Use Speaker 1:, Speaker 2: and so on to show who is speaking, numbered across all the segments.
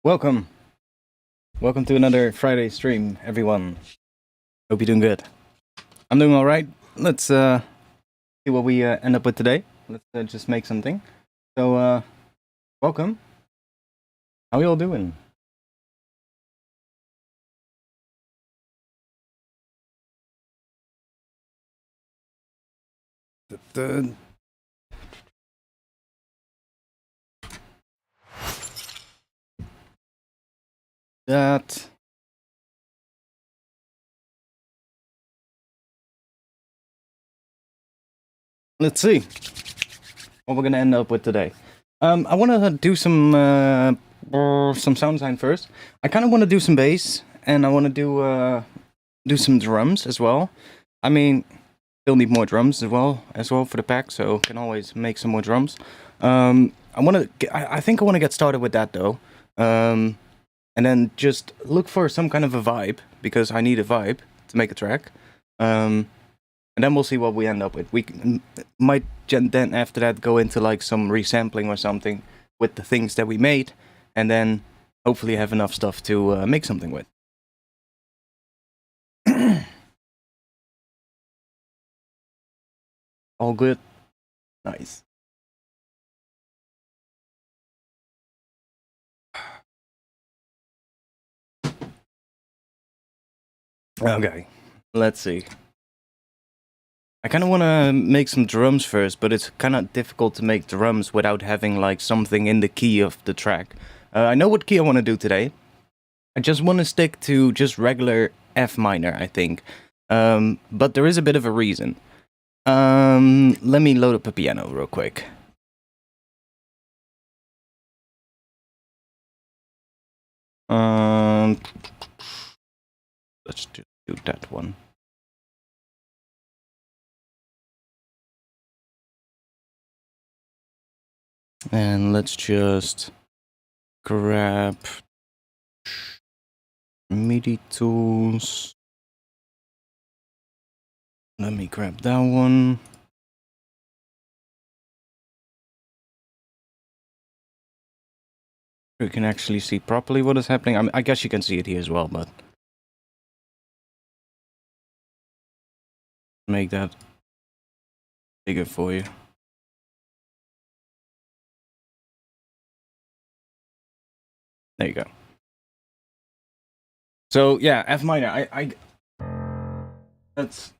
Speaker 1: Welcome. Welcome to another Friday stream, everyone. Hope you're doing good. I'm doing all right. Let's see what we end up with today. Let's just make something. So, welcome. How you all doing? That. Let's see what we're gonna end up with today. I want to do some sound design first. I kind of want to do some bass, and I want to do some drums as well. I mean, still need more drums as well for the pack, so can always make some more drums. I think I want to get started with that though, and then just look for some kind of a vibe, because I need a vibe to make a track. And then we'll see what we end up with. We might then after that go into like some resampling or something with the things that we made, and then hopefully have enough stuff to make something with. All good? Nice. Okay, let's see. I kind of want to make some drums first, but it's kind of difficult to make drums without having like something in the key of the track. I know what key I want to do today. I just want to stick to just regular F minor, I think. But there is a bit of a reason. Let me load up a piano real quick. Let's just do that one. And let's just grab MIDI tools. Let me grab that one. You can actually see properly what is happening. I guess you can see it here as well, but make that bigger for you. There you go. So yeah, F minor. That's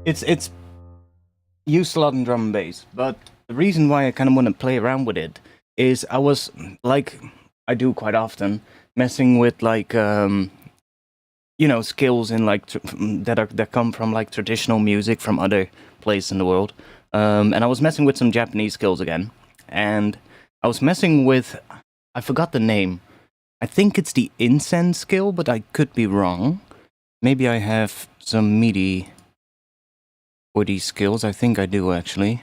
Speaker 1: it's used a lot in drum and bass, but the reason why I kind of want to play around with it is I was like I do quite often messing with like skills in like that come from like traditional music from other places in the world. And I was messing with some Japanese skills again, and I was messing with, I forgot the name. I think it's the incense skill, but I could be wrong. Maybe I have some MIDI for these skills. I think I do actually.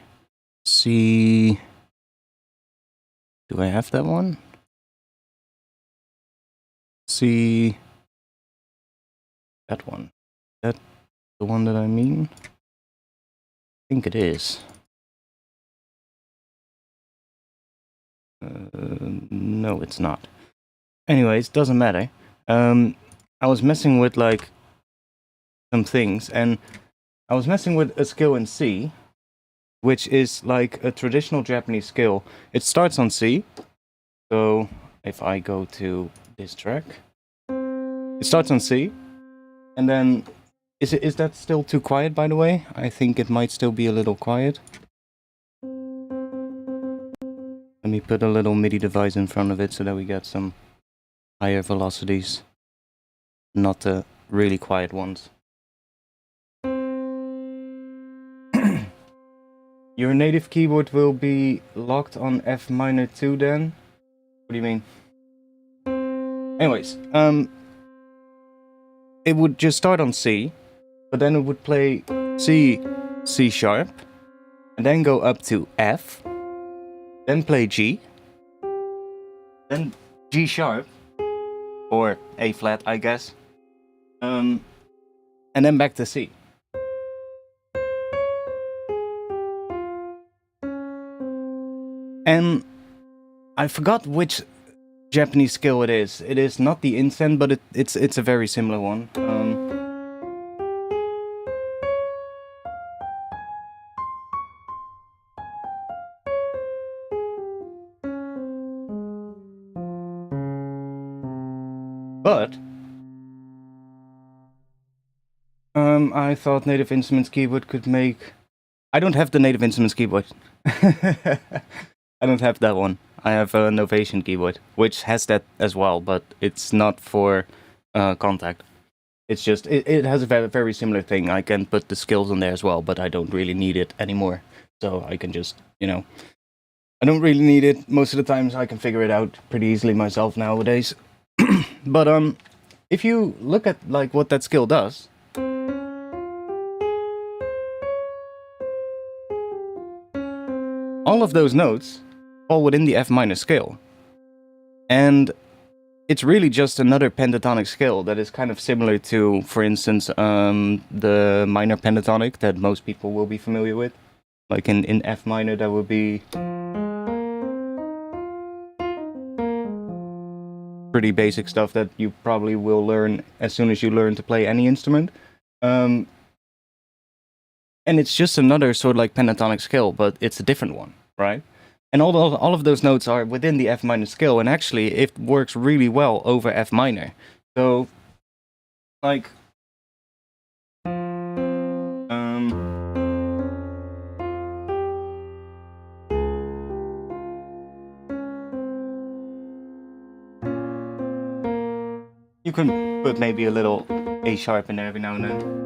Speaker 1: See, do I have that one? See, that one. That the one that I mean? I think it is. No, it's not. Anyways, doesn't matter. I was messing with like some things, and I was messing with a skill in C, which is like a traditional Japanese skill. It starts on C. So if I go to this track, it starts on C, and then is that still too quiet, by the way? I think it might still be a little quiet. Let me put a little MIDI device in front of it so that we get some higher velocities, not the really quiet ones. Your native keyboard will be locked on F minor 2 then? What do you mean? Anyways, it would just start on C, but then it would play C, C sharp, and then go up to F, then play G, then G sharp, or A flat, I guess, and then back to C. And I forgot which Japanese scale it is. It is not the incense, but it's a very similar one. But I thought Native Instruments keyboard could make... I don't have the Native Instruments keyboard. I don't have that one. I have a Novation keyboard, which has that as well, but it's not for contact. It's just, it has a very, very similar thing. I can put the skills on there as well, but I don't really need it anymore. So I can just, you know, I don't really need it. Most of the times I can figure it out pretty easily myself nowadays. But if you look at like what that skill does, all of those notes fall within the F minor scale. And it's really just another pentatonic scale that is kind of similar to, for instance, the minor pentatonic that most people will be familiar with. Like in F minor, that would be pretty basic stuff that you probably will learn as soon as you learn to play any instrument. And it's just another sort of like pentatonic scale, but it's a different one, right? And all of those notes are within the F minor scale, and actually it works really well over F minor. So, like, you can put maybe a little A sharp in there every now and then.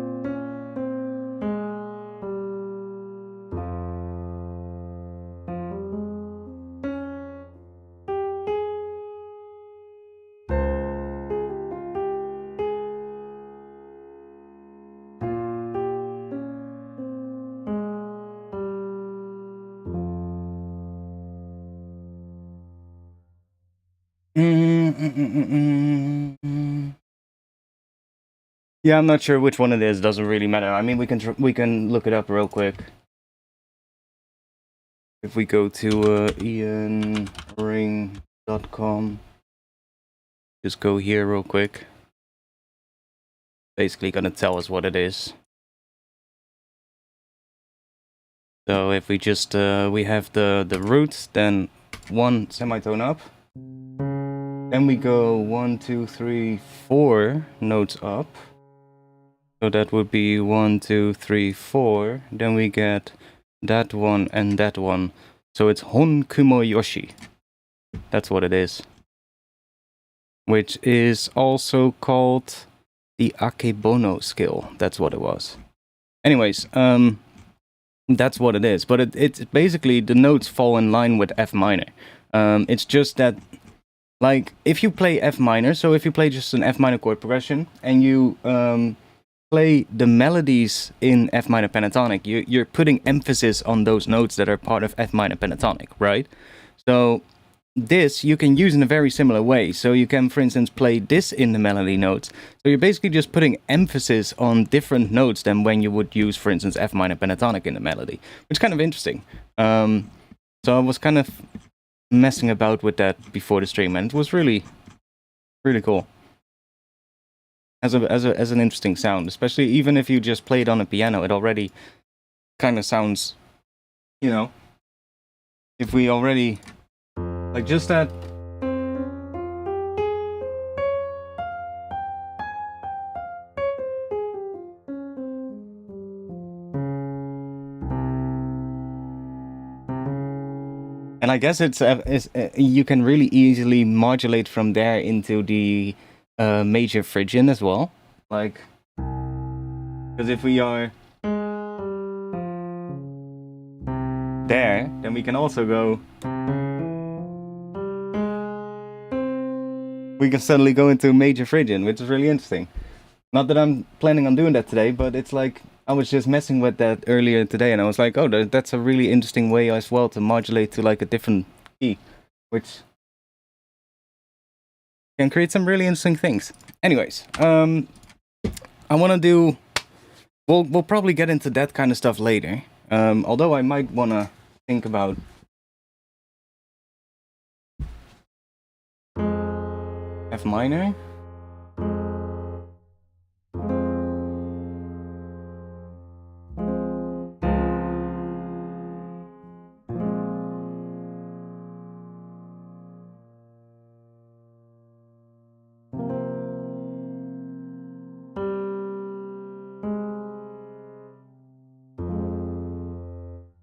Speaker 1: Yeah, I'm not sure which one it is. Doesn't really matter. I mean, we can look it up real quick. If we go to ianring.com, just go here real quick. Basically, gonna tell us what it is. So if we just we have the root, then one semitone up. Then we go 1, 2, 3, 4 notes up. So that would be 1, 2, 3, 4. Then we get that one and that one. So it's Hon Kumo Yoshi. That's what it is. Which is also called the Akebono skill. That's what it was. Anyways, that's what it is. But it's basically the notes fall in line with F minor. It's just that, like, if you play F minor, so if you play just an F minor chord progression and you play the melodies in F minor pentatonic, you're putting emphasis on those notes that are part of F minor pentatonic, right? So this you can use in a very similar way. So you can, for instance, play this in the melody notes. So you're basically just putting emphasis on different notes than when you would use, for instance, F minor pentatonic in the melody, which is kind of interesting. So I was kind of messing about with that before the stream, and it was really, really cool. As an interesting sound, especially even if you just play it on a piano, it already kind of sounds, you know, if we already, like, just that. And I guess it's you can really easily modulate from there into the major Phrygian as well, like, because if we are there, then we can also go. We can suddenly go into major Phrygian, which is really interesting. Not that I'm planning on doing that today, but it's like I was just messing with that earlier today, and I was like, oh, that's a really interesting way as well to modulate to like a different key, which can create some really interesting things. Anyways, I want to do. We'll probably get into that kind of stuff later. Although I might want to think about minor.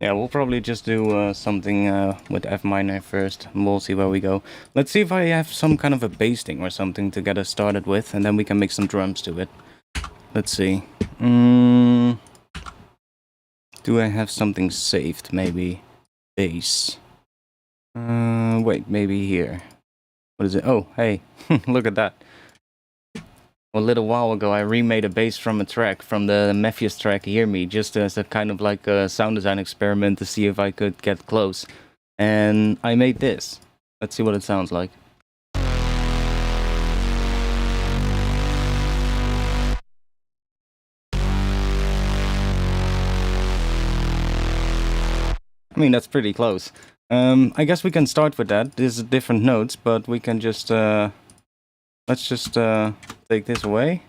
Speaker 1: Yeah, we'll probably just do something with F minor first, and we'll see where we go. Let's see if I have some kind of a bass thing or something to get us started with, and then we can make some drums to it. Let's see. Do I have something saved? Maybe bass. Wait, maybe here. What is it? Oh, hey, look at that. A little while ago, I remade a bass from a track, from the Mephius track Hear Me, just as a kind of like a sound design experiment to see if I could get close. And I made this. Let's see what it sounds like. I mean, that's pretty close. I guess we can start with that. This is different notes, but we can just, let's just take this away.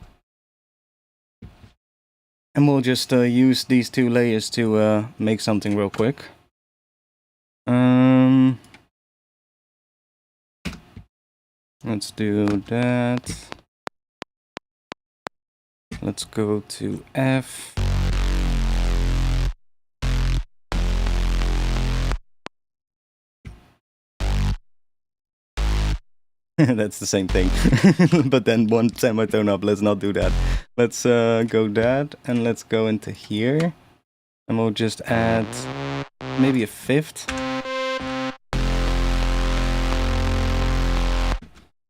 Speaker 1: And we'll just use these two layers to make something real quick. Let's do that. Let's go to F. That's the same thing. But then one semitone up. Let's not do that. Let's go that, and let's go into here. And we'll just add maybe a fifth.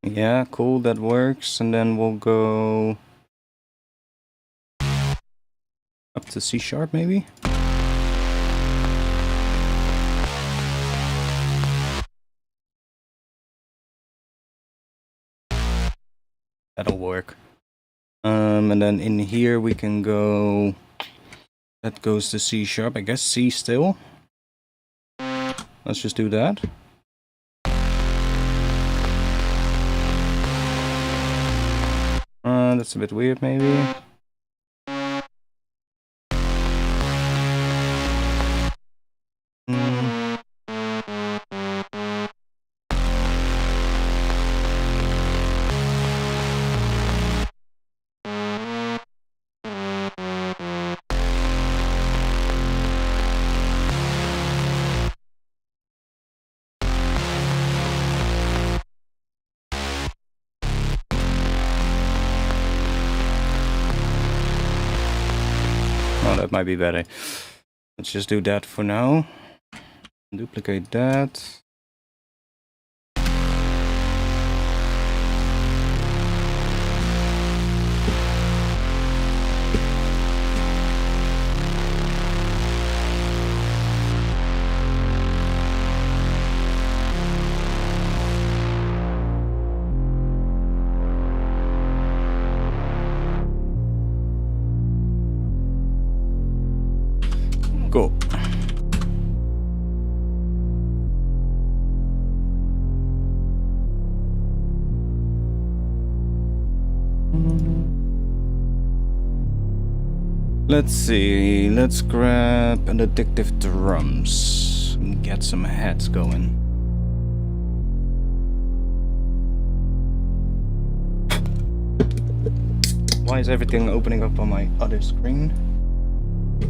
Speaker 1: Yeah, cool, that works. And then we'll go up to C sharp maybe. That'll work. And then in here we can go, that goes to C sharp, I guess C still. Let's just do that. That's a bit weird maybe. Oh, that might be better. Let's just do that for now. Duplicate that. Cool. Let's see, let's grab an addictive drums and get some heads going. Why is everything opening up on my other screen?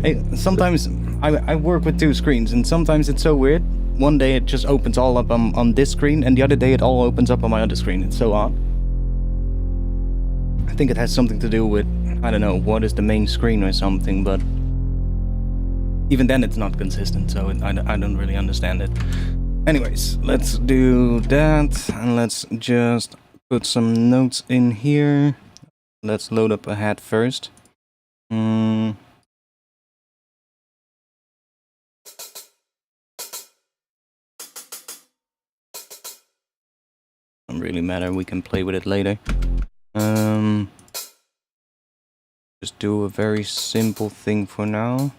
Speaker 1: Hey, sometimes I work with two screens and sometimes it's so weird. One day it just opens all up on this screen and the other day it all opens up on my other screen. It's so odd. I think it has something to do with, I don't know, what is the main screen or something, but even then it's not consistent, so I don't really understand it. Anyways, let's do that and let's just put some notes in here. Let's load up a head first. Doesn't really matter, we can play with it later. Just do a very simple thing for now.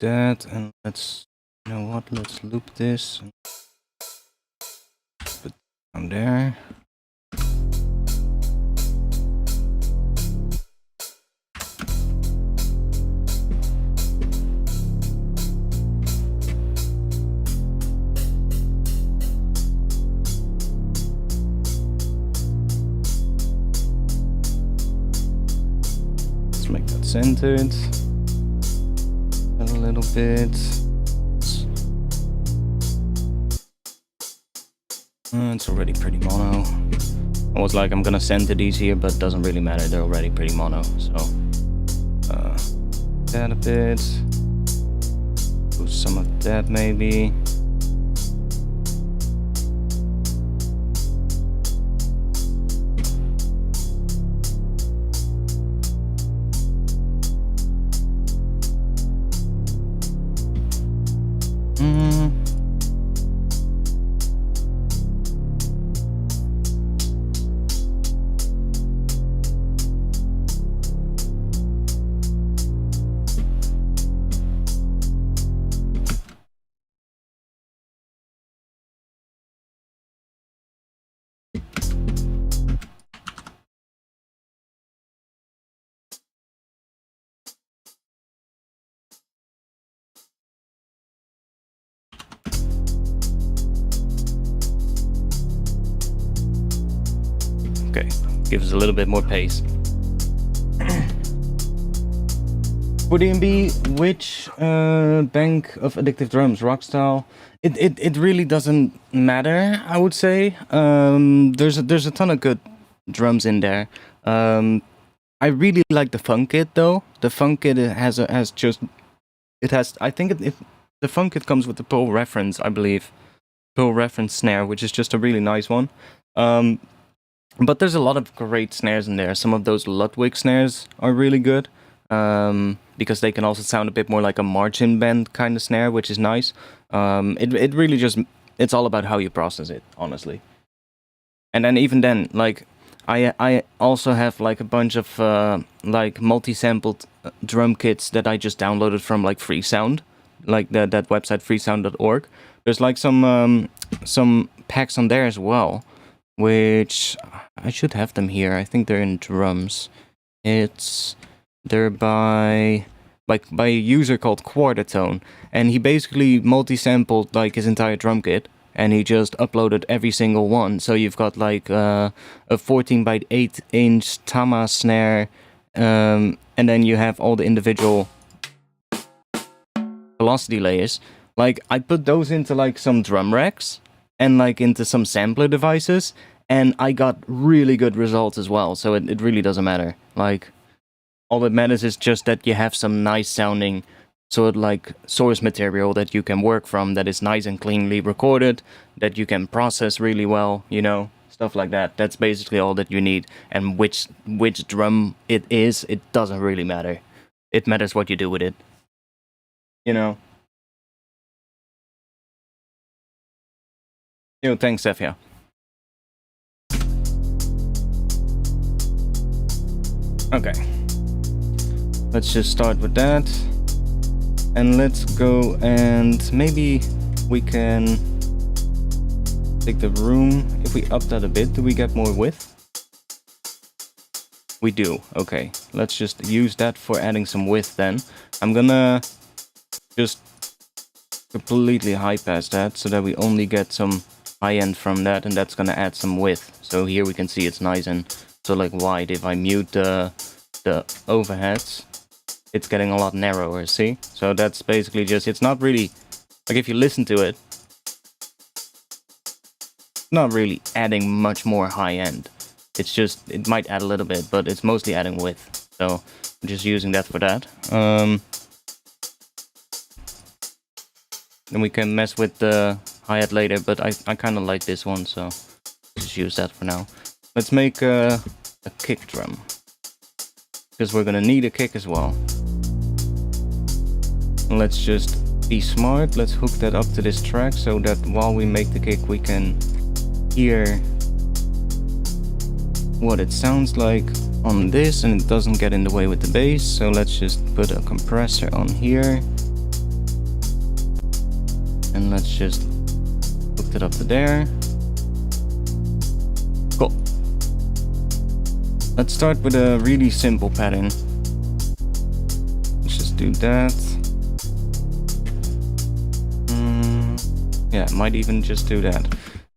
Speaker 1: that, and let's, you know what, let's loop this and put it down there. Let's make that centered a little bit. It's already pretty mono. I was like, I'm gonna center these here, but it doesn't really matter, they're already pretty mono, so that a bit, do some of that maybe. Okay, give us a little bit more pace. For DMB, which bank of addictive drums, Rockstyle? It really doesn't matter, I would say. There's a ton of good drums in there. I really like the Funk Kit though. The Funk Kit has just, it has, I think the Funk Kit comes with the Pearl reference, I believe. Pearl reference snare, which is just a really nice one. But there's a lot of great snares in there. Some of those Ludwig snares are really good. Because they can also sound a bit more like a marching band kind of snare, which is nice. It really just, it's all about how you process it, honestly. And then even then, like, I also have like a bunch of like multi-sampled drum kits that I just downloaded from like Freesound, like that website freesound.org. There's like some packs on there as well, which I should have them here. I think they're in drums. They're by a user called Quartertone, and he basically multi-sampled like his entire drum kit, and he just uploaded every single one. So you've got like a 14 by 8 inch Tama snare, and then you have all the individual velocity layers. Like, I put those into like some drum racks and like into some sampler devices, and I got really good results as well. So it really doesn't matter. Like, all that matters is just that you have some nice sounding sort of like source material that you can work from, that is nice and cleanly recorded, that you can process really well, you know, stuff like that. That's basically all that you need. And which drum it is, it doesn't really matter. It matters what you do with it, you know. Yo, thanks, Sefia. Okay. Let's just start with that. And let's go, and maybe we can take the room. If we up that a bit, do we get more width? We do. Okay. Let's just use that for adding some width then. I'm gonna just completely high pass that so that we only get some high end from that, and that's gonna add some width. So here we can see it's nice and so like wide. If I mute the overheads, it's getting a lot narrower, see? So that's basically just, it's not really, like if you listen to it, not really adding much more high end. It's just, it might add a little bit, but it's mostly adding width. So I'm just using that for that. Then we can mess with the hi-hat later, but I kind of like this one, so just use that for now. Let's make a kick drum, because we're gonna need a kick as well. Let's just be smart. Let's hook that up to this track so that while we make the kick we can hear what it sounds like on this, and it doesn't get in the way with the bass. So let's just put a compressor on here, And let's just hook it up to there. Cool. Let's start with a really simple pattern. Let's just do that. Yeah, might even just do that.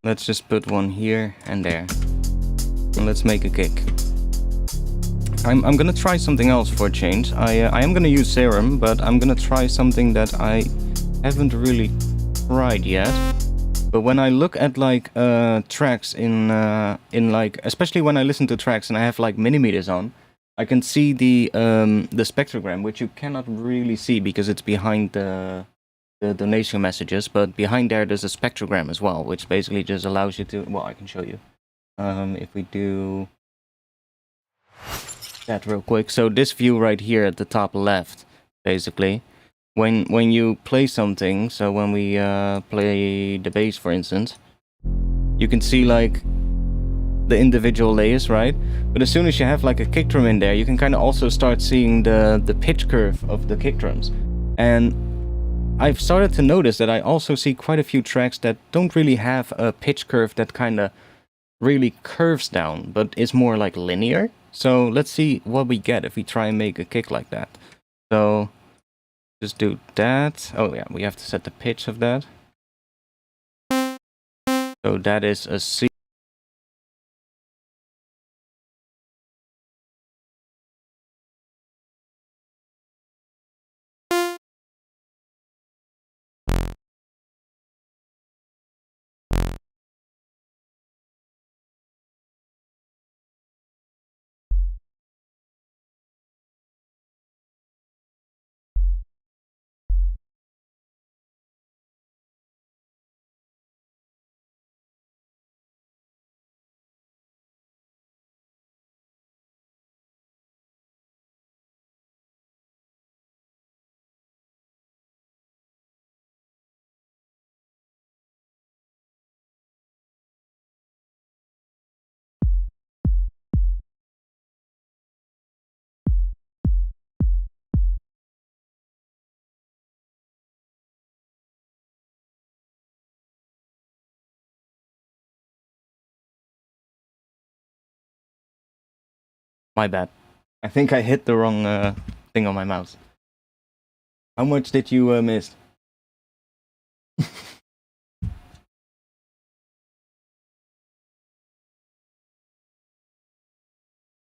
Speaker 1: Let's just put one here and there. And let's make a kick. I'm gonna try something else for a change. I am gonna use Serum, but I'm gonna try something that I haven't really tried yet. But when I look at like tracks in like, especially when I listen to tracks and I have like millimeters on, I can see the spectrogram, which you cannot really see because it's behind the donation messages. But behind there, there's a spectrogram as well, which basically just allows you to. Well, I can show you. If we do that real quick. So this view right here at the top left, basically, when you play something, so when we play the bass, for instance, you can see like the individual layers, right? But as soon as you have like a kick drum in there, you can kind of also start seeing the pitch curve of the kick drums. And I've started to notice that I also see quite a few tracks that don't really have a pitch curve that kind of really curves down, but is more like linear. So let's see what we get if we try and make a kick like that. So just do that. Oh yeah, we have to set the pitch of that. So that is a C. My bad. I think I hit the wrong thing on my mouse. How much did you miss?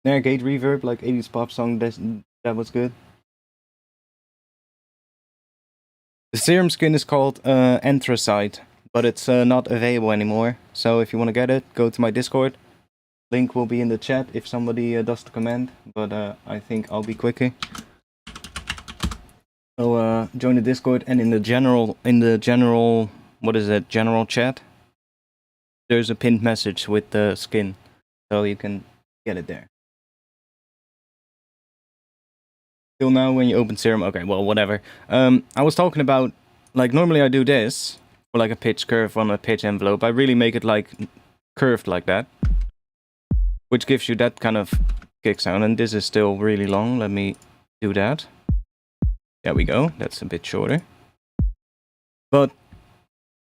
Speaker 1: There, gate reverb, like 80s pop song, that was good. The serum skin is called Anthracite, but it's not available anymore. So if you want to get it, go to my Discord. Link will be in the chat if somebody does the command, but I think I'll be quicker. So join the Discord, and in the general, what is it, general chat, there's a pinned message with the skin, so you can get it there. Till now, when you open Serum, okay, well, whatever. I was talking about, like, normally I do this, for like a pitch curve on a pitch envelope. I really make it like curved like that, which gives you that kind of kick sound, and this is still really long. Let me do that. There we go, that's a bit shorter. But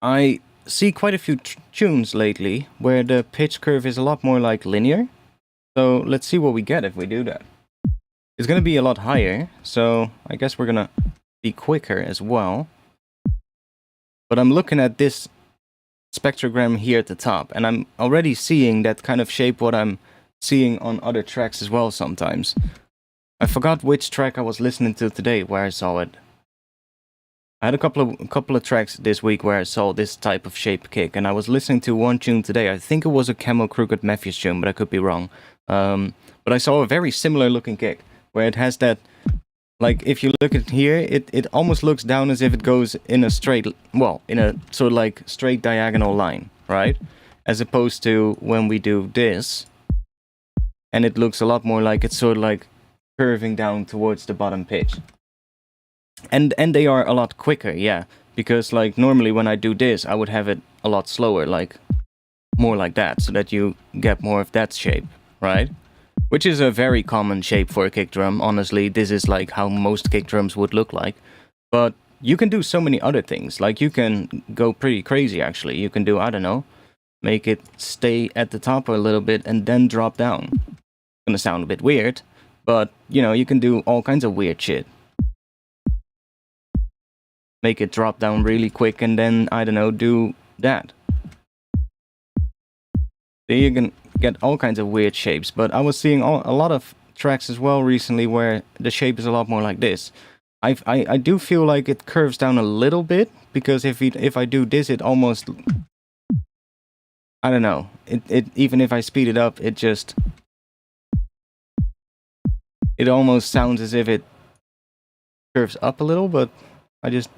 Speaker 1: I see quite a few tunes lately where the pitch curve is a lot more like linear. So let's see what we get if we do that. It's gonna be a lot higher, so I guess we're gonna be quicker as well. But I'm looking at this spectrogram here at the top, and I'm already seeing that kind of shape what I'm seeing on other tracks as well sometimes. I forgot which track I was listening to today where I saw it. I had a couple of tracks this week where I saw this type of shape kick, and I was listening to one tune today. I think it was a Camel Crooked Matthews tune, but I could be wrong. But I saw a very similar looking kick where it has that, like if you look at here, it almost looks down as if it goes in a straight, well, in a sort of like straight diagonal line, right? As opposed to when we do this, and it looks a lot more like it's sort of like curving down towards the bottom pitch. And they are a lot quicker, yeah, because like normally when I do this, I would have it a lot slower, like more like that, so that you get more of that shape, right? Which is a very common shape for a kick drum. Honestly, this is like how most kick drums would look like. But you can do so many other things. Like you can go pretty crazy actually. You can do, I don't know, make it stay at the top a little bit and then drop down. It's gonna sound a bit weird, but you know, you can do all kinds of weird shit. Make it drop down really quick and then, I don't know, do that. Then you can get all kinds of weird shapes, but I was seeing a lot of tracks as well recently where the shape is a lot more like this. I do feel like it curves down a little bit, because if I do this, it almost, I don't know, it even if I speed it up, it almost sounds as if it curves up a little, but I just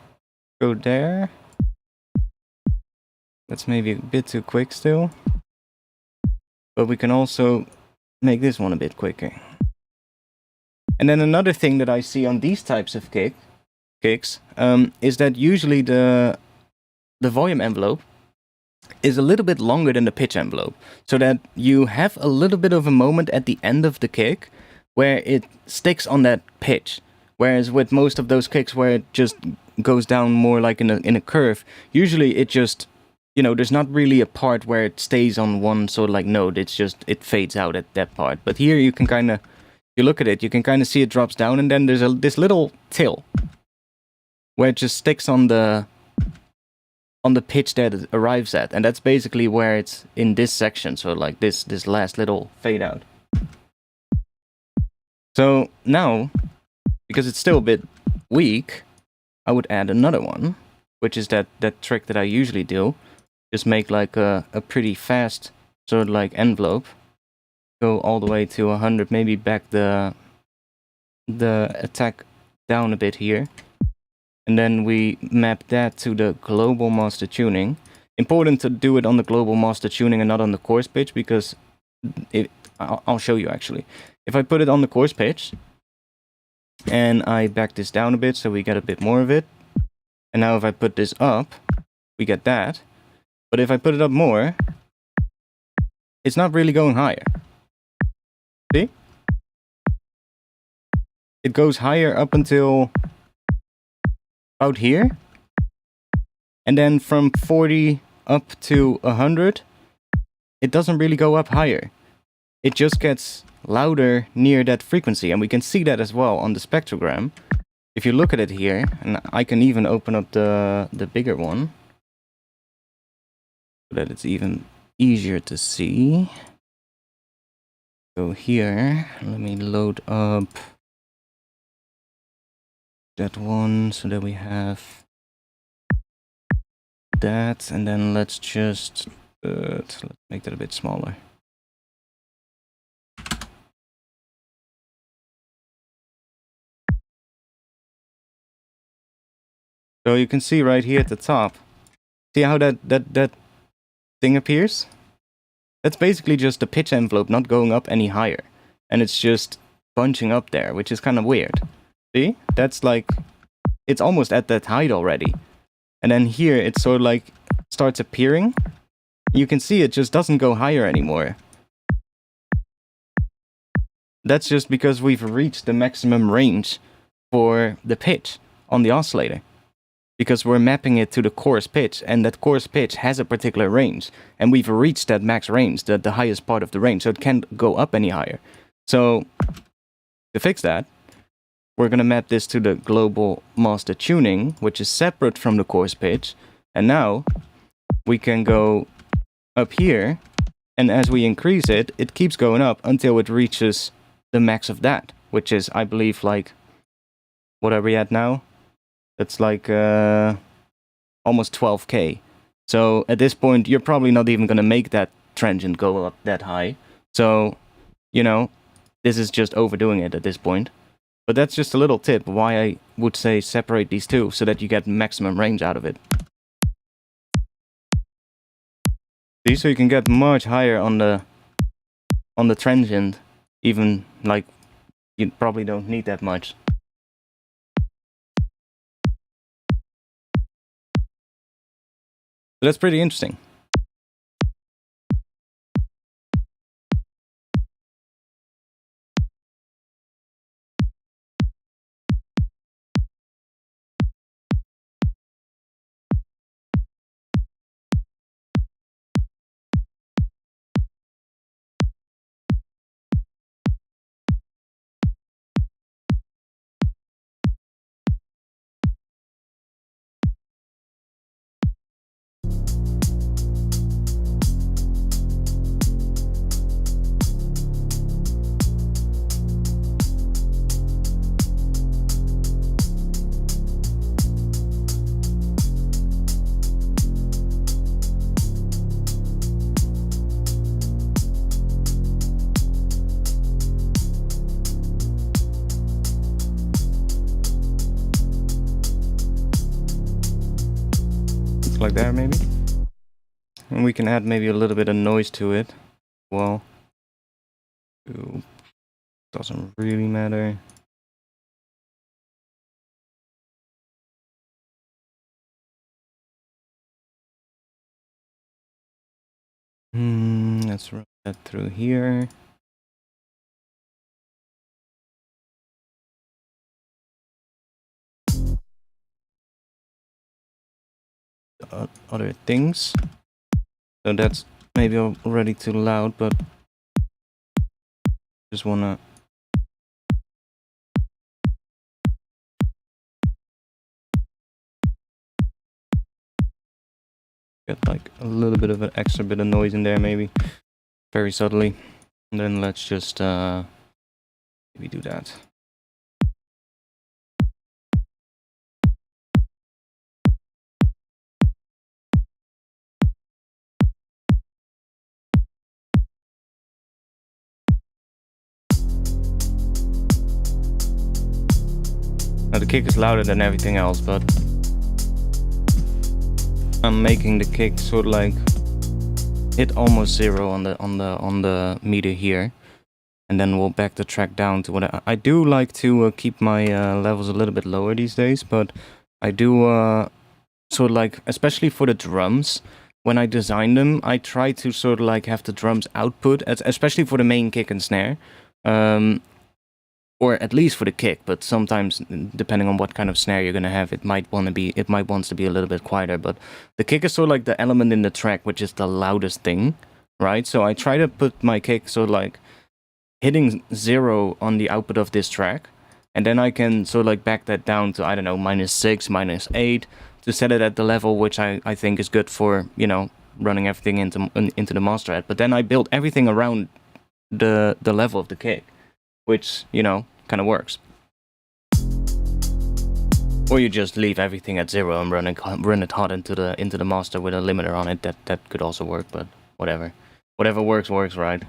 Speaker 1: go there. That's maybe a bit too quick still. But we can also make this one a bit quicker. And then another thing that I see on these types of kicks is that usually the volume envelope is a little bit longer than the pitch envelope, so that you have a little bit of a moment at the end of the kick where it sticks on that pitch. Whereas with most of those kicks where it just goes down more like in a curve, usually it just, you know, there's not really a part where it stays on one sort of like note. It's just, it fades out at that part. But here you can kind of, you look at it, you can kind of see it drops down, and then there's this little till where it just sticks on the pitch that it arrives at, and that's basically where it's in this section. So like this last little fade out. So now, because it's still a bit weak, I would add another one, which is that trick that I usually do. Just make like a pretty fast sort of like envelope. Go all the way to 100, maybe back the attack down a bit here. And then we map that to the global master tuning. Important to do it on the global master tuning and not on the coarse pitch, because I'll show you actually. If I put it on the coarse pitch, and I back this down a bit so we get a bit more of it. And now if I put this up, we get that. But if I put it up more, it's not really going higher. See? It goes higher up until about here. And then from 40 up to 100, it doesn't really go up higher. It just gets louder near that frequency. And we can see that as well on the spectrogram. If you look at it here, and I can even open up the bigger one, so that it's even easier to see. Go here, let me load up that one so that we have that, and then let's just let's make that a bit smaller. So you can see right here at the top, see how that thing appears? That's basically just the pitch envelope not going up any higher, and it's just bunching up there, which is kind of weird. See? That's like, it's almost at that height already. And then here it sort of like starts appearing. You can see it just doesn't go higher anymore. That's just because we've reached the maximum range for the pitch on the oscillator. Because we're mapping it to the coarse pitch, and that coarse pitch has a particular range. And we've reached that max range, the highest part of the range, so it can't go up any higher. So, to fix that, we're going to map this to the global master tuning, which is separate from the coarse pitch. And now, we can go up here, and as we increase it, it keeps going up until it reaches the max of that, which is, I believe, like, what are we at now? That's like almost 12K. So at this point, you're probably not even going to make that transient go up that high. So, you know, this is just overdoing it at this point. But that's just a little tip why I would say separate these two, so that you get maximum range out of it. See, so you can get much higher on the transient, even like you probably don't need that much. So that's pretty interesting. like that maybe. And we can add maybe a little bit of noise to it. Well, doesn't really matter. Let's run that through here. Other things. So that's maybe already too loud, but just wanna get like a little bit of an extra bit of noise in there, maybe very subtly. And then let's just maybe do that. Now the kick is louder than everything else, but I'm making the kick sort of like hit almost zero on the meter here, and then we'll back the track down to what I do like to keep my levels a little bit lower these days, but I do sort of like, especially for the drums, when I design them, I try to sort of like have the drums output, especially for the main kick and snare. Or at least for the kick, but sometimes depending on what kind of snare you're gonna have, it might want to be a little bit quieter. But the kick is sort of like the element in the track which is the loudest thing, right? So I try to put my kick sort of like hitting zero on the output of this track, and then I can sort of like back that down to, I don't know, -6, -8, to set it at the level which I think is good for, you know, running everything into the master at. But then I build everything around the level of the kick, which, you know, kind of works. Or you just leave everything at zero and run it hot into the master with a limiter on it. That could also work, but whatever works, right?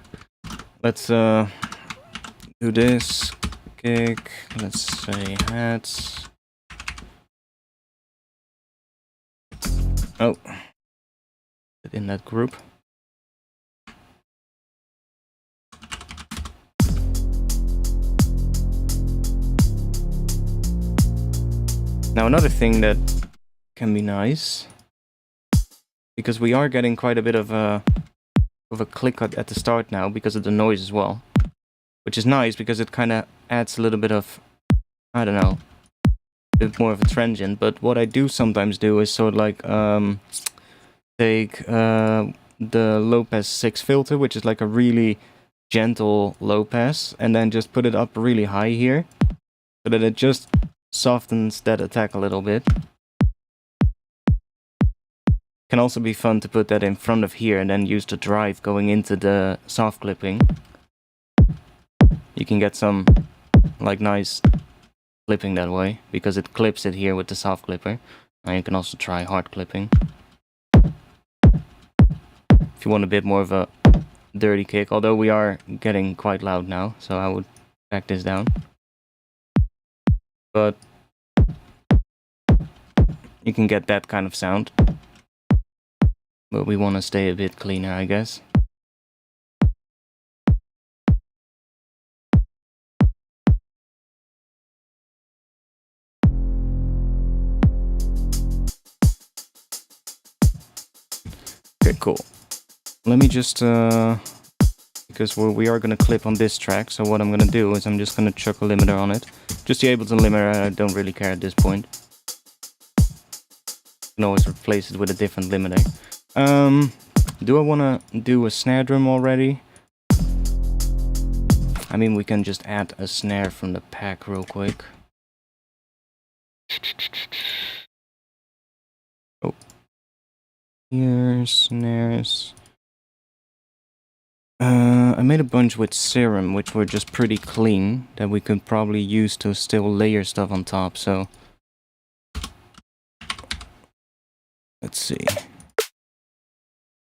Speaker 1: Let's do this kick. Let's say hats. Oh, in that group. Now another thing that can be nice, because we are getting quite a bit of a click at the start now because of the noise as well, which is nice because it kind of adds a little bit of, I don't know, a bit more of a transient. But what I do sometimes do is sort of like take the low pass 6 filter, which is like a really gentle low pass, and then just put it up really high here so that it just softens that attack a little bit. Can also be fun to put that in front of here and then use the drive going into the soft clipping. You can get some like nice clipping that way because it clips it here with the soft clipper. And you can also try hard clipping if you want a bit more of a dirty kick, although we are getting quite loud now, so I would back this down. But you can get that kind of sound. But we want to stay a bit cleaner, I guess. Okay, cool. Let me just, because we are going to clip on this track, so what I'm going to do is I'm just going to chuck a limiter on it. Just the Ableton limiter, I don't really care at this point. You can always replace it with a different limiter. Do I want to do a snare drum already? I mean, we can just add a snare from the pack real quick. Oh. Here, snares. I made a bunch with Serum, which were just pretty clean, that we could probably use to still layer stuff on top, so... Let's see.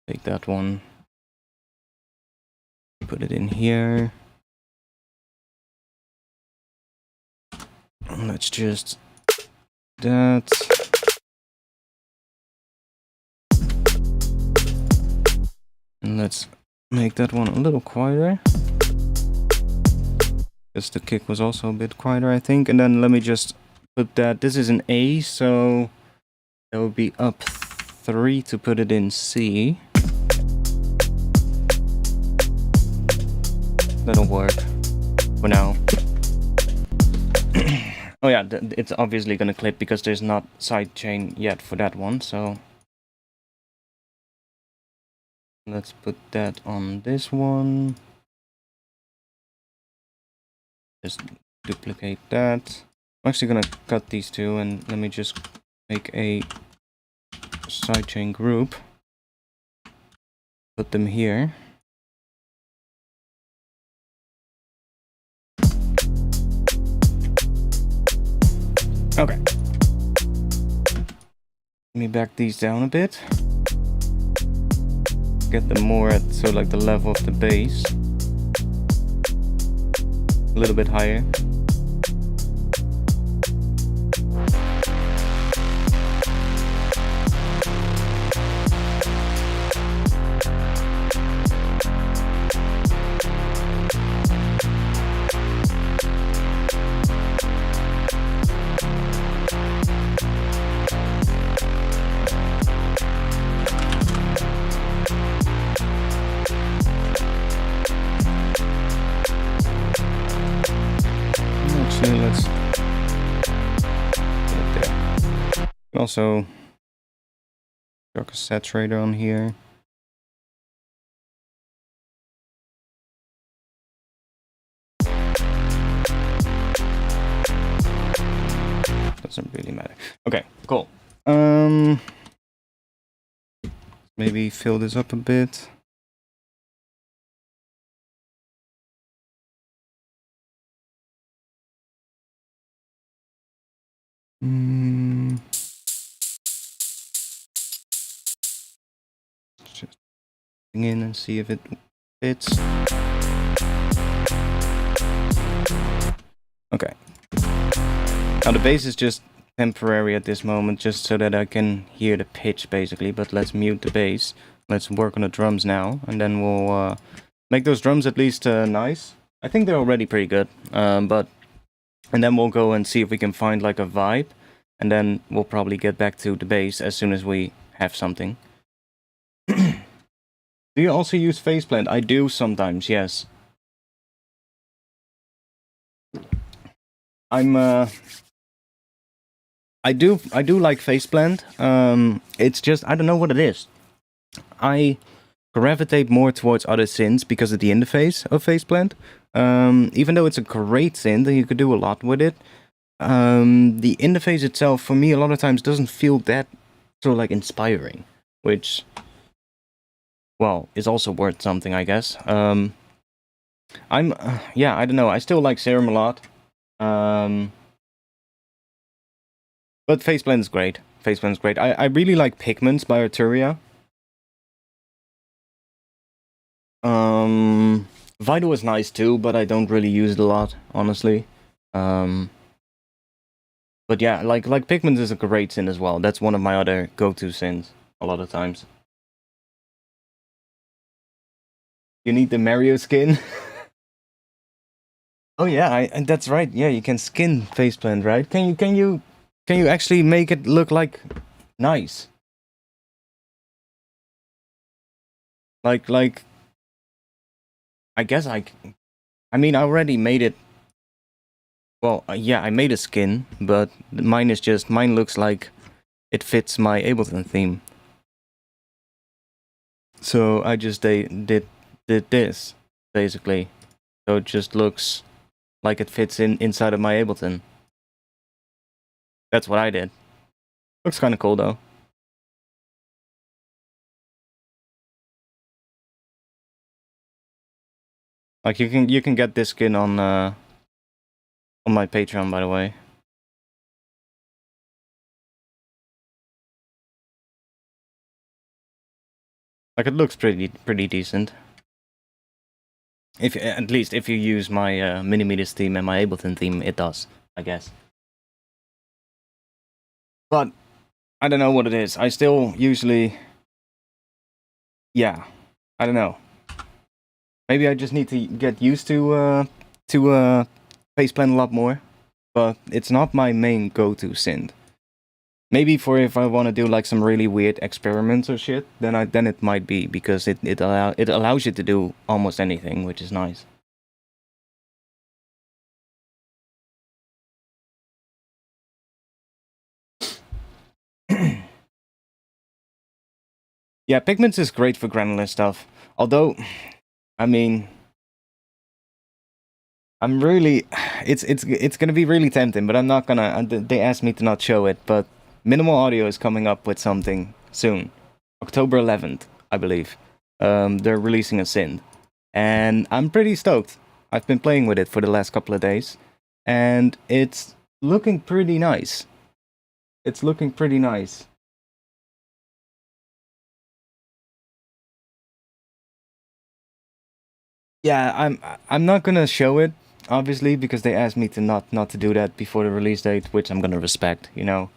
Speaker 1: Take that one. Put it in here. Let's just... that. And let's make that one a little quieter. Because the kick was also a bit quieter, I think. And then let me just put that. This is an A, so that would be up 3 to put it in C. That'll work for now. Oh yeah, it's obviously gonna clip because there's not sidechain yet for that one, so let's put that on this one. Just duplicate that. I'm actually gonna cut these two and let me just make a sidechain group. Put them here. Okay. Let me back these down a bit. Get them more at so like the level of the bass. A little bit higher. Let's put it there. Also, chuck a saturator on here. Doesn't really matter. Okay, cool. Maybe fill this up a bit. Just in and see if it fits. Okay. Now the bass is just temporary at this moment, just so that I can hear the pitch basically, but let's mute the bass. Let's work on the drums now, and then we'll make those drums at least nice. I think they're already pretty good, and then we'll go and see if we can find like a vibe, and then we'll probably get back to the bass as soon as we have something. Do you also use phase blend? I do sometimes, yes. I do like phase blend. It's just I don't know what it is. I gravitate more towards other synths because of the interface of phase blend. Even though it's a great synth and you could do a lot with it, the interface itself for me a lot of times doesn't feel that sort of like inspiring, which, well, is also worth something, I guess. Yeah, I don't know. I still like Serum a lot. But phase blend is great. Phase blend is great. I really like Pigments by Arturia. Vital is nice too, but I don't really use it a lot, honestly. But yeah, like Pigments is a great synth as well. That's one of my other go-to synths a lot of times. You need the Mario skin. Oh yeah, that's right. Yeah, you can skin phase blend, right? Can you actually make it look like nice? Like I guess I mean I already made it. Well, yeah, I made a skin, but mine looks like it fits my Ableton theme. So I just did this basically. So it just looks like it fits inside of my Ableton. That's what I did. Looks kind of cool though. Like you can get this skin on my Patreon, by the way. Like it looks pretty decent. If at least if you use my Minimeters theme and my Ableton theme, it does, I guess. But I don't know what it is. I still usually, yeah, I don't know. Maybe I just need to get used to faceplant a lot more. But it's not my main go-to synth. Maybe for if I want to do like some really weird experiments or shit, then it might be, because it allows you to do almost anything, which is nice. Yeah, Pigments is great for granular stuff. Although, I mean, I'm really, it's gonna be really tempting, but I'm not gonna. They asked me to not show it, but Minimal Audio is coming up with something soon, October 11th, I believe. They're releasing a synth, and I'm pretty stoked. I've been playing with it for the last couple of days, and it's looking pretty nice. It's looking pretty nice. Yeah, I'm not gonna show it, obviously, because they asked me to not to do that before the release date, which I'm gonna respect, you know.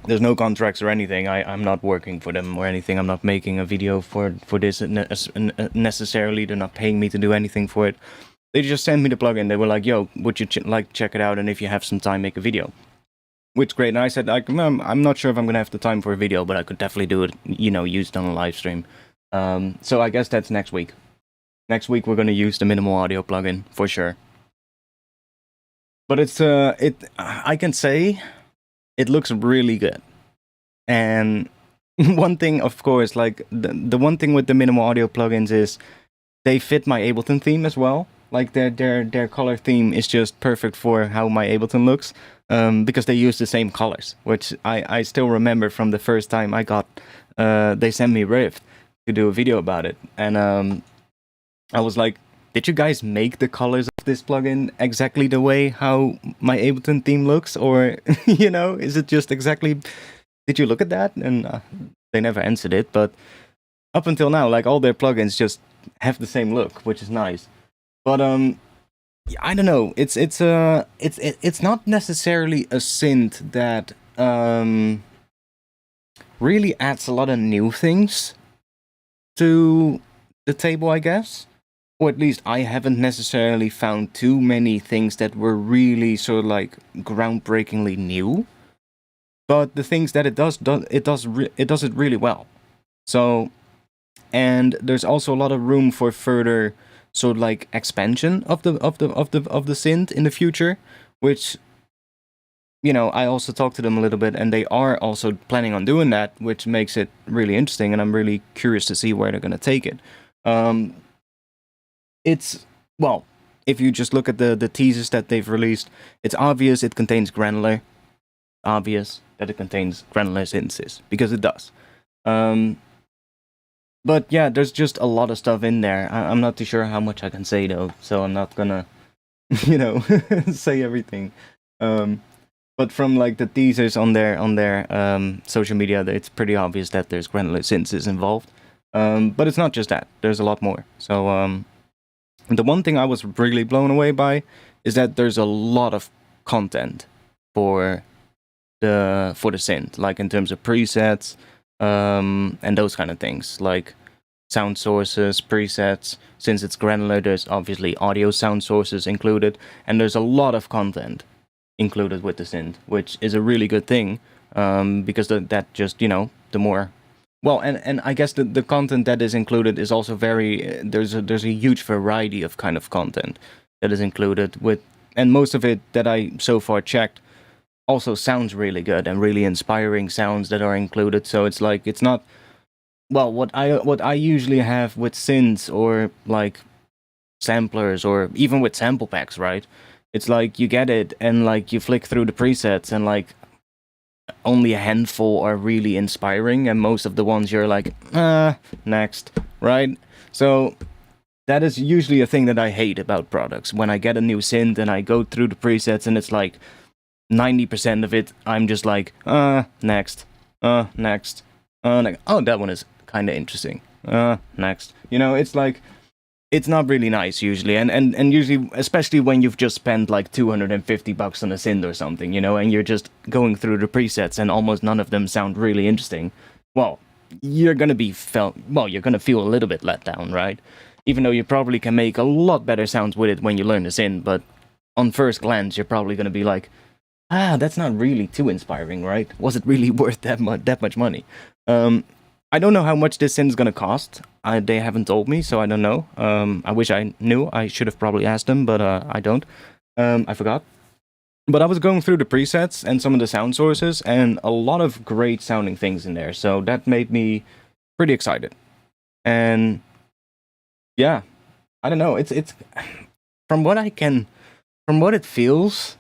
Speaker 1: There's no contracts or anything. I'm not working for them or anything. I'm not making a video for this necessarily. They're not paying me to do anything for it. They just sent me the plugin. They were like, "Yo, would you like check it out? And if you have some time, make a video." Which great. And I said, like, I'm not sure if I'm gonna have the time for a video, but I could definitely do it. You know, use it on a live stream. So I guess that's next week. Next week we're gonna use the Minimal Audio plugin for sure. But it's I can say it looks really good. And one thing, of course, like the one thing with the Minimal Audio plugins is they fit my Ableton theme as well. Like their color theme is just perfect for how my Ableton looks, because they use the same colors, which I still remember from the first time I got. They sent me Rift to do a video about it, and I was like, did you guys make the colors of this plugin exactly the way how my Ableton theme looks? Or, you know, is it just exactly... Did you look at that? And they never answered it, but up until now, like, all their plugins just have the same look, which is nice. But, I don't know, it's not necessarily a synth that, really adds a lot of new things to the table, I guess. Or at least I haven't necessarily found too many things that were really sort of like groundbreakingly new. But the things that it does it really well. So, and there's also a lot of room for further sort of like expansion of the synth in the future, which, you know, I also talked to them a little bit, and they are also planning on doing that, which makes it really interesting, and I'm really curious to see where they're gonna take it. It's, well, if you just look at the teasers that they've released, it's obvious it contains granular. Obvious that it contains granular synthesis, because it does. But yeah, there's just a lot of stuff in there. I'm not too sure how much I can say though, so I'm not gonna, you know, say everything. But from like the teasers on their social media, it's pretty obvious that there's granular synthesis involved. But it's not just that. There's a lot more. So the one thing I was really blown away by is that there's a lot of content for the synth, like in terms of presets, and those kind of things, like sound sources, presets. Since it's granular, there's obviously audio sound sources included, and there's a lot of content included with the synth, which is a really good thing, because that just, you know, the more... Well, and I guess the content that is included is also very... There's a huge variety of kind of content that is included with... And most of it that I so far checked also sounds really good, and really inspiring sounds that are included. So it's like, it's not... Well, what I usually have with synths or like samplers, or even with sample packs, right? It's like you get it and like you flick through the presets, and like only a handful are really inspiring, and most of the ones you're like, next, right? So that is usually a thing that I hate about products. When I get a new synth and I go through the presets, and it's like 90% of it, I'm just like, next, next, like, oh, that one is kind of interesting, next. You know, it's like, it's not really nice usually, and usually, especially when you've just spent like $250 on a synth or something, you know, and you're just going through the presets and almost none of them sound really interesting. Well, you're gonna you're gonna feel a little bit let down, right? Even though you probably can make a lot better sounds with it when you learn the synth, but on first glance, you're probably gonna be like, that's not really too inspiring, right? Was it really worth that much money? I don't know how much this synth is gonna cost. They haven't told me, so I don't know. I wish I knew. I should have probably asked them, but I don't. I forgot. But I was going through the presets and some of the sound sources, and a lot of great sounding things in there. So that made me pretty excited. And yeah, I don't know. It's from what it feels,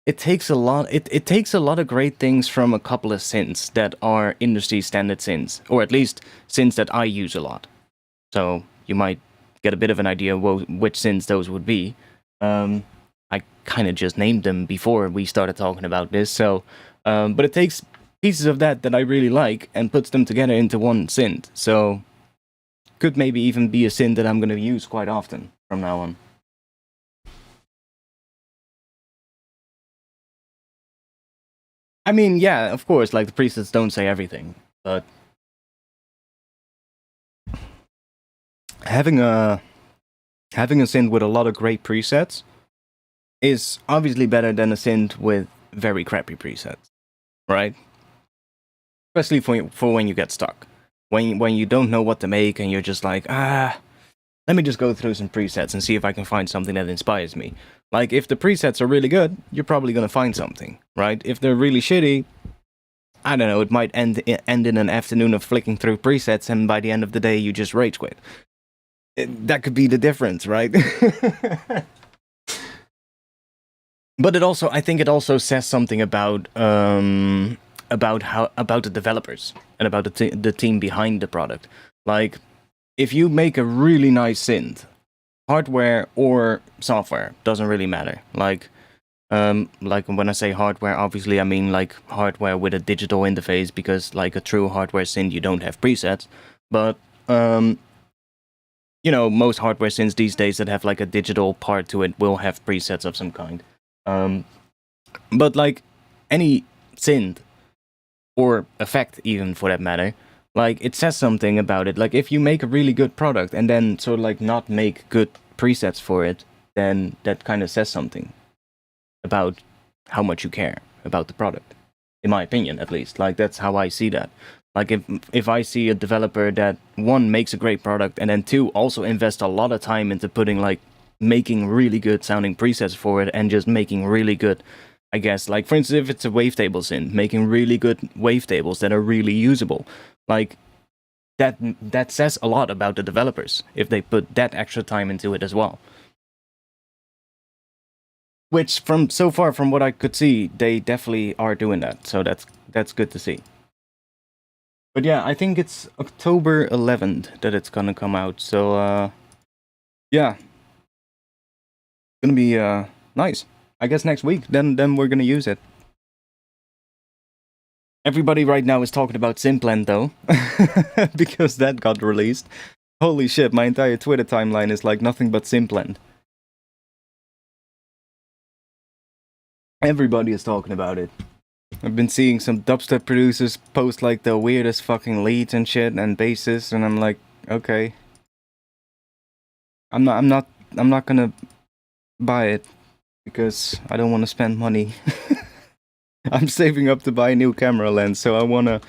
Speaker 1: it takes a lot. It takes a lot of great things from a couple of synths that are industry standard synths, or at least synths that I use a lot. So you might get a bit of an idea which synths those would be. I kind of just named them before we started talking about this. So, but it takes pieces of that I really like and puts them together into one synth. So, could maybe even be a synth that I'm going to use quite often from now on. I mean, yeah, of course, like the presets don't say everything, but having a synth with a lot of great presets is obviously better than a synth with very crappy presets, right? Especially for when you get stuck. When you don't know what to make and you're just like, let me just go through some presets and see if I can find something that inspires me. Like, if the presets are really good, you're probably gonna find something, right? If they're really shitty, I don't know, it might end in an afternoon of flicking through presets, and by the end of the day, you just rage quit. That could be the difference, right? But I think it also says something about the developers and about the team behind the product. Like, if you make a really nice synth, hardware or software doesn't really matter. Like when I say hardware, obviously I mean like hardware with a digital interface, because like a true hardware synth, you don't have presets. But you know, most hardware synths these days that have like a digital part to it will have presets of some kind. But like any synth or effect, even for that matter, like it says something about it. Like if you make a really good product and then sort of like not make good presets for it, then that kind of says something about how much you care about the product. In my opinion, at least. Like that's how I see that. Like if I see a developer that one makes a great product and then two also invest a lot of time into putting like making really good sounding presets for it and just making really good, I guess, like for instance, if it's a wavetable synth, making really good wavetables that are really usable, like that says a lot about the developers if they put that extra time into it as well. Which from so far from what I could see, they definitely are doing that. So that's good to see. But yeah, I think it's October 11th that it's gonna come out. So yeah, gonna be nice. I guess next week, then we're gonna use it. Everybody right now is talking about Simpland though, because that got released. Holy shit, my entire Twitter timeline is like nothing but Simpland. Everybody is talking about it. I've been seeing some dubstep producers post like the weirdest fucking leads and shit and basses, and I'm like, okay. I'm not gonna buy it because I don't want to spend money. I'm saving up to buy a new camera lens, so I want to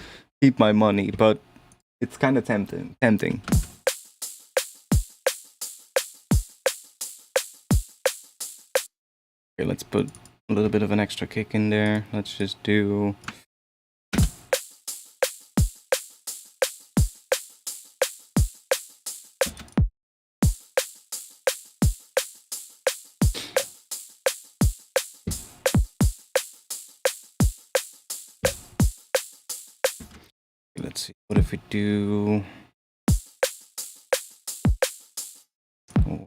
Speaker 1: keep my money, but it's kind of tempting. Okay, let's put a little bit of an extra kick in there. Let's just do... Let's see, what if we do... Oh.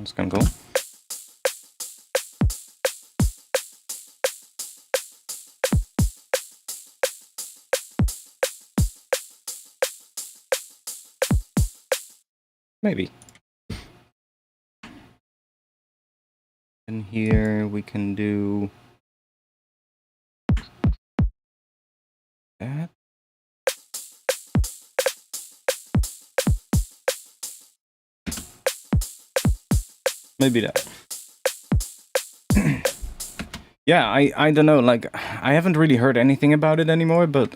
Speaker 1: It's gonna go. Maybe. here, we can do that. Maybe that. Yeah, I don't know, like, I haven't really heard anything about it anymore, but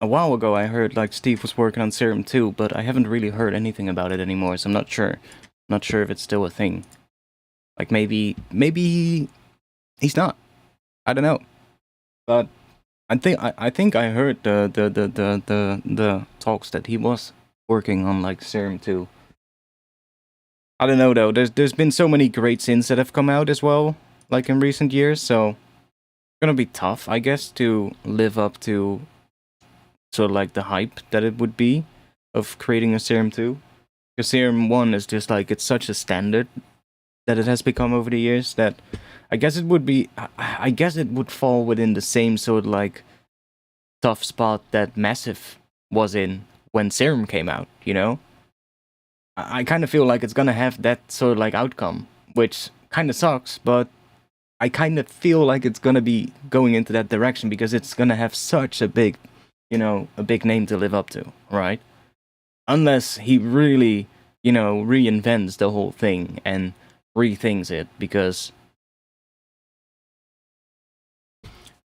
Speaker 1: a while ago I heard, like, Steve was working on Serum too, but I haven't really heard anything about it anymore, so I'm not sure. Not sure if it's still a thing. Like, maybe he's not. I don't know. But I think I heard the talks that he was working on, like, Serum too. I don't know though. There's been so many great synths that have come out as well, like in recent years. So it's gonna be tough, I guess, to live up to sort of like the hype that it would be of creating a Serum 2. Because Serum 1 is just like, it's such a standard that it has become over the years that I guess it would be, I guess it would fall within the same sort of like tough spot that Massive was in when Serum came out, you know? I kind of feel like it's gonna have that sort of like outcome, which kind of sucks, but I kind of feel like it's gonna be going into that direction because it's gonna have such a big, you know, a big name to live up to, right? Unless he really, you know, reinvents the whole thing and rethinks it, because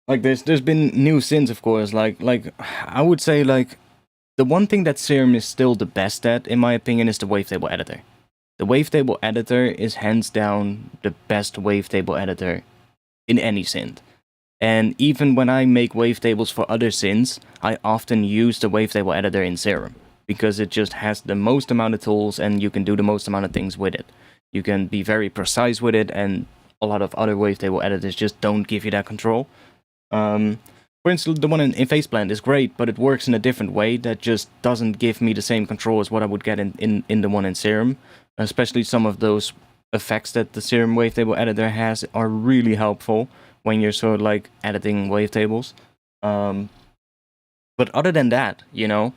Speaker 1: like there's been new synths, of course, like I would say like the one thing that Serum is still the best at, in my opinion, is the wavetable editor. The wavetable editor is hands down the best wavetable editor in any synth. And even when I make wavetables for other synths, I often use the wavetable editor in Serum, because it just has the most amount of tools and you can do the most amount of things with it. You can be very precise with it, and a lot of other wavetable editors just don't give you that control. For instance, the one in Faceplant is great, but it works in a different way that just doesn't give me the same control as what I would get in the one in Serum. Especially some of those effects that the Serum wavetable editor has are really helpful when you're sort of like editing wavetables. But other than that, you know,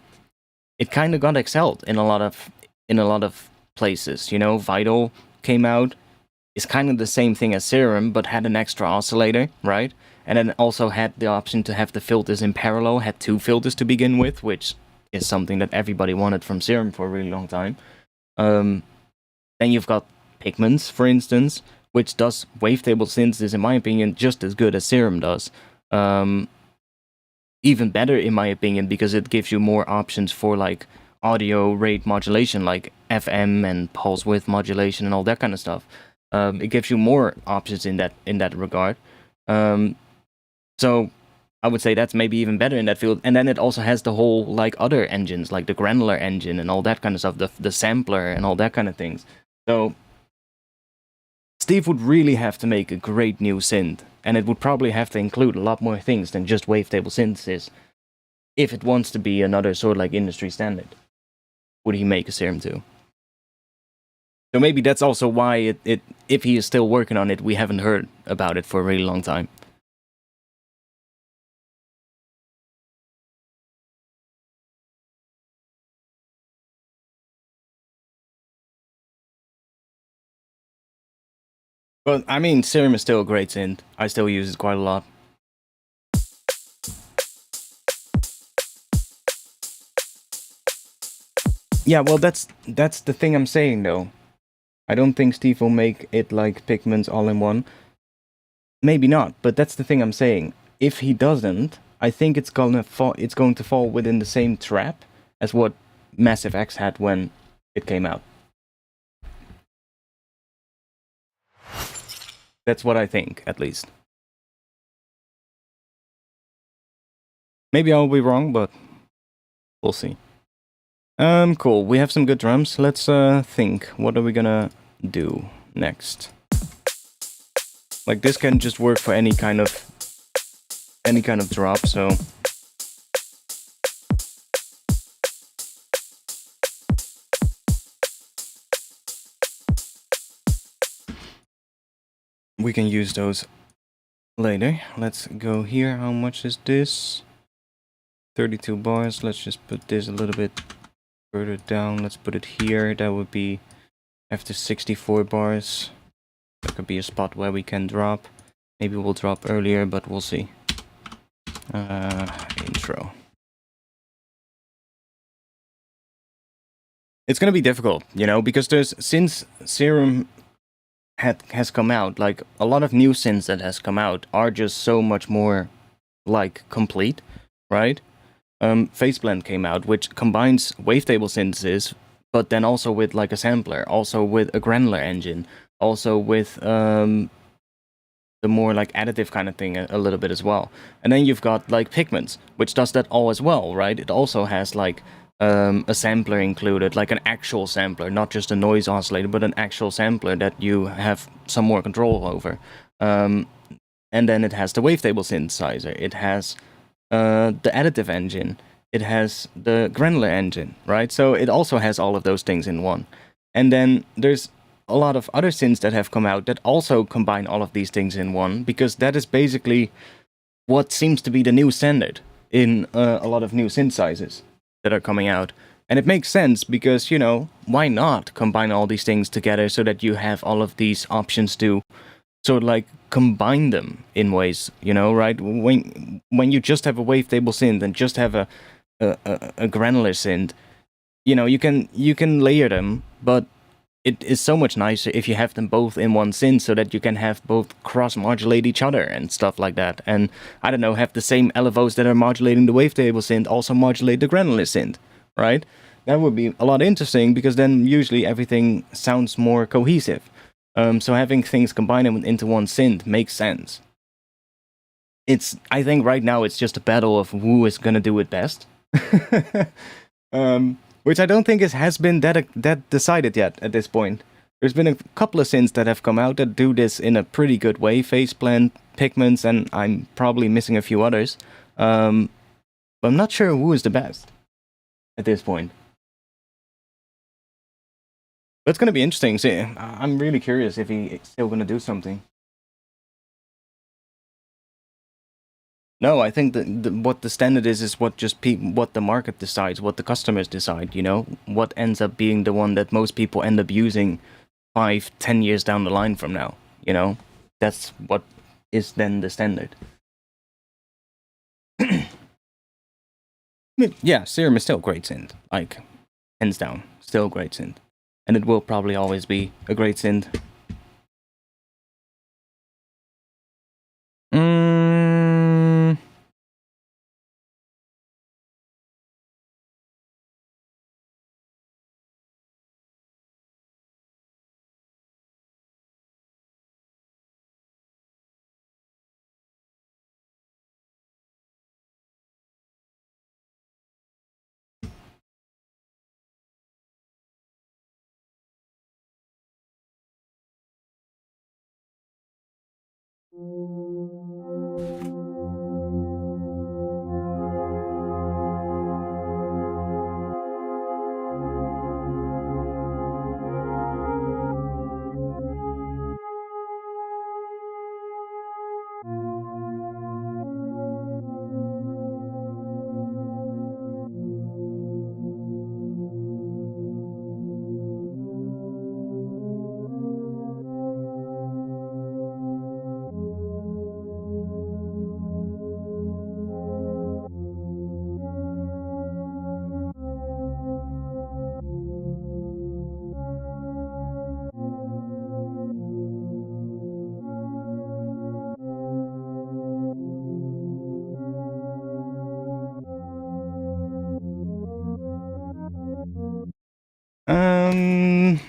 Speaker 1: it kind of got excelled in a lot of places. You know, Vital came out, is kind of the same thing as Serum, but had an extra oscillator, right? And then also had the option to have the filters in parallel, had 2 filters to begin with, which is something that everybody wanted from Serum for a really long time. Then you've got Pigments, for instance, which does wavetable synthesis, in my opinion, just as good as Serum does. Even better, in my opinion, because it gives you more options for like audio rate modulation, like FM and pulse width modulation and all that kind of stuff. It gives you more options in that regard. So I would say that's maybe even better in that field. And then it also has the whole like other engines, like the granular engine and all that kind of stuff, the sampler and all that kind of things. So Steve would really have to make a great new synth, and it would probably have to include a lot more things than just wavetable synthesis if it wants to be another sort of like industry standard. Would he make a Serum 2? So maybe that's also why if he is still working on it, we haven't heard about it for a really long time. But I mean, Serum is still a great synth. I still use it quite a lot. Yeah, well, that's the thing I'm saying though. I don't think Steve will make it like Pigments all in one. Maybe not, but that's the thing I'm saying. If he doesn't, I think it's going to fall within the same trap as what Massive X had when it came out. That's what I think, at least. Maybe I'll be wrong, but we'll see. Cool. We have some good drums. Let's think. What are we gonna do next? Like, this can just work for any kind of drop, so we can use those later. Let's go here. How much is this? 32 bars. Let's just put this a little bit further down. Let's put it here. That would be after 64 bars. There could be a spot where we can drop. Maybe we'll drop earlier, but we'll see. Intro. It's gonna be difficult, you know, because since Serum has come out, like a lot of new synths that has come out are just so much more like complete, right? Faceblend came out, which combines wavetable synthesis, but then also with like a sampler, also with a granular engine, also with the more like additive kind of thing a little bit as well. And then you've got like Pigments, which does that all as well, right? It also has like a sampler included, like an actual sampler, not just a noise oscillator, but an actual sampler that you have some more control over. And then it has the wavetable synthesizer. It has the additive engine. It has the granular engine, right? So it also has all of those things in one. And then there's a lot of other synths that have come out that also combine all of these things in one, because that is basically what seems to be the new standard in a lot of new synthesizers that are coming out. And it makes sense because, you know, why not combine all these things together so that you have all of these options to sort of like combine them in ways, you know, right? When you just have a wavetable synth and just have a granular synth, you know, you can layer them, but it is so much nicer if you have them both in one synth so that you can have both cross-modulate each other and stuff like that. And, I don't know, have the same elevos that are modulating the wavetable synth also modulate the granular synth, right? That would be a lot interesting, because then usually everything sounds more cohesive. So having things combined into one synth makes sense. I think right now it's just a battle of who is gonna do it best. Which I don't think has been that decided yet at this point. There's been a couple of synths that have come out that do this in a pretty good way. Faceblend, Pigments, and I'm probably missing a few others. But I'm not sure who is the best at this point. But it's going to be interesting. See, I'm really curious if he's still going to do something. No, I think what the standard is what just what the market decides, what the customers decide, you know? What ends up being the one that most people end up using 5-10 years down the line from now, you know? That's what is then the standard. Yeah, Serum is still a great synth. Like, hands down, still a great synth. And it will probably always be a great synth.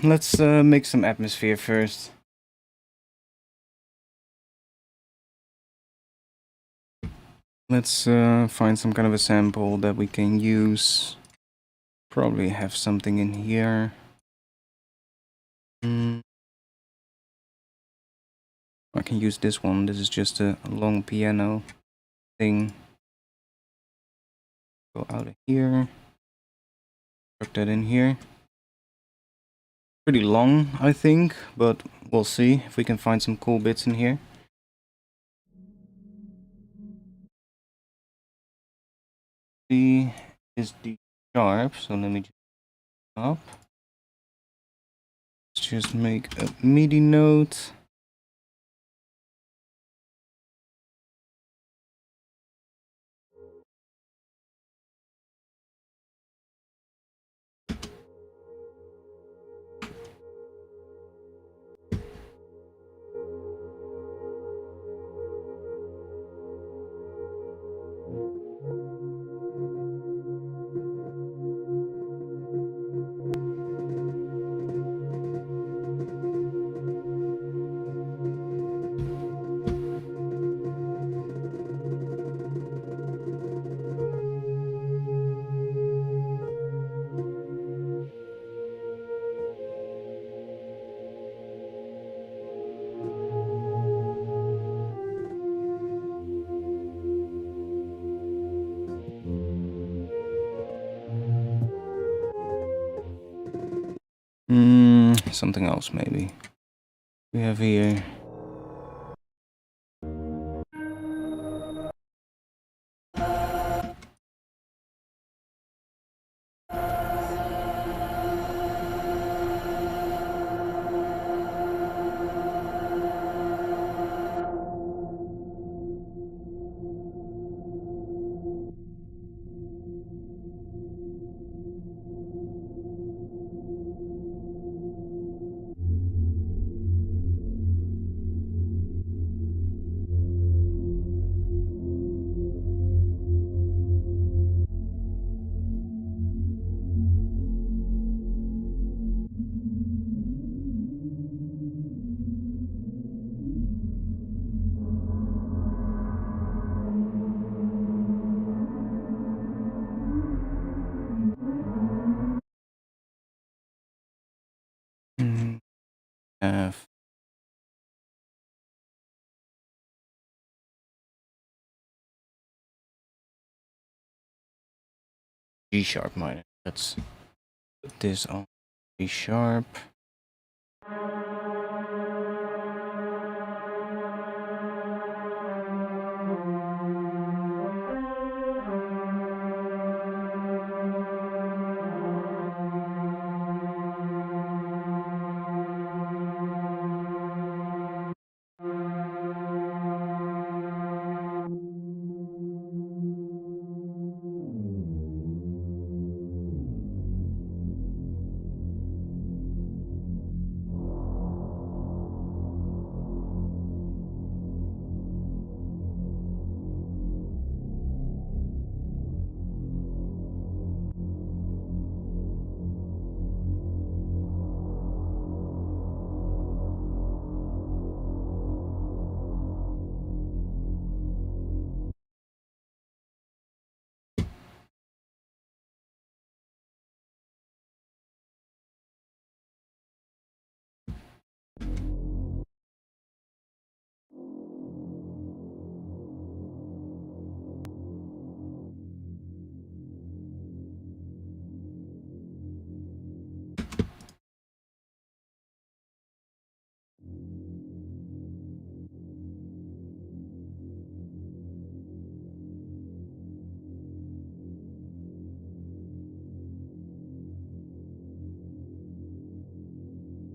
Speaker 1: Let's make some atmosphere first. Let's find some kind of a sample that we can use. Probably have something in here. I can use this one. This is just a long piano thing. Go out of here. Put that in here. Pretty long, I think, but we'll see if we can find some cool bits in here. C is D sharp, so let me just up. Let's just make a MIDI note. Something else maybe. We have here. Have G sharp minor. Let's put this on G sharp.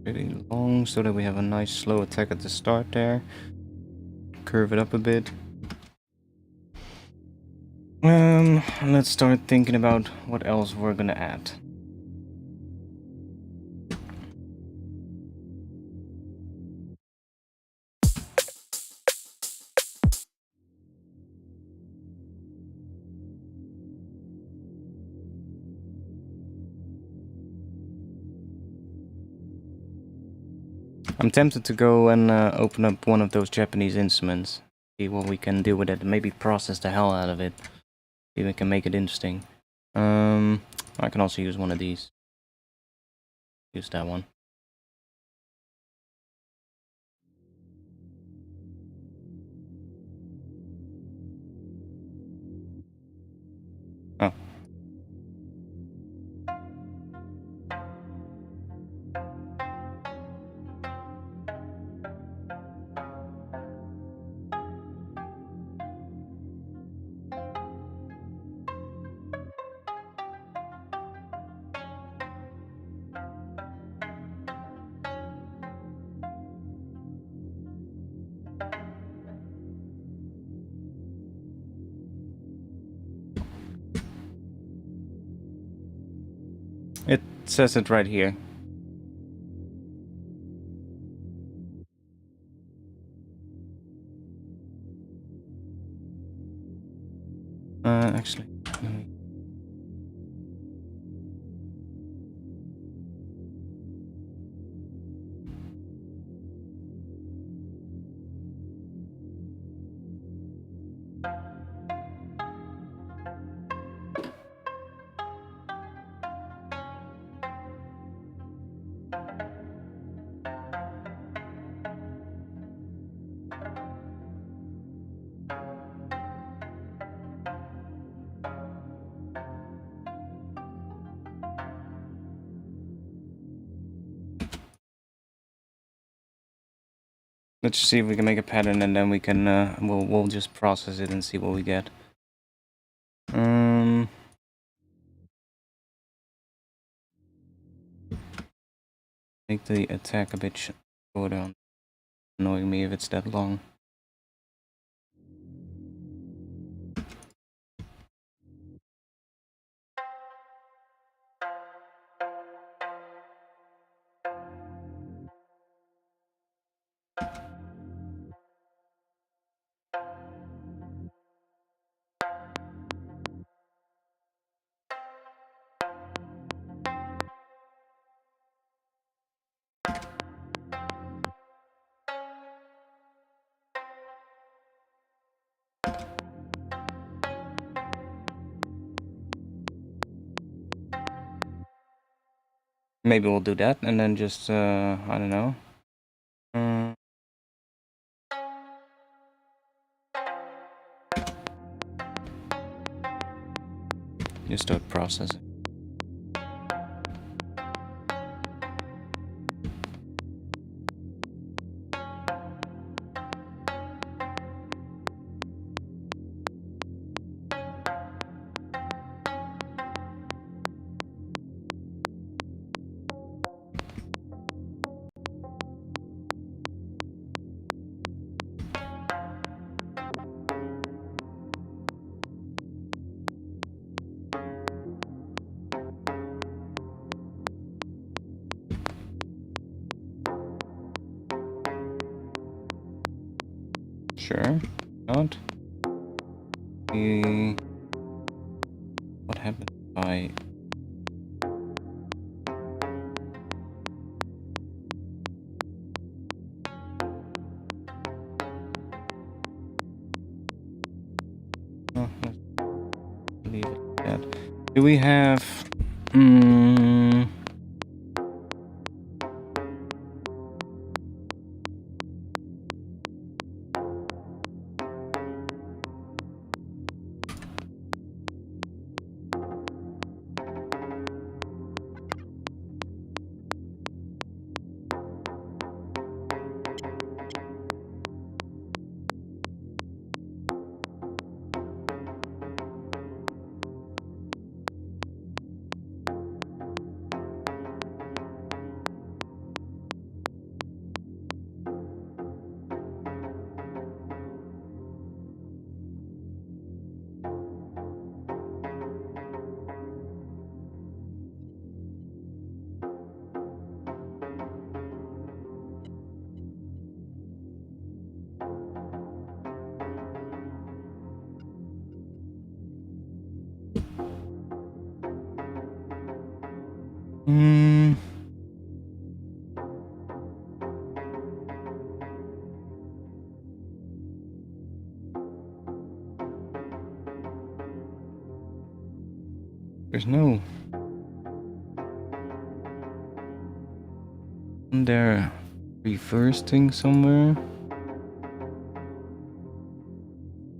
Speaker 1: Pretty long so that we have a nice slow attack at the start there. Curve it up a bit. Let's start thinking about what else we're gonna add. I'm tempted to go and open up one of those Japanese instruments. See what we can do with it. Maybe process the hell out of it. See if we can make it interesting. I can also use one of these. Use that one. Oh. It says it right here. Actually, let me... Let's see if we can make a pattern, and then we can we'll just process it and see what we get. Make the attack a bit shorter. Annoying me if it's that long. Maybe we'll do that, and then just, I don't know. Just start processing. Sure, not. What happened if I... Oh, let's leave it at that. Do we have... There's no... Isn't there reverse thing somewhere?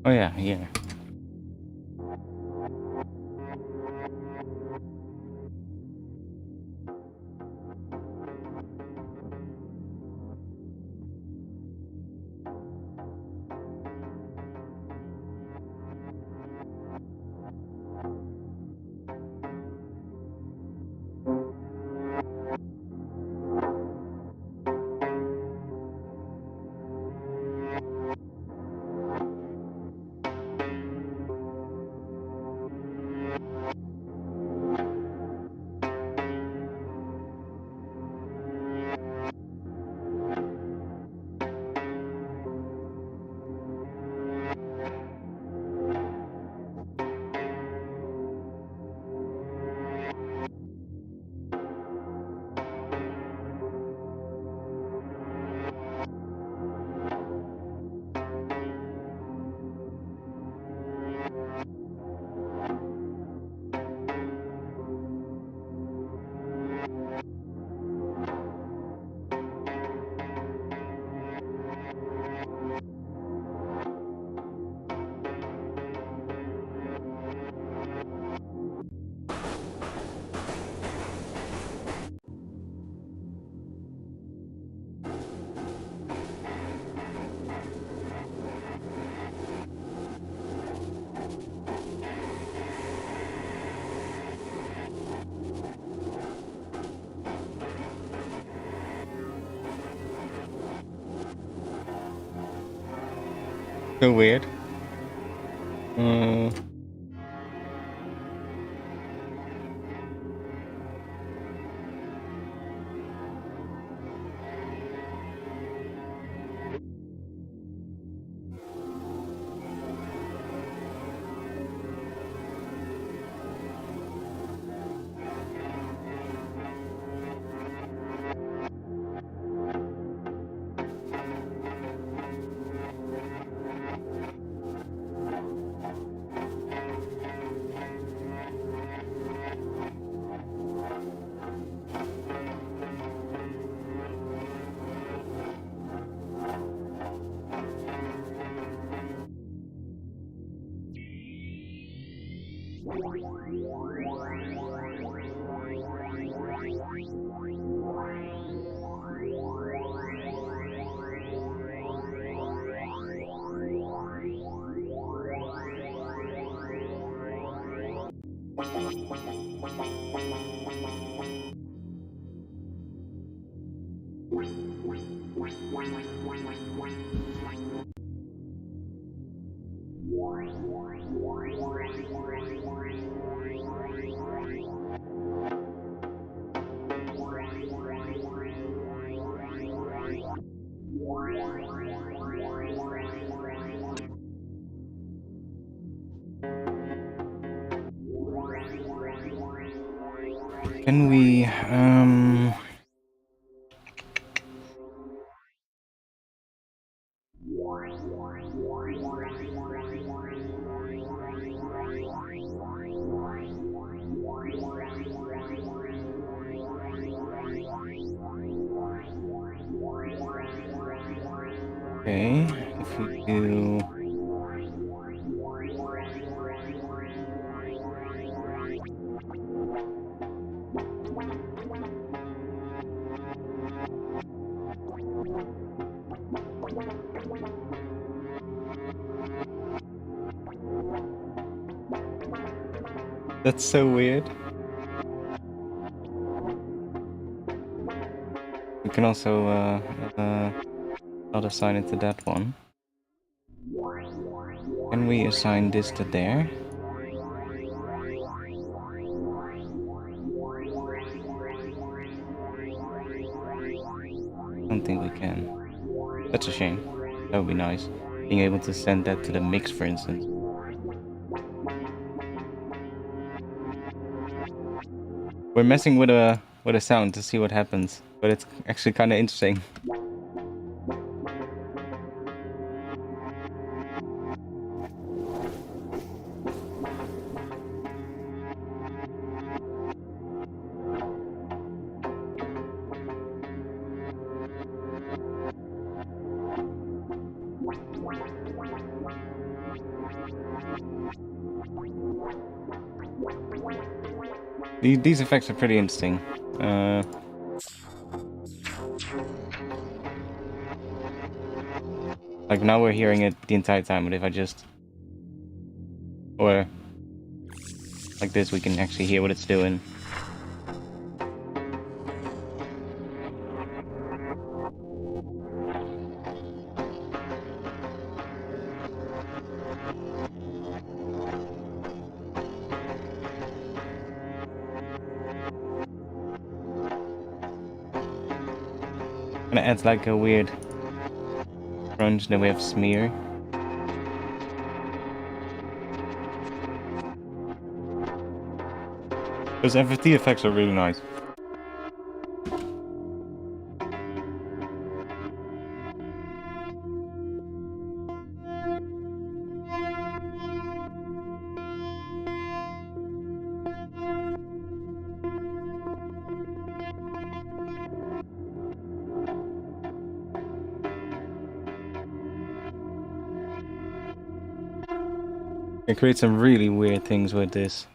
Speaker 1: Oh yeah, here. So weird. Can we, okay, if we do... That's so weird. We can also not assign it to that one. Can we assign this to there? I don't think we can. That's a shame. That would be nice. Being able to send that to the mix, for instance. We're messing with a sound to see what happens, but it's actually kind of interesting. These effects are pretty interesting. Like now we're hearing it the entire time, but if I just... Or... Like this, we can actually hear what it's doing. And it adds like a weird crunch, then we have smear. Those FFT effects are really nice. It creates some really weird things with this.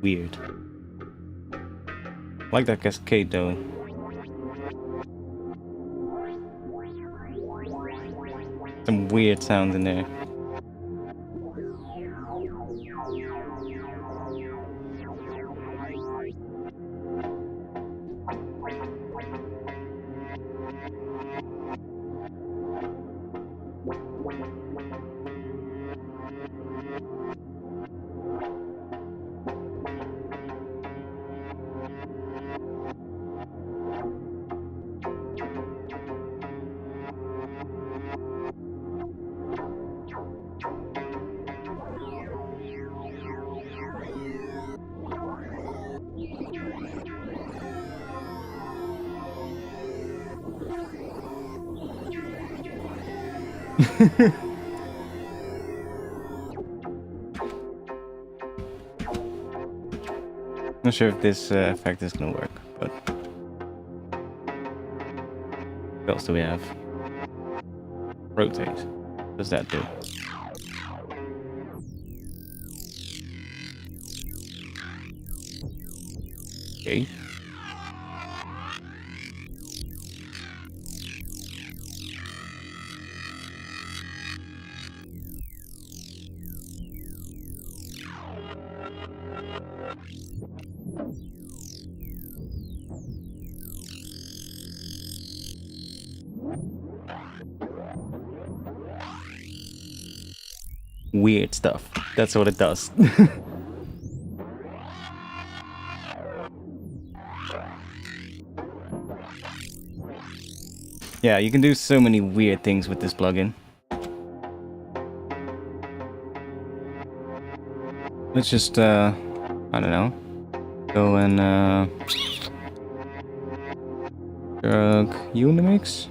Speaker 1: Weird. I like that cascade though. Some weird sounds in there. Not sure if this effect is gonna work, but what else do we have? Rotate. What does that do? Okay. Weird stuff. That's what it does. Yeah, you can do so many weird things with this plugin. Let's just, I don't know, go and drag Unimix.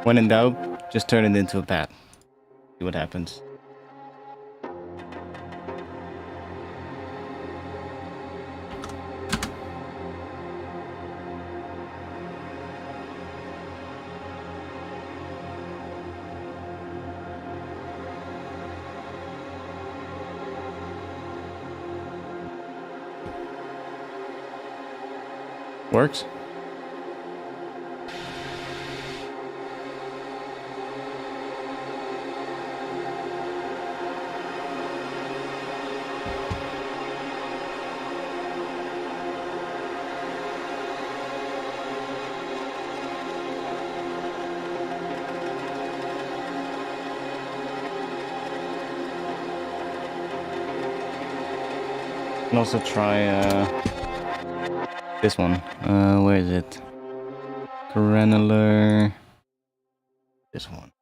Speaker 1: When in doubt, just turn it into a bat. See what happens. Works. Can also try this one. Where is it? Granular. This one.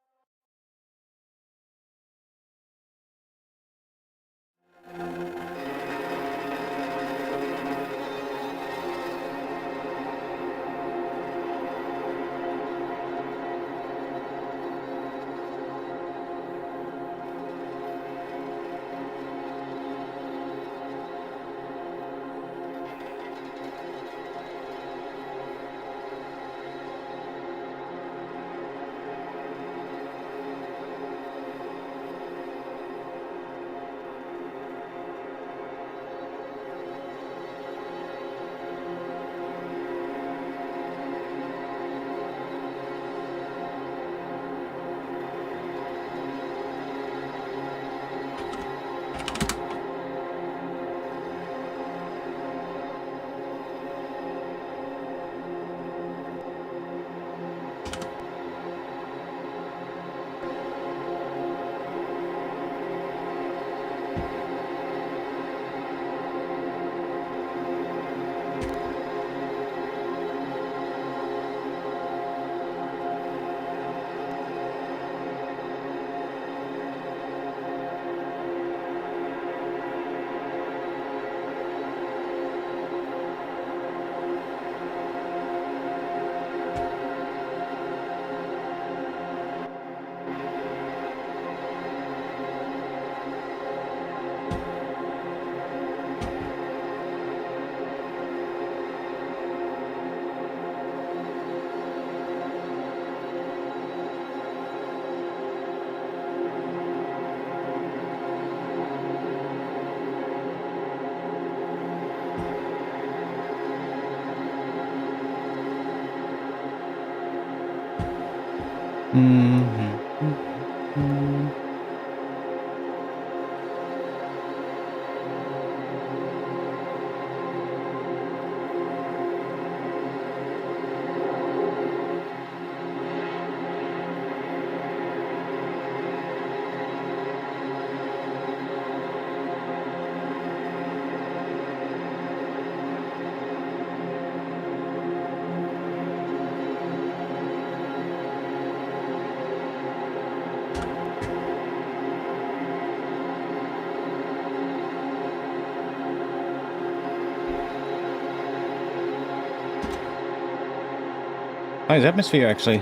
Speaker 1: Nice atmosphere, actually.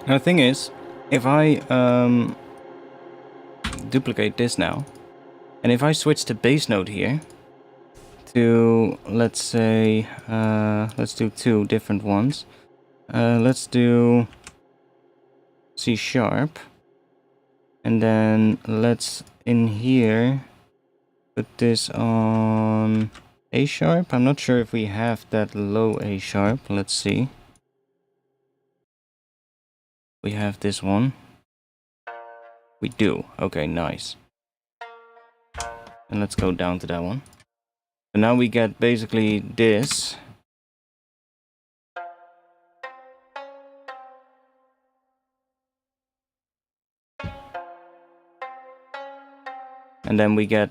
Speaker 1: Now the thing is, if I duplicate this now, and if I switch the bass note here to, let's say, let's do 2 different ones. Let's do C sharp, and then let's in here put this on A sharp. I'm not sure if we have that low A sharp. Let's see. We have this one. We do. Okay, nice. And let's go down to that one. So now we get basically this. And then we get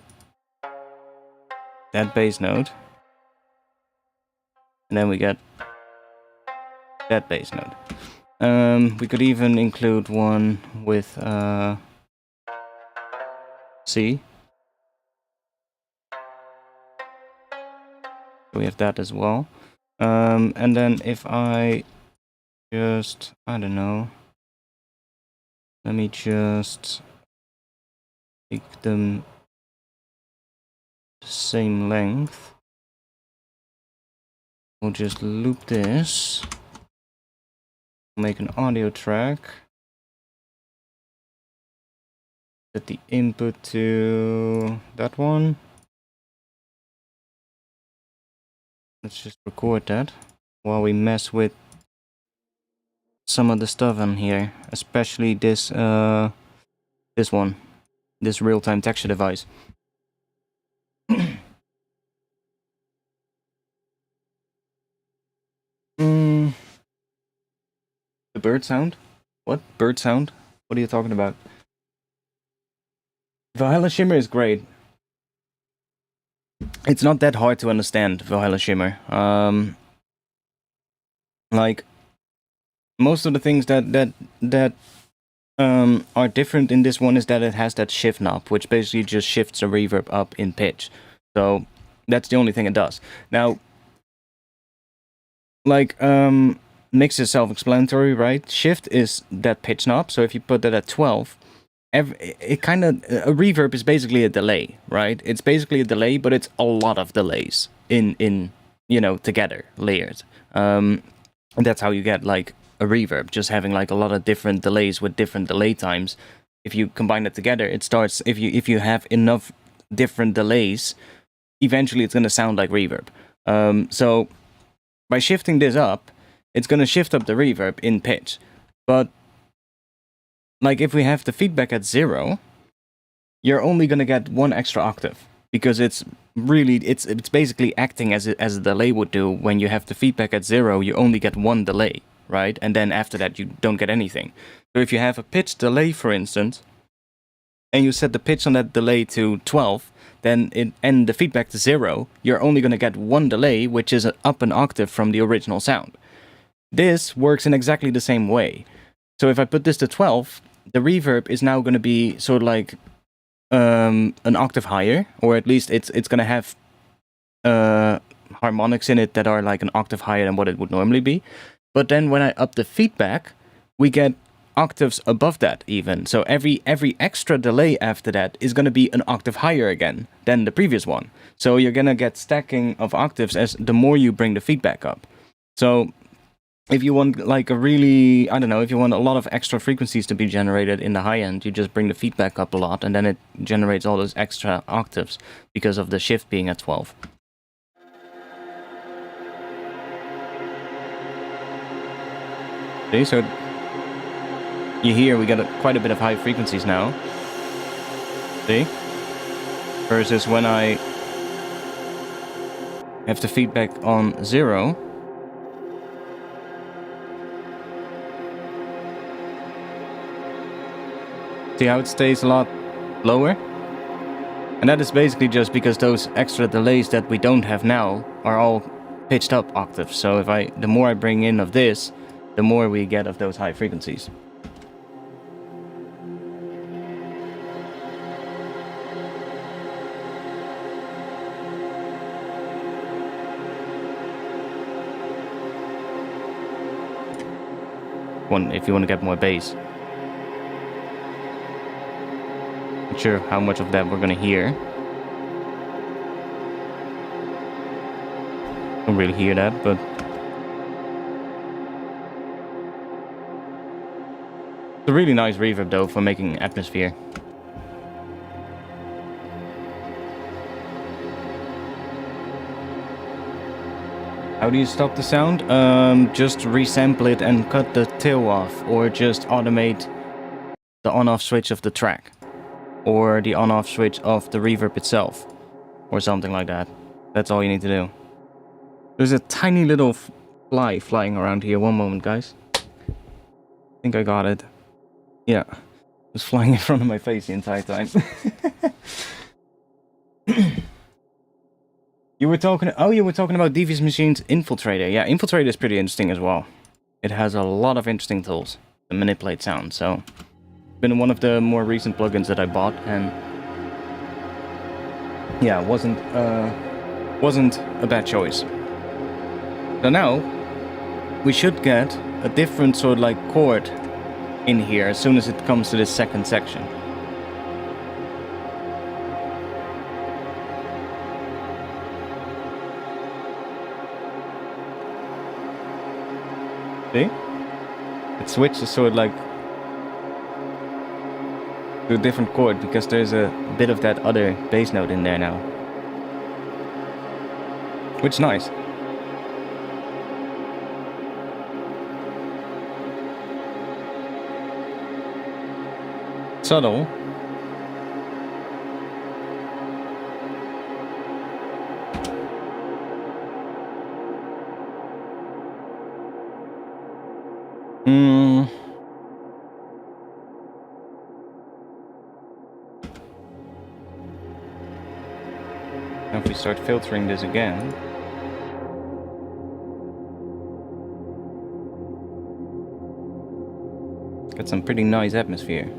Speaker 1: that bass note. And then we get that bass note. We could even include one with C. We have that as well. And then if I just, I don't know, let me just make them the same length. We'll just loop this. Make an audio track. Set the input to that one. Let's just record that while we mess with some of the stuff on here, especially this this one, this real-time texture device. The bird sound? What? Bird sound? What are you talking about? Valhalla Shimmer is great. It's not that hard to understand, Valhalla Shimmer. Like, most of the things that are different in this one is that it has that shift knob, which basically just shifts the reverb up in pitch. So, that's the only thing it does. Now, like, mix is self-explanatory, right? Shift is that pitch knob, so if you put that at 12, it kind of, a reverb is basically a delay, right? It's basically a delay, but it's a lot of delays in you know, together, layers. And that's how you get, like, a reverb, just having, like, a lot of different delays with different delay times. If you combine it together, it starts, if you have enough different delays, eventually it's going to sound like reverb. So, by shifting this up, it's going to shift up the reverb in pitch. But, like, if we have the feedback at 0, you're only going to get 1 extra octave. Because it's really, it's basically acting as a delay would do. When you have the feedback at 0, you only get 1 delay, right? And then after that, you don't get anything. So if you have a pitch delay, for instance, and you set the pitch on that delay to 12, then and the feedback to 0, you're only going to get 1 delay, which is up an octave from the original sound. This works in exactly the same way. So if I put this to 12, the reverb is now going to be sort of like an octave higher, or at least it's going to have harmonics in it that are like an octave higher than what it would normally be. But then when I up the feedback, we get octaves above that even. So every extra delay after that is going to be an octave higher again than the previous one. So you're going to get stacking of octaves as the more you bring the feedback up. So if you want like a really, I don't know, if you want a lot of extra frequencies to be generated in the high end, you just bring the feedback up a lot and then it generates all those extra octaves because of the shift being at 12. See, so you hear we got quite a bit of high frequencies now. See? Versus when I have the feedback on 0. See how it stays a lot lower? And that is basically just because those extra delays that we don't have now are all pitched up octaves. So the more I bring in of this, the more we get of those high frequencies. If you want to get more bass. Not sure how much of that we're gonna hear. Don't really hear that, but it's a really nice reverb though for making atmosphere. How do you stop the sound? Just resample it and cut the tail off, or just automate the on-off switch of the track, or the on-off switch of the reverb itself, or something like that. That's all you need to do. There's a tiny little fly flying around here. One moment, guys. I think I got it. Yeah, it was flying in front of my face the entire time. You were talking about Devious Machine's Infiltrator. Yeah, Infiltrator is pretty interesting as well. It has a lot of interesting tools to manipulate sound, so it's been one of the more recent plugins that I bought, and yeah, wasn't a bad choice. So now we should get a different sort of like chord in here as soon as it comes to this second section. See? It switches sort of like to a different chord because there's a bit of that other bass note in there now. Which is nice. Subtle. Now if we start filtering this again. Got some pretty nice atmosphere.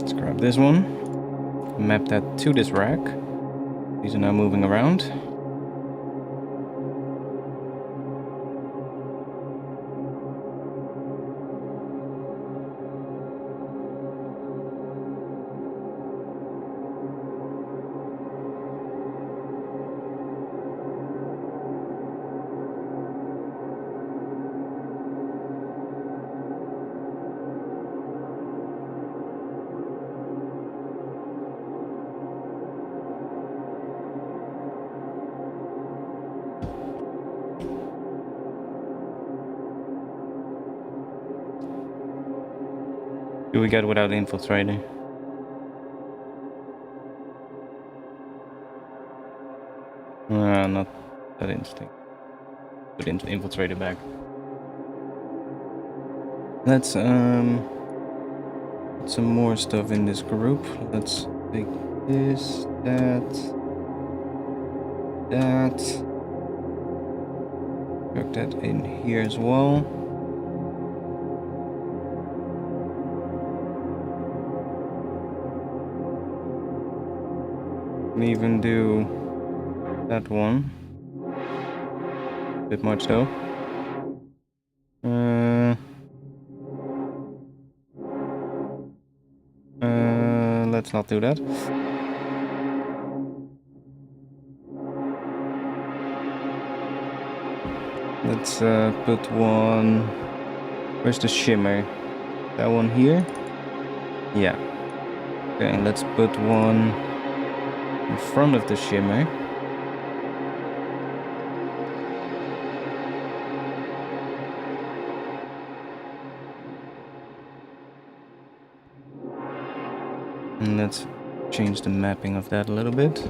Speaker 1: Let's grab this one, map that to this rack. These are now moving around. do we get without infiltrator? Not that interesting. Put infiltrator back. Let's put some more stuff in this group. Let's take this, that. Drag that in here as well. Can even do that one. Bit much though. Let's not do that. Let's put one. Where's the shimmer? That one here? Yeah. Okay, let's put one in front of the shimmer. And let's change the mapping of that a little bit.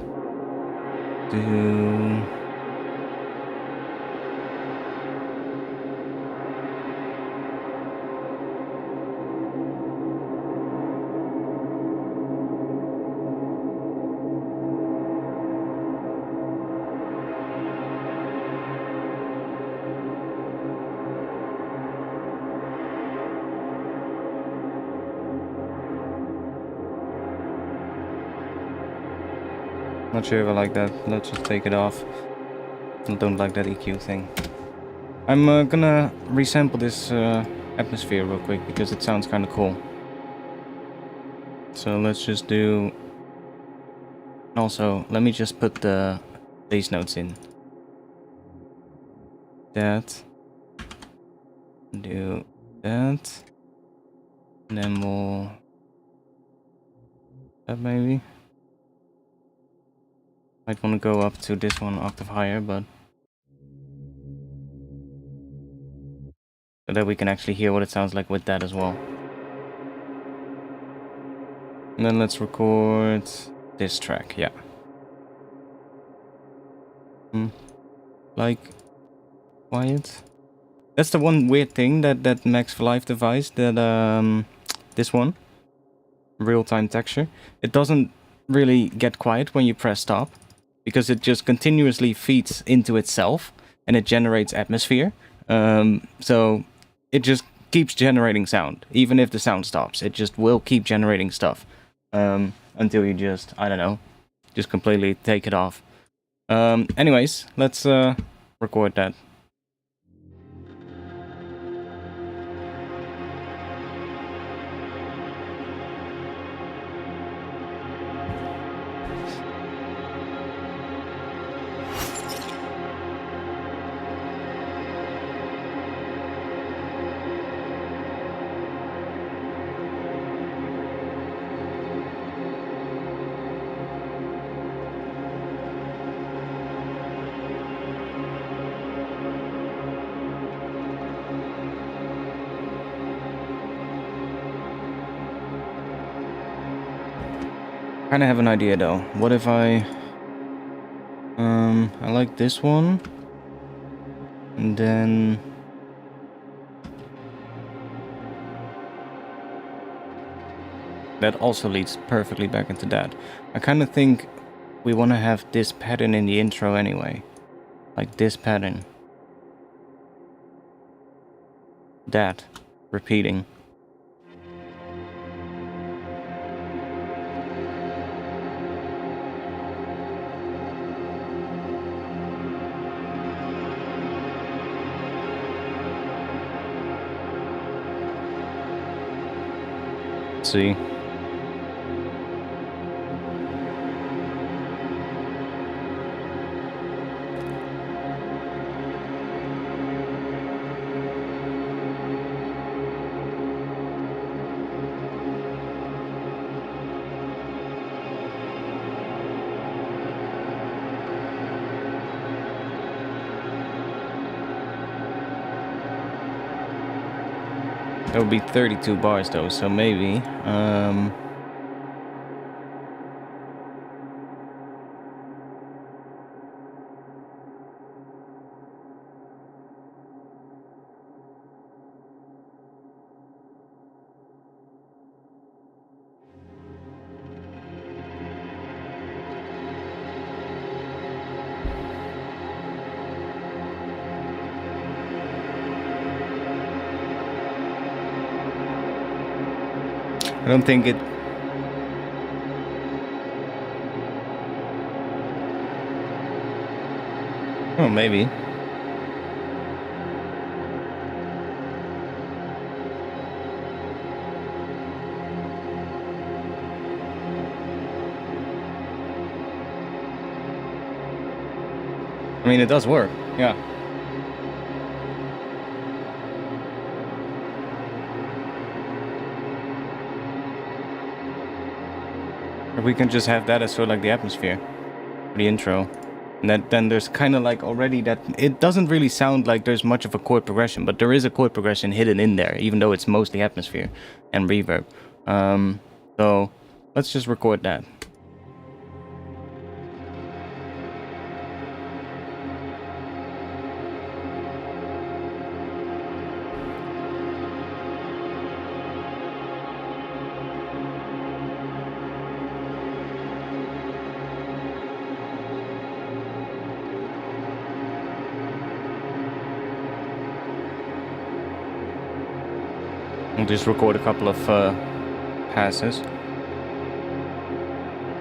Speaker 1: Not sure if I like that. Let's just take it off. I don't like that EQ thing. I'm gonna resample this atmosphere real quick because it sounds kind of cool. So let's just do... Also, let me just put the bass notes in. That. Do that. And then we'll... That maybe. Might want to go up to this one octave higher, but... So that we can actually hear what it sounds like with that as well. And then let's record this track, yeah. Like, quiet. That's the one weird thing that Max for Live device, that this one, real-time texture, it doesn't really get quiet when you press stop, because it just continuously feeds into itself and it generates atmosphere. So it just keeps generating sound, even if the sound stops. It just will keep generating stuff until you just, I don't know, just completely take it off. Anyways, let's record that. Kind of have an idea though. What if I like this one, and then that also leads perfectly back into that. I kind of think we want to have this pattern in the intro anyway, like this pattern, that repeating. See. That would be 32 bars though, so maybe. I don't think it... Oh, maybe. I mean, it does work, yeah. Or we can just have that as sort of like the atmosphere, for the intro. And then there's kind of like already that... It doesn't really sound like there's much of a chord progression, but there is a chord progression hidden in there, even though it's mostly atmosphere and reverb. So let's just record that. We'll just record a couple of passes. So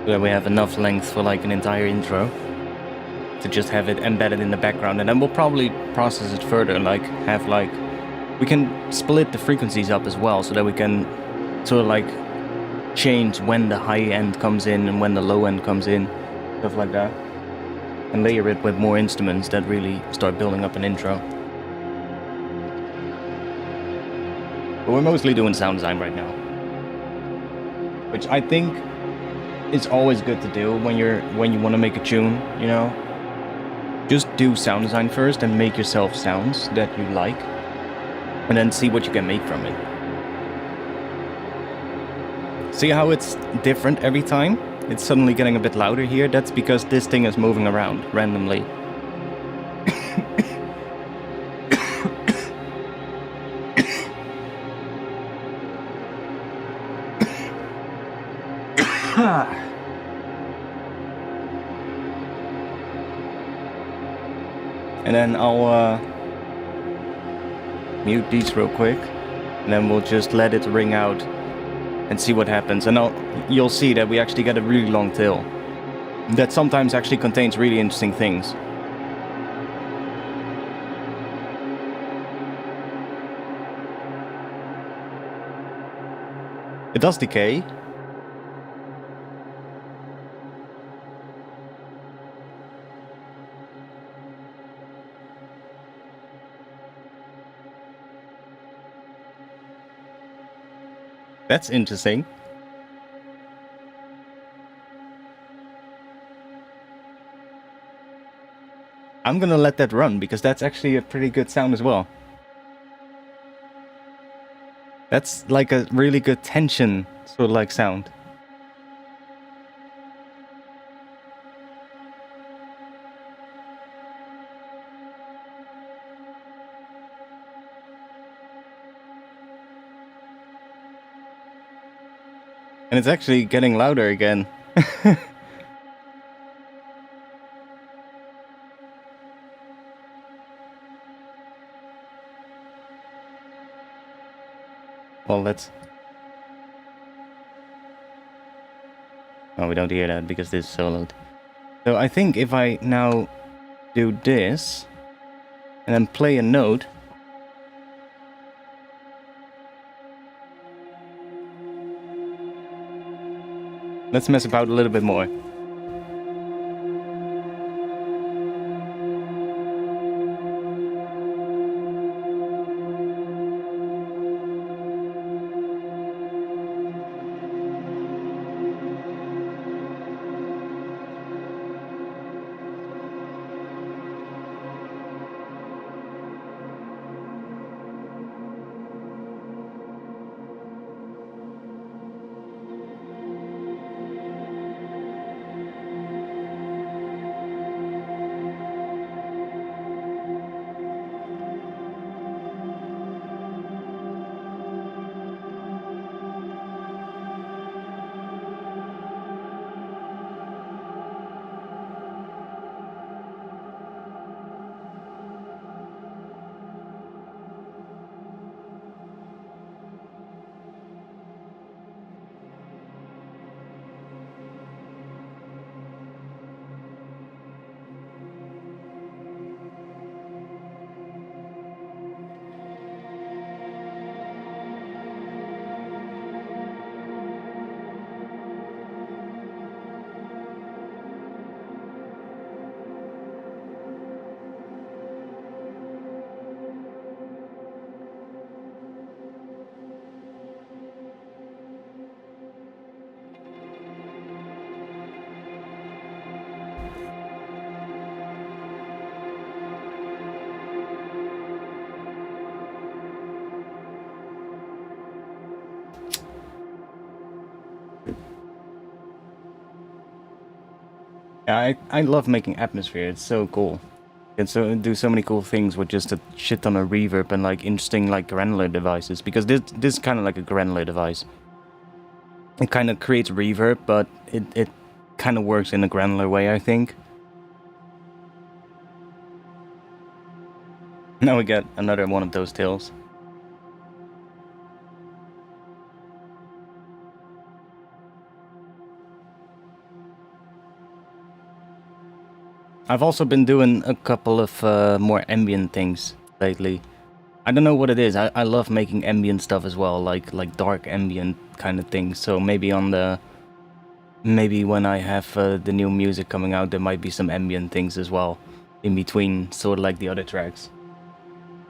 Speaker 1: that we have enough length for like an entire intro. To just have it embedded in the background. And then we'll probably process it further. Like have like... We can split the frequencies up as well. So that we can sort of like change when the high end comes in and when the low end comes in. Stuff like that. And layer it with more instruments that really start building up an intro. But we're mostly doing sound design right now. Which I think is always good to do when you want to make a tune, you know? Just do sound design first and make yourself sounds that you like. And then see what you can make from it. See how it's different every time? It's suddenly getting a bit louder here. That's because this thing is moving around randomly. And then I'll mute these real quick, and then we'll just let it ring out and see what happens. And you'll see that we actually get a really long tail that sometimes actually contains really interesting things. It does decay. That's interesting. I'm gonna let that run because that's actually a pretty good sound as well. That's like a really good tension sort of like sound. And it's actually getting louder again. Well, let's... Oh, we don't hear that because this is soloed. So I think if I now do this, and then play a note... Let's mess about a little bit more. Yeah, I love making atmosphere. It's so cool. You can do so many cool things with just a shit ton of reverb and like interesting like granular devices. Because this is kind of like a granular device. It kind of creates reverb, but it kind of works in a granular way, I think. Now we got another one of those tails. I've also been doing a couple of more ambient things lately. I don't know what it is. I love making ambient stuff as well, like dark ambient kind of things. So maybe when I have the new music coming out, there might be some ambient things as well in between, sort of like the other tracks.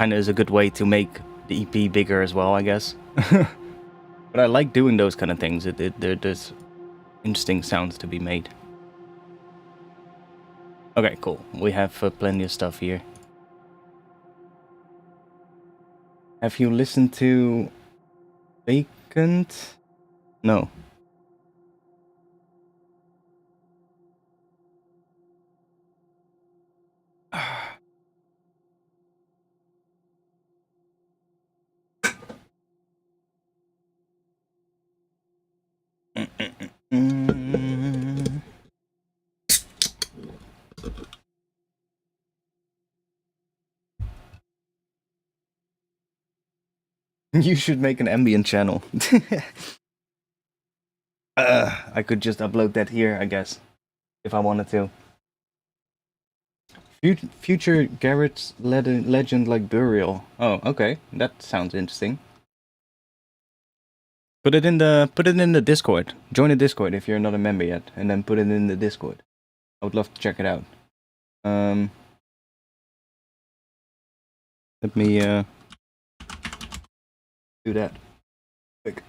Speaker 1: Kind of is a good way to make the EP bigger as well, I guess. But I like doing those kind of things. There's interesting sounds to be made. Okay, cool. We have plenty of stuff here. Have you listened to Vacant? No. You should make an ambient channel. I could just upload that here, I guess, if I wanted to. Future Garrett's legend like burial. Oh, okay, that sounds interesting. Put it in the Discord. Join the Discord if you're not a member yet, and then put it in the Discord. I would love to check it out. Let me do that. Quick.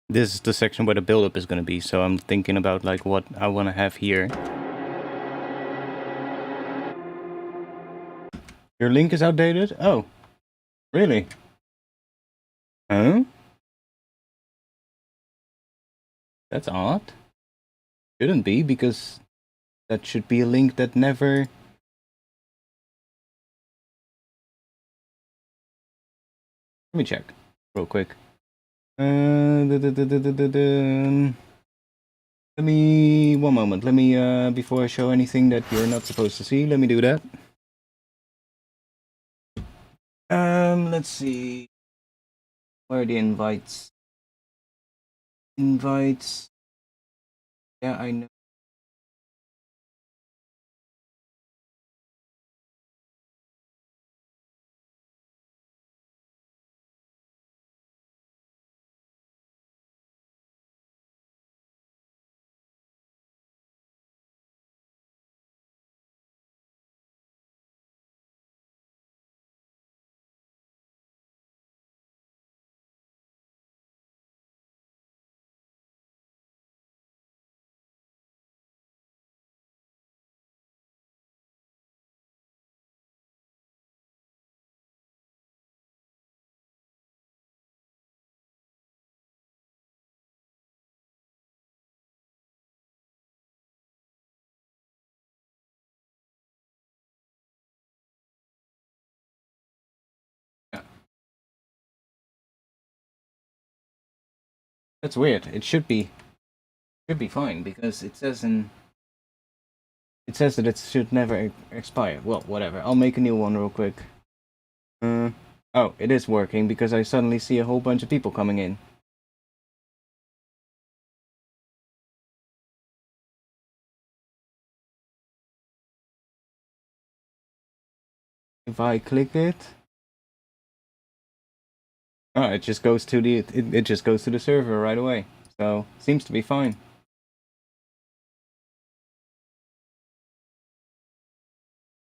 Speaker 1: This is the section where the build-up is going to be, so I'm thinking about like what I want to have here. Your link is outdated? Oh, really? Huh? That's odd. Shouldn't be, because that should be a link that never... Let me check real quick. Let me, one moment. Let me, before I show anything that you're not supposed to see, let me do that. Let's see. Where are the invites? Invites. Yeah, I know. Yeah. That's weird. It should be fine because it says that it should never expire. Well, whatever. I'll make a new one real quick. Oh, it is working because I suddenly see a whole bunch of people coming in. If I click it, oh, it just goes to it just goes to the server right away. So seems to be fine.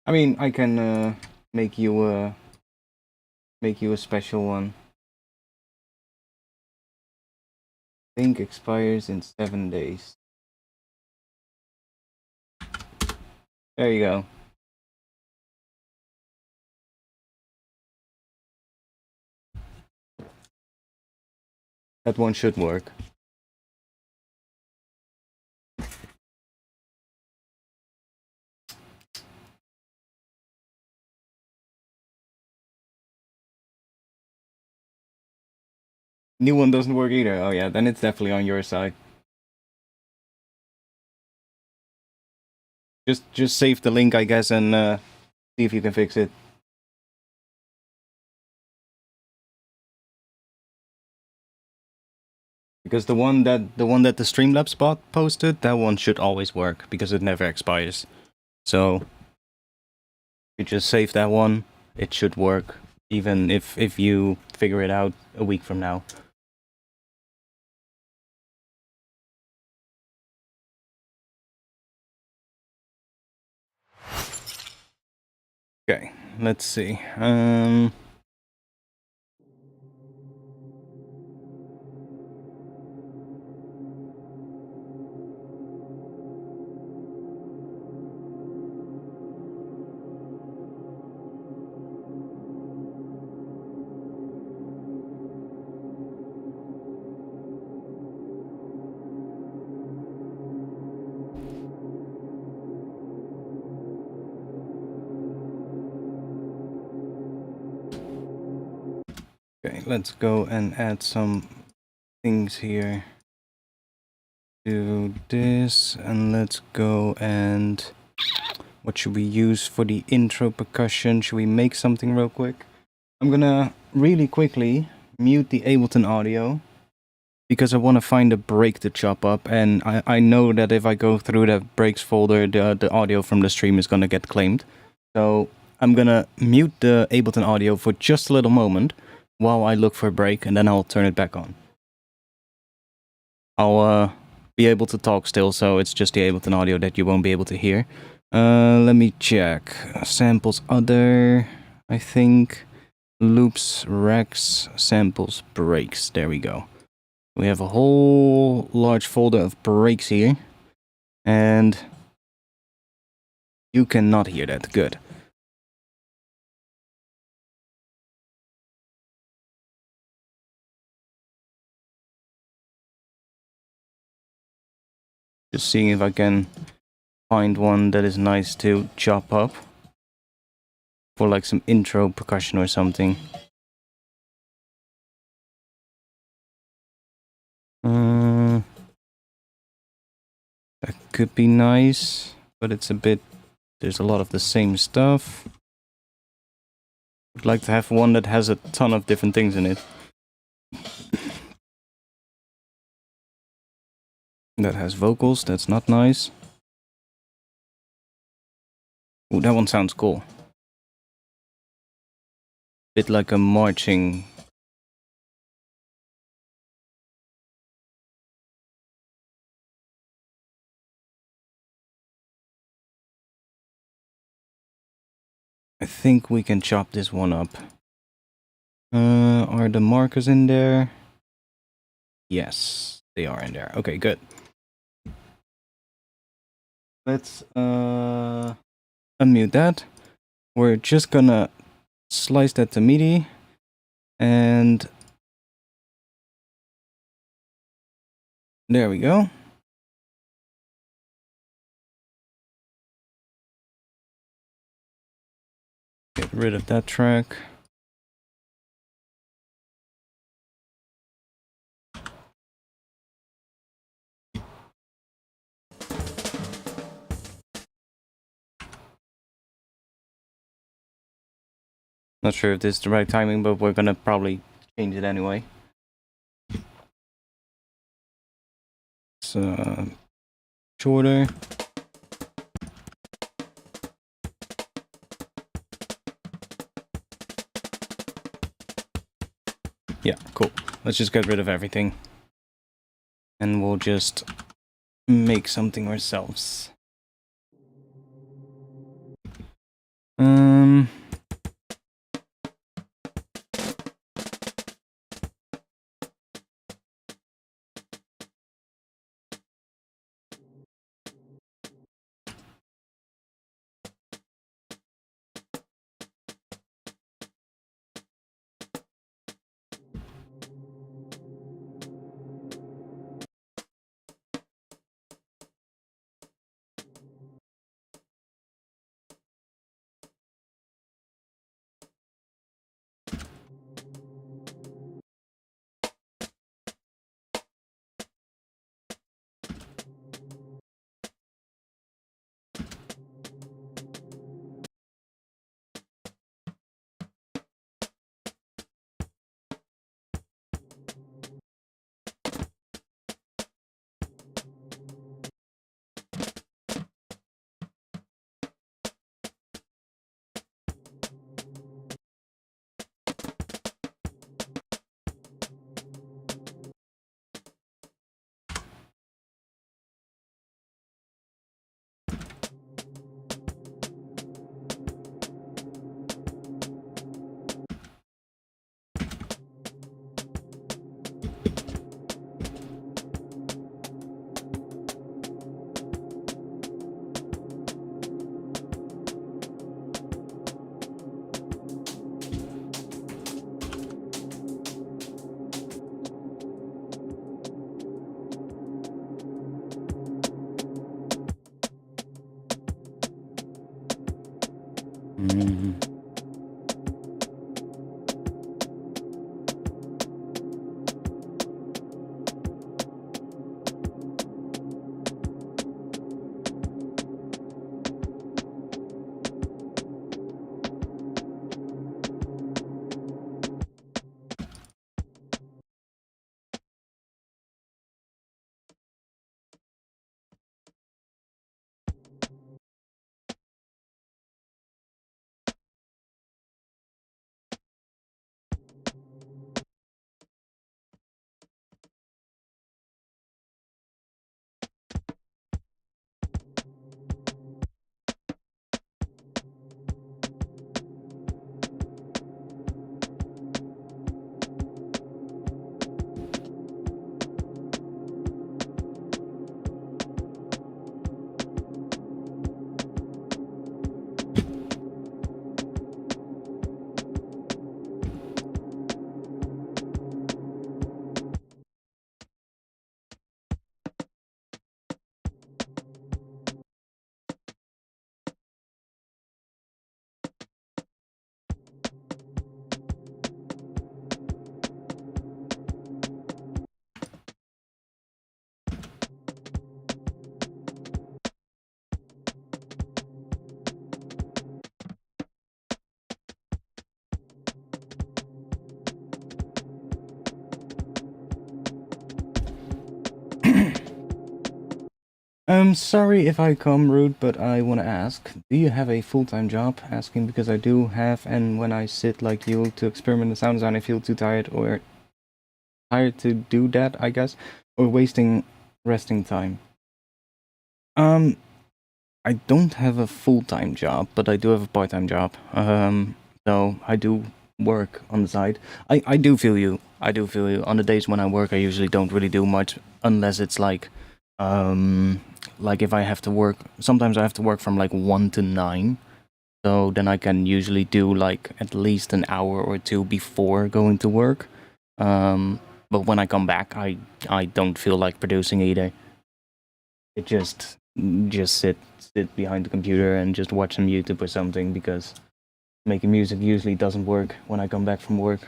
Speaker 1: I mean, I can make you a special one. Link expires in 7 days. There you go. That one should work. New one doesn't work either. Oh yeah, then it's definitely on your side. Just save the link, I guess, and see if you can fix it. Because the one that the Streamlabs bot posted, that one should always work because it never expires. So you just save that one, it should work, even if you figure it out a week from now. Okay, let's see. Okay, let's go and add some things here. Do this, and let's go and what should we use for the intro percussion? Should we make something real quick? I'm gonna really quickly mute the Ableton audio because I want to find a break to chop up, and I know that if I go through that breaks folder, the audio from the stream is gonna get claimed. So I'm gonna mute the Ableton audio for just a little moment while I look for a break, and then I'll turn it back on. I'll be able to talk still, so it's just the Ableton audio that you won't be able to hear. Let me check. Samples other, I think. Loops, Rex, samples, breaks. There we go. We have a whole large folder of breaks here. And you cannot hear that. Good. Just seeing if I can find one that is nice to chop up for like some intro percussion or something. could be nice, but it's a bit... There's a lot of the same stuff. I'd like to have one that has a ton of different things in it. That has vocals, that's not nice. Ooh, that one sounds cool. Bit like a marching... I think we can chop this one up. Are the markers in there? Yes, they are in there. Okay, good. Let's unmute that. We're just gonna slice that to MIDI and there we go. Get rid of that track. Not sure if this is the right timing, but we're gonna probably change it anyway. So, shorter. Yeah, cool. Let's just get rid of everything. And we'll just make something ourselves. Sorry if I come rude, but I want to ask, do you have a full-time job? Asking because I do have, and when I sit like you to experiment the sound design, I feel too tired to do that, I guess, or wasting resting time. I don't have a full-time job, but I do have a part-time job. So I do work on the side. I do feel you. I do feel you. On the days when I work, I usually don't really do much unless it's like if I have to work. Sometimes I have to work from like 1 to 9. So then I can usually do like at least an hour or two before going to work. But when I come back, I don't feel like producing either. It just sit behind the computer and just watch some YouTube or something, because making music usually doesn't work when I come back from work.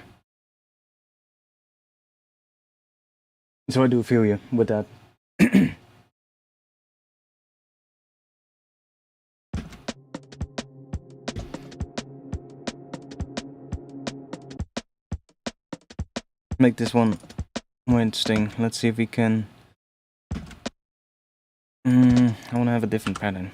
Speaker 1: So I do feel you with that. Make this one more interesting. Let's see if we can. I want to have a different pattern.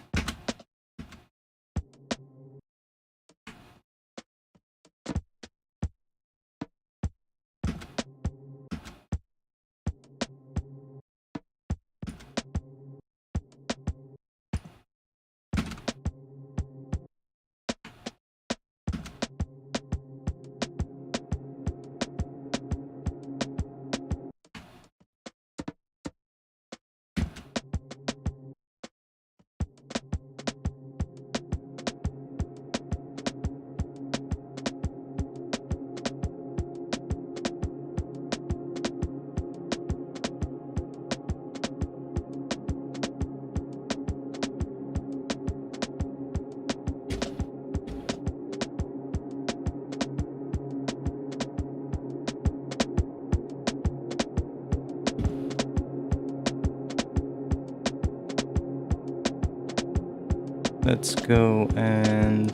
Speaker 1: Let's go and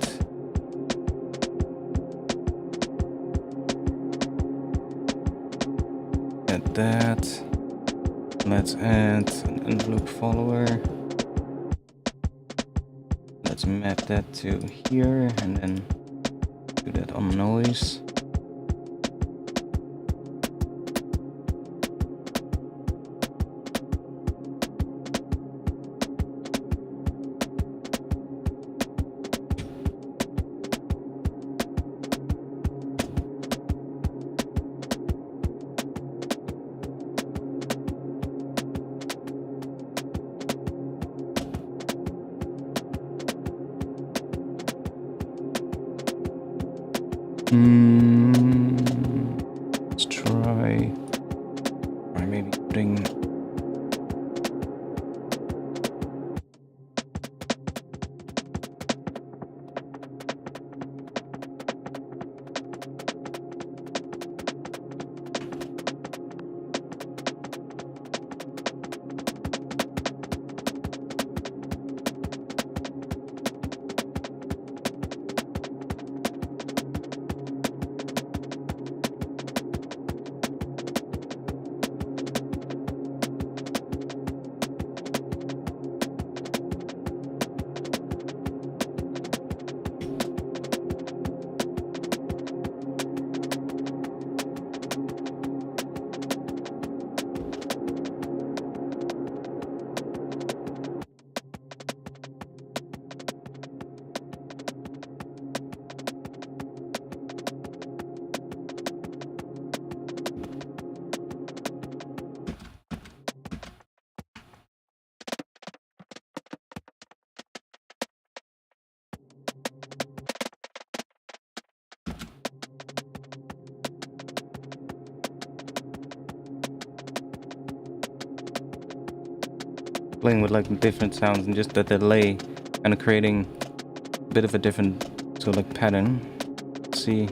Speaker 1: add that. Let's add an envelope follower. Let's map that to here and then do that on noise. Let's try maybe putting playing with like different sounds and just the delay, kind of creating a bit of a different sort of like pattern. Let's see.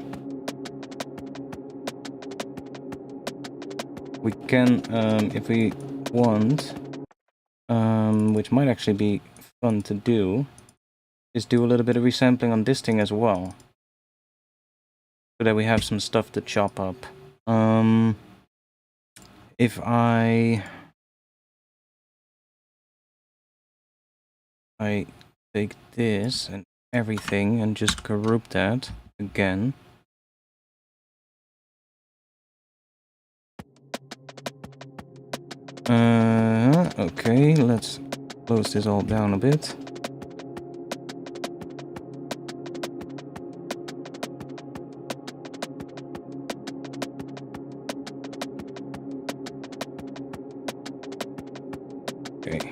Speaker 1: We can, if we want, which might actually be fun to do, is do a little bit of resampling on this thing as well, so that we have some stuff to chop up. If I I take this and everything and just group that again. Okay, let's close this all down a bit. Okay,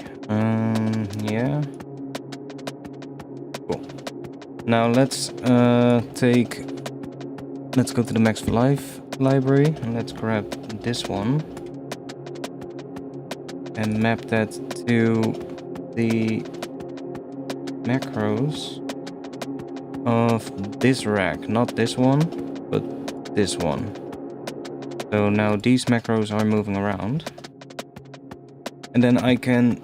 Speaker 1: yeah. Cool. Now let's go to the Max for Life library and let's grab this one and map that to the macros of this rack, not this one, but this one. So now these macros are moving around. And then I can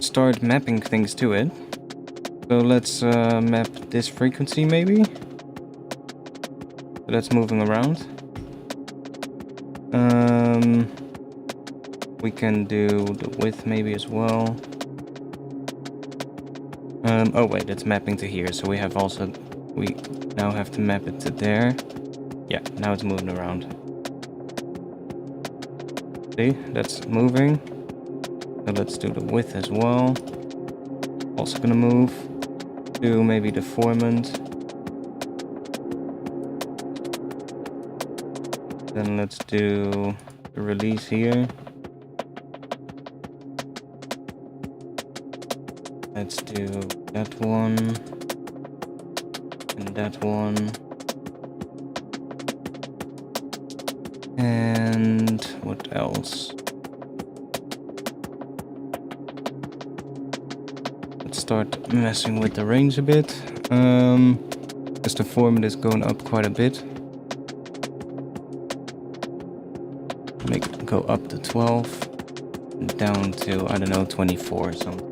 Speaker 1: start mapping things to it. So let's map this frequency maybe. So that's moving around. We can do the width maybe as well. Oh wait, it's mapping to here. So we now have to map it to there. Yeah, now it's moving around. See, that's moving. So let's do the width as well. Also gonna move to maybe the formant. Then let's do the release here. Let's do that one. And that one. And what else? Let's start messing with the range a bit. Because the format is going up quite a bit. Make it go up to 12. And down to, I don't know, 24 or something.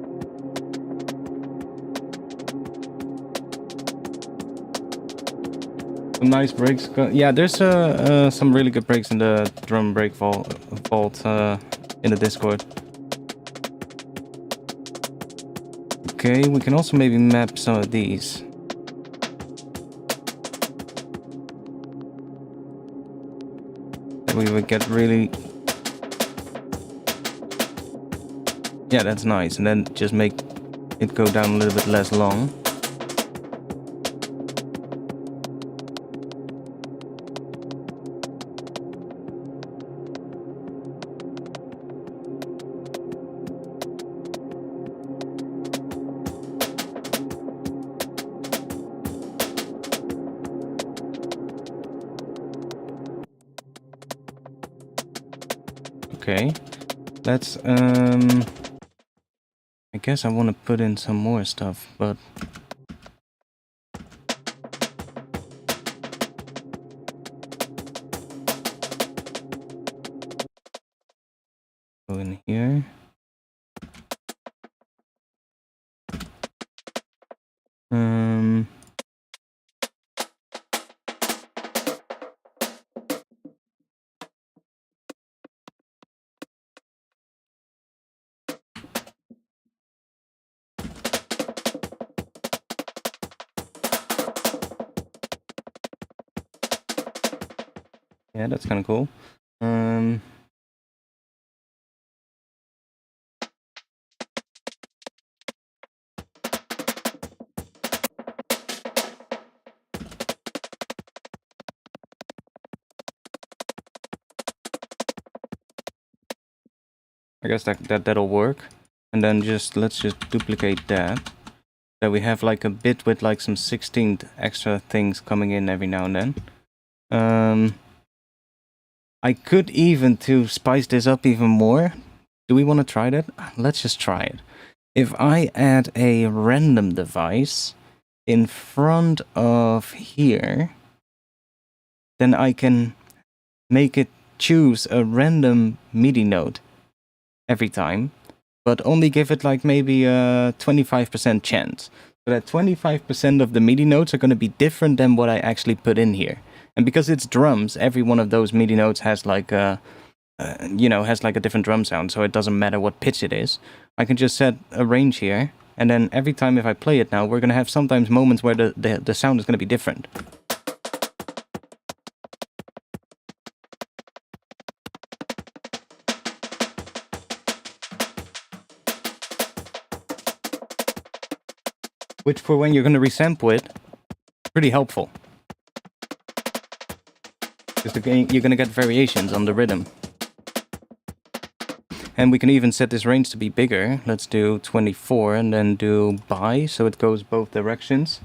Speaker 1: Some nice breaks. Yeah, there's some really good breaks in the drum break vault in the Discord. Okay, we can also maybe map some of these. We would get really... Yeah, that's nice. And then just make it go down a little bit less long. Okay, let's, I guess I want to put in some more stuff, but... Go in here. Yeah, that's kind of cool. I guess that'll work. And then let's just duplicate that. That we have like a bit with like some 16th extra things coming in every now and then. I could even to spice this up even more. Do we want to try that? Let's just try it. If I add a random device in front of here, then I can make it choose a random MIDI note every time, but only give it like maybe a 25% chance. So that 25% of the MIDI notes are going to be different than what I actually put in here. And because it's drums, every one of those MIDI notes has like a, has like a different drum sound, so it doesn't matter what pitch it is. I can just set a range here, And then every time if I play it now, we're going to have sometimes moments where the sound is going to be different. Which for when you're going to resample it, pretty helpful. Because you're going to get variations on the rhythm. And we can even set this range to be bigger. Let's do 24 and then do bi, so it goes both directions.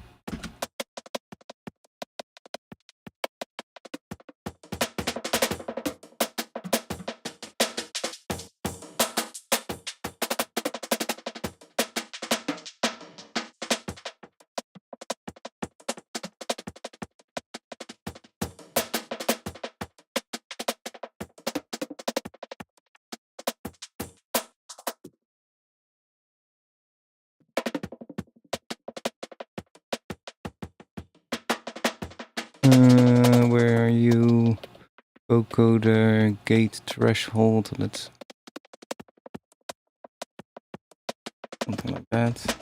Speaker 1: Where are you? Vocoder, gate threshold, let's... something like that.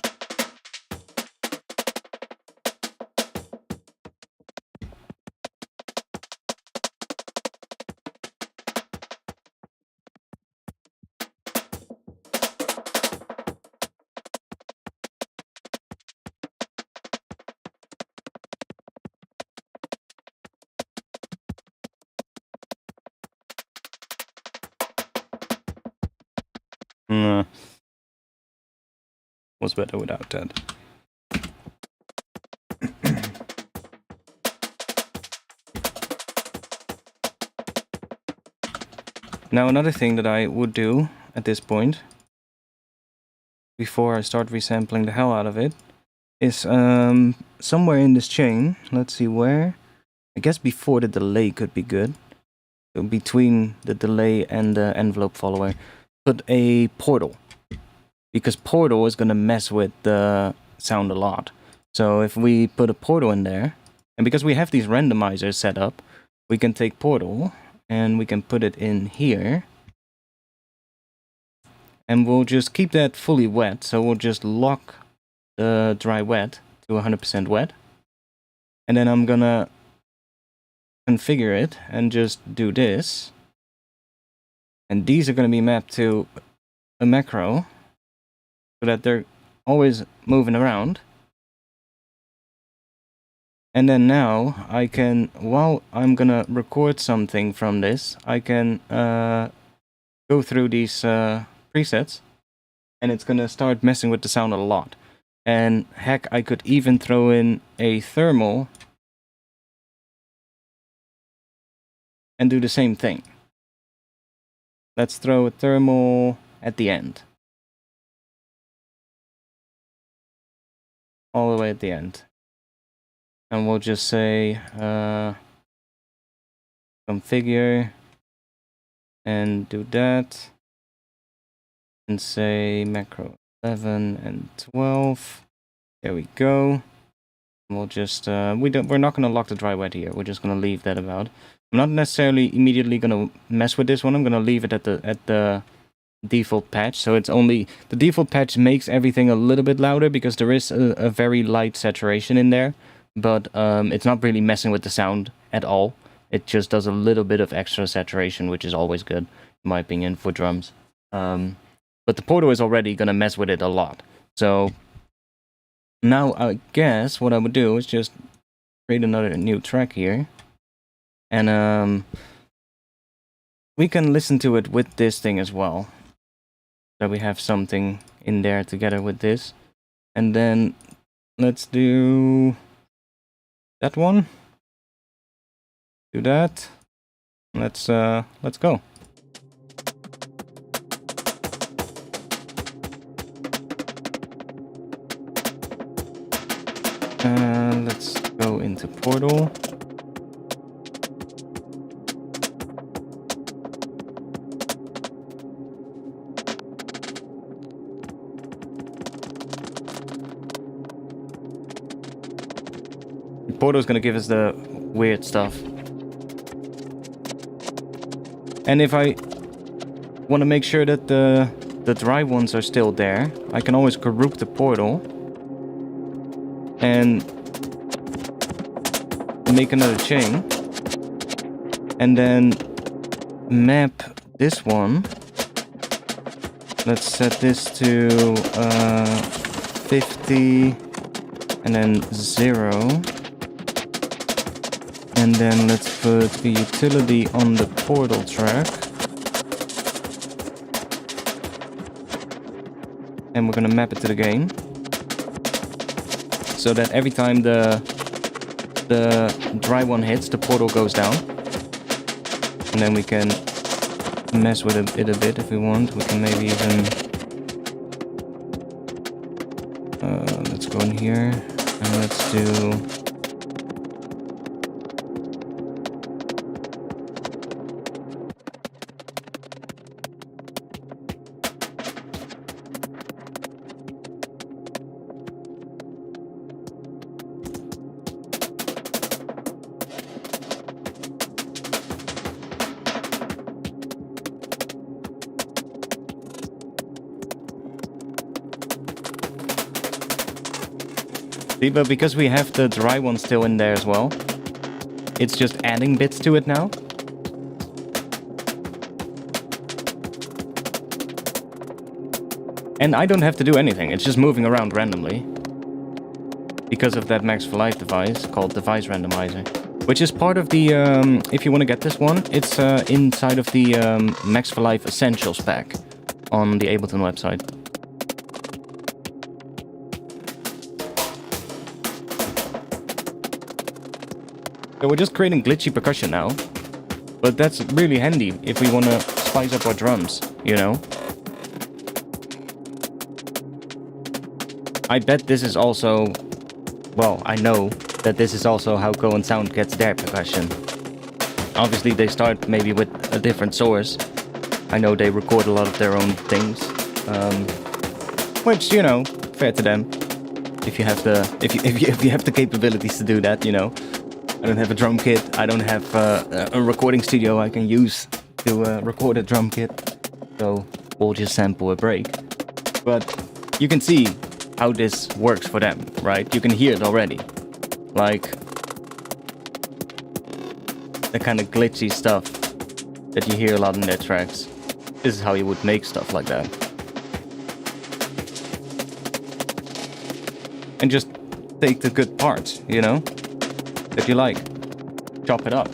Speaker 1: Was better without that. Now another thing that I would do at this point, before I start resampling the hell out of it, is somewhere in this chain, let's see where, I guess before the delay could be good, so between the delay and the envelope follower, put a portal. Because portal is going to mess with the sound a lot. So if we put a portal in there, and because we have these randomizers set up, we can take portal and we can put it in here. And we'll just keep that fully wet. So we'll just lock the dry wet to 100% wet. And then I'm going to configure it and just do this. And these are going to be mapped to a macro, so that they're always moving around. And then now I can, while I'm gonna record something from this, I can go through these presets, and it's gonna start messing with the sound a lot. And heck, I could even throw in a thermal and do the same thing. Let's throw a thermal at the end. All the way at the end. And we'll just say configure and do that. And say macro 11 and 12. There we go. And we'll just we're not gonna lock the dry wet here. We're just gonna leave that about. I'm not necessarily immediately gonna mess with this one. I'm gonna leave it at the default patch, so it's only the default patch makes everything a little bit louder because there is a very light saturation in there, but it's not really messing with the sound at all. It just does a little bit of extra saturation, which is always good in my opinion for drums. But the portal is already gonna mess with it a lot. So now I guess what I would do is just create another new track here, and we can listen to it with this thing as well. So we have something in there together with this. And then let's do that one. Do that. Let's go. Let's go into portal. Portal is going to give us the weird stuff. And if I want to make sure that the the dry ones are still there, I can always group the portal and make another chain. And then map this one. Let's set this to 50 and then 0. And then let's put the utility on the portal track. And we're gonna map it to the gain. So that every time the dry one hits, the portal goes down. And then we can mess with it a bit if we want. We can maybe even... let's go in here and let's do... See, but because we have the dry one still in there as well, it's just adding bits to it now. And I don't have to do anything, it's just moving around randomly. Because of that Max for Life device called Device Randomizer. Which is part of the, if you want to get this one, it's inside of the Max for Life Essentials pack on the Ableton website. So we're just creating glitchy percussion now, but that's really handy if we want to spice up our drums, you know? I bet this is also, well, I know that this is also how Go and Sound gets their percussion. Obviously they start maybe with a different source. I know they record a lot of their own things, which, you know, fair to them. If you have the capabilities to do that, you know. I don't have a drum kit. I don't have a recording studio I can use to record a drum kit. So we'll just sample a break. But you can see how this works for them, right? You can hear it already. Like the kind of glitchy stuff that you hear a lot in their tracks. This is how you would make stuff like that. And just take the good parts, you know? That you like, chop it up.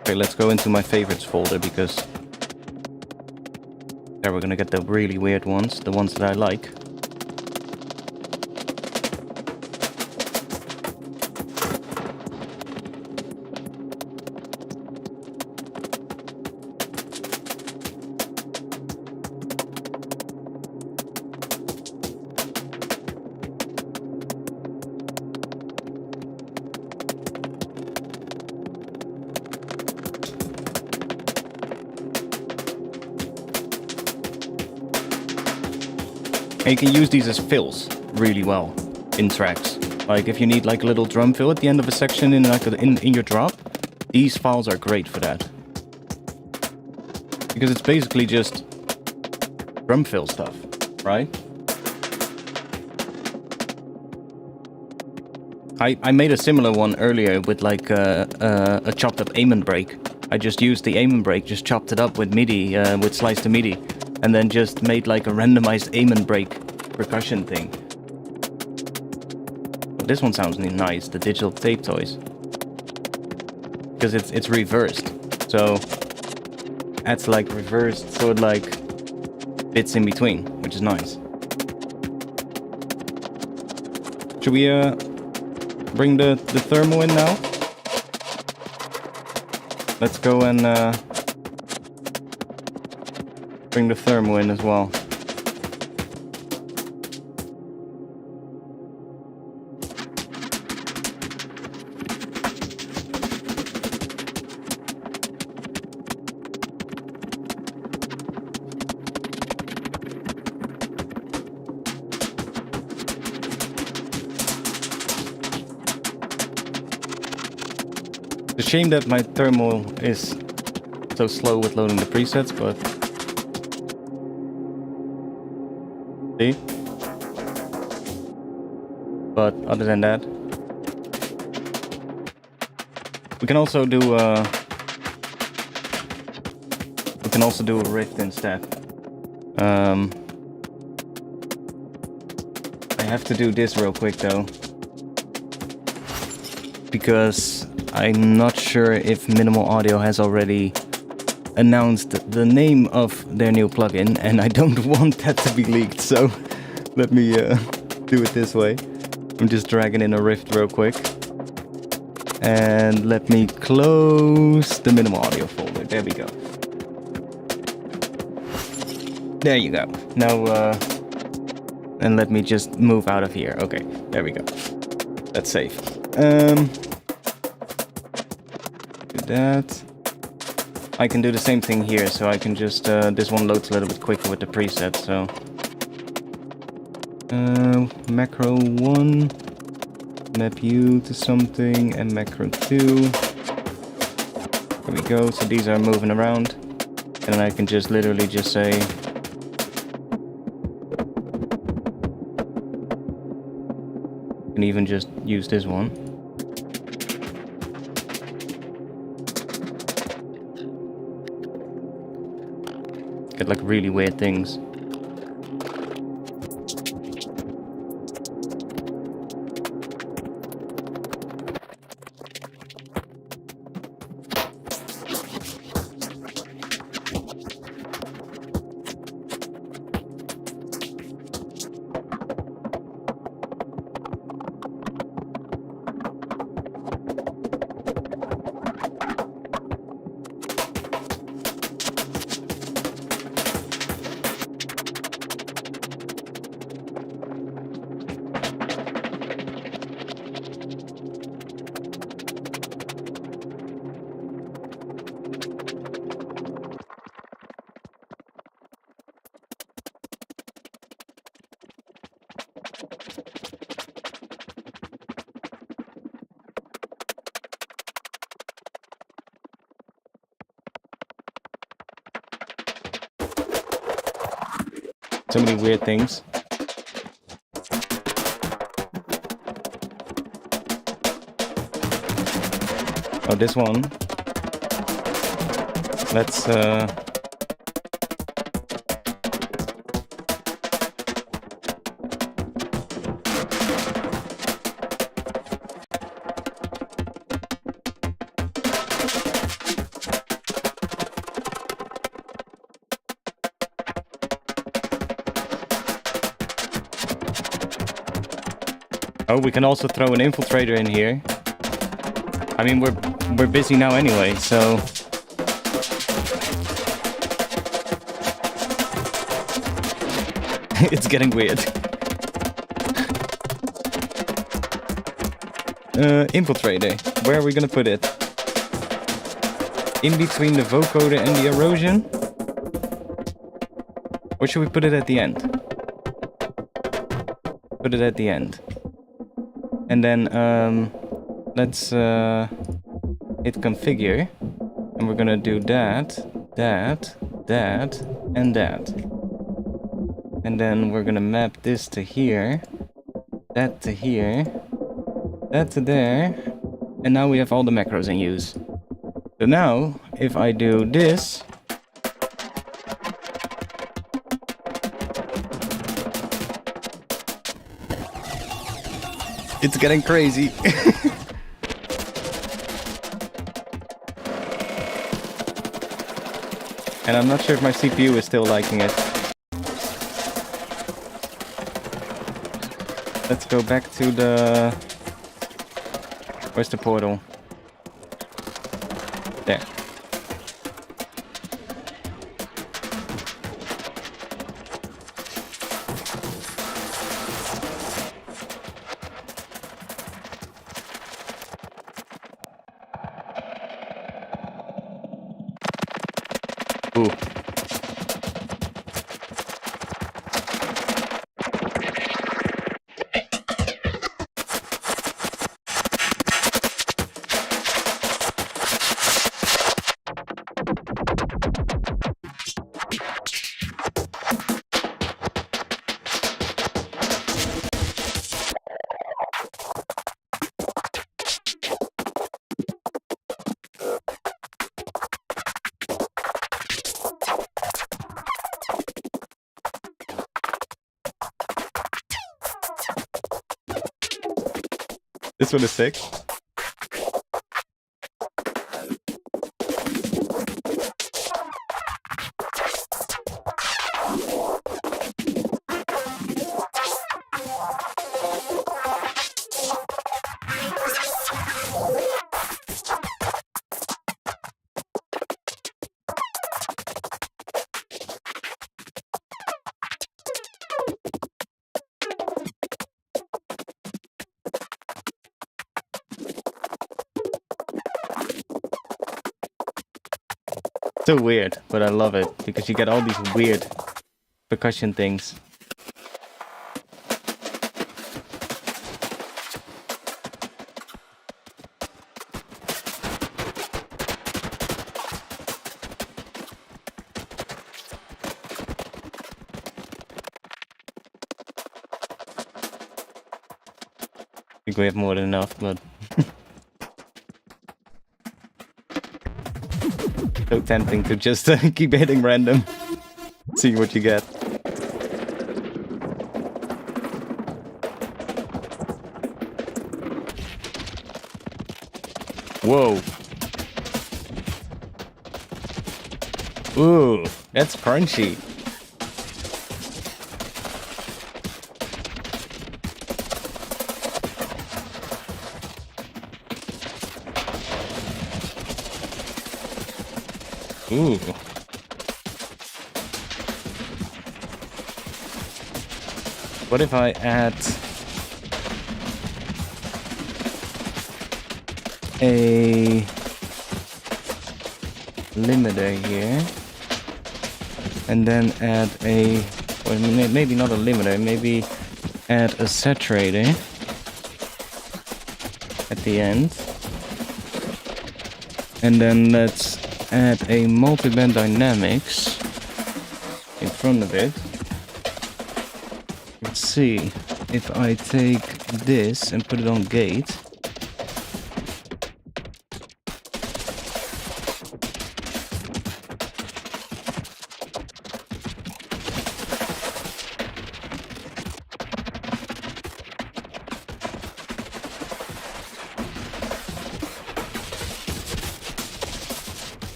Speaker 1: Okay, let's go into my favorites folder because there we're gonna get the really weird ones, the ones that I like. And you can use these as fills really well in tracks. Like if you need like a little drum fill at the end of a section in like in your drop, these files are great for that. Because it's basically just drum fill stuff, right? I made a similar one earlier with like a chopped up amen break. I just used the amen break, just chopped it up with MIDI, with slice to MIDI. And then just made like a randomized amen break percussion thing. This one sounds nice, the digital tape toys. Because it's reversed. So adds like reversed sort of like bits in between, which is nice. Should we bring the thermal in now? Let's go and bring the thermal in as well. It's a shame that my thermal is so slow with loading the presets, but see? But other than that, we can also do a rift instead. I have to do this real quick though, because I'm not sure if Minimal Audio has already announced the name of their new plugin, and I don't want that to be leaked, so let me do it this way. I'm just dragging in a rift real quick. And let me close the Minimal Audio folder. There we go. There you go. Now, and let me just move out of here. Okay, there we go. That's safe. Do that. I can do the same thing here, so I can just, this one loads a little bit quicker with the preset, so. Macro 1. Map U to something, and macro 2. There we go, so these are moving around. And I can just literally just say... I can even just use this one. Get like really weird things. So many weird things. Oh, this one. Let's oh, we can also throw an infiltrator in here. I mean, we're busy now anyway, so it's getting weird. Infiltrator. Where are we gonna put it? In between the vocoder and the erosion? Or should we put it at the end? Put it at the end. And then let's hit configure, and we're gonna do that, and that. And then we're gonna map this to here, that to here, that to there, and now we have all the macros in use. So now, if I do this, it's getting crazy. And I'm not sure if my CPU is still liking it. Let's go back to the... Where's the portal? There. Ooh. This one is sick. So weird, but I love it because you get all these weird percussion things. I think we have more than enough, but so tempting to just keep hitting random, see what you get. Whoa. Ooh, that's crunchy. Ooh. What if I add a limiter here and then add a, or maybe not a limiter, maybe add a saturator at the end, and then let's add a multiband dynamics in front of it. Let's see if I take this and put it on gate.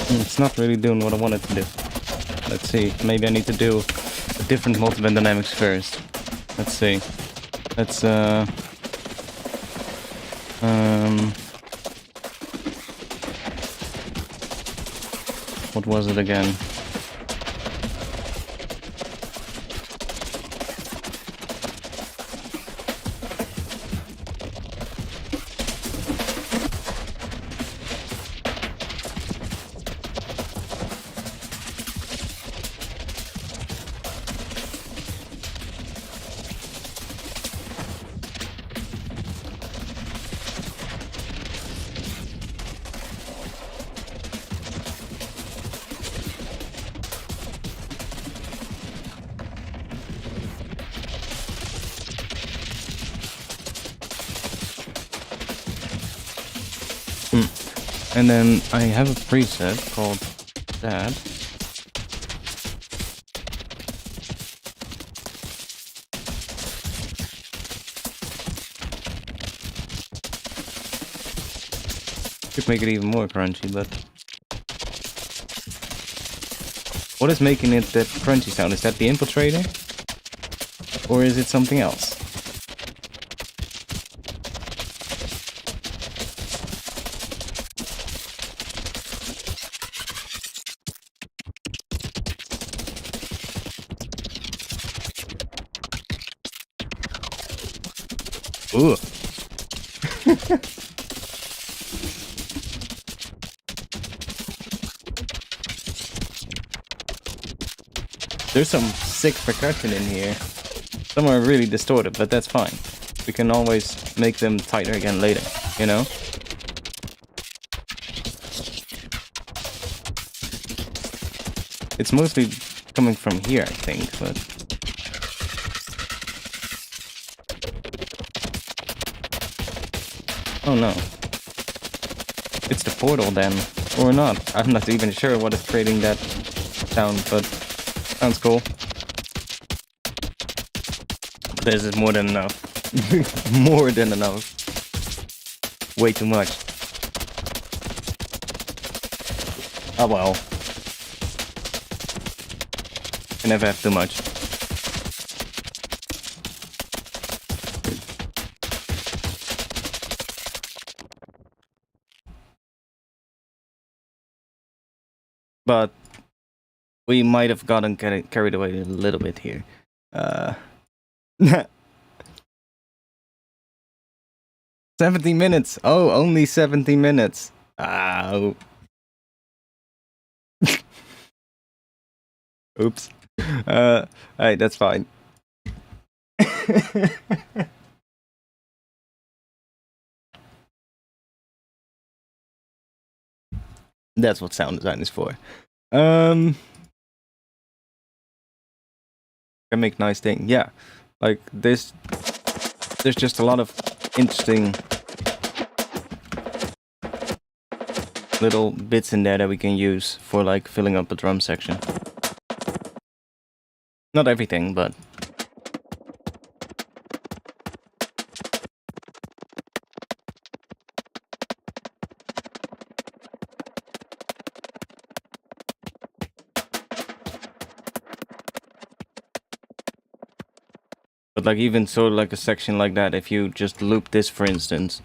Speaker 1: It's not really doing what I wanted to do. Let's see, maybe I need to do a different multiband dynamics first. Let's see. Let's what was it again? And then I have a preset called that. Could make it even more crunchy, but what is making it that crunchy sound? Is that the infiltrator? Or is it something else? Ooh. There's some sick percussion in here. Some are really distorted, but that's fine. We can always make them tighter again later, you know? It's mostly coming from here, I think, but... Oh no. It's the portal then, or not. I'm not even sure what is creating that sound, but sounds cool. This is more than enough. More than enough. Way too much. Oh well. You never have too much. But we might have gotten carried away a little bit here. 70 minutes. Oh, only 70 minutes. Oh. Oops. Hey, that's fine. That's what sound design is for. Can make nice things. Yeah, like this. There's just a lot of interesting little bits in there that we can use for like filling up a drum section. Not everything, but like even sort of like a section like that, if you just loop this, for instance,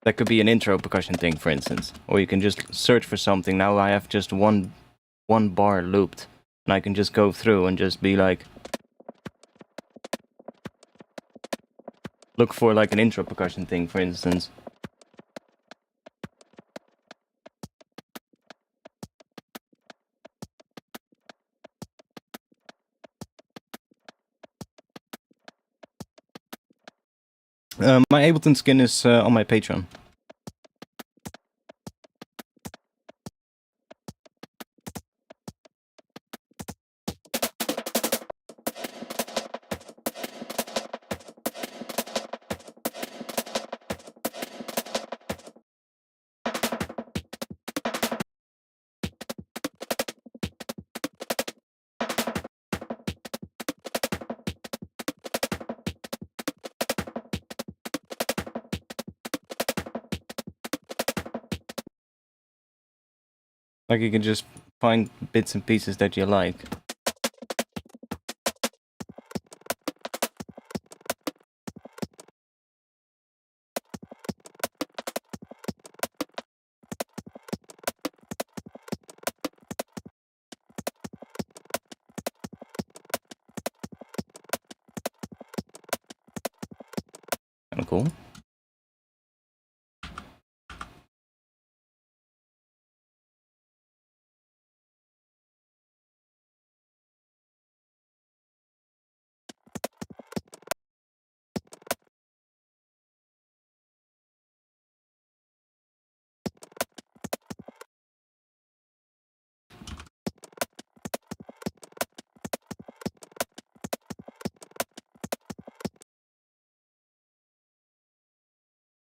Speaker 1: that could be an intro percussion thing, for instance. Or you can just search for something. Now I have just one bar looped, and I can just go through and just be like, look for like an intro percussion thing, for instance. My Ableton skin is on my Patreon. Like you can just find bits and pieces that you like. Kinda cool.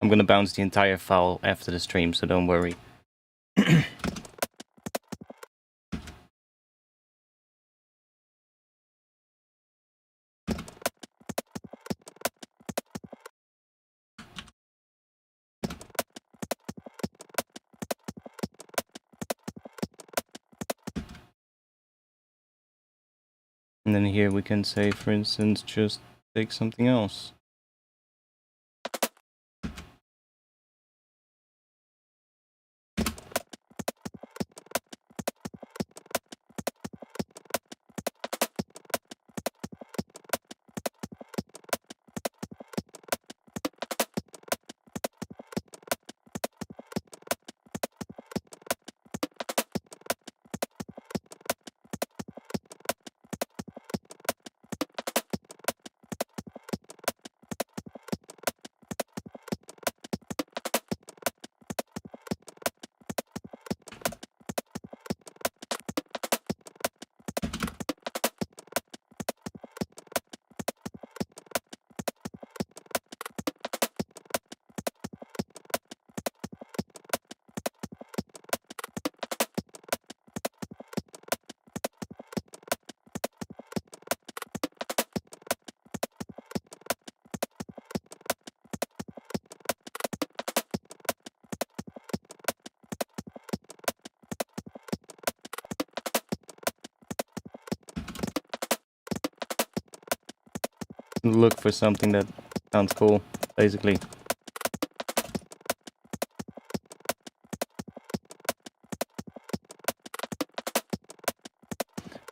Speaker 1: I'm gonna bounce the entire file after the stream, so don't worry. And then here we can say, for instance, just take something else. look for something that sounds cool, basically.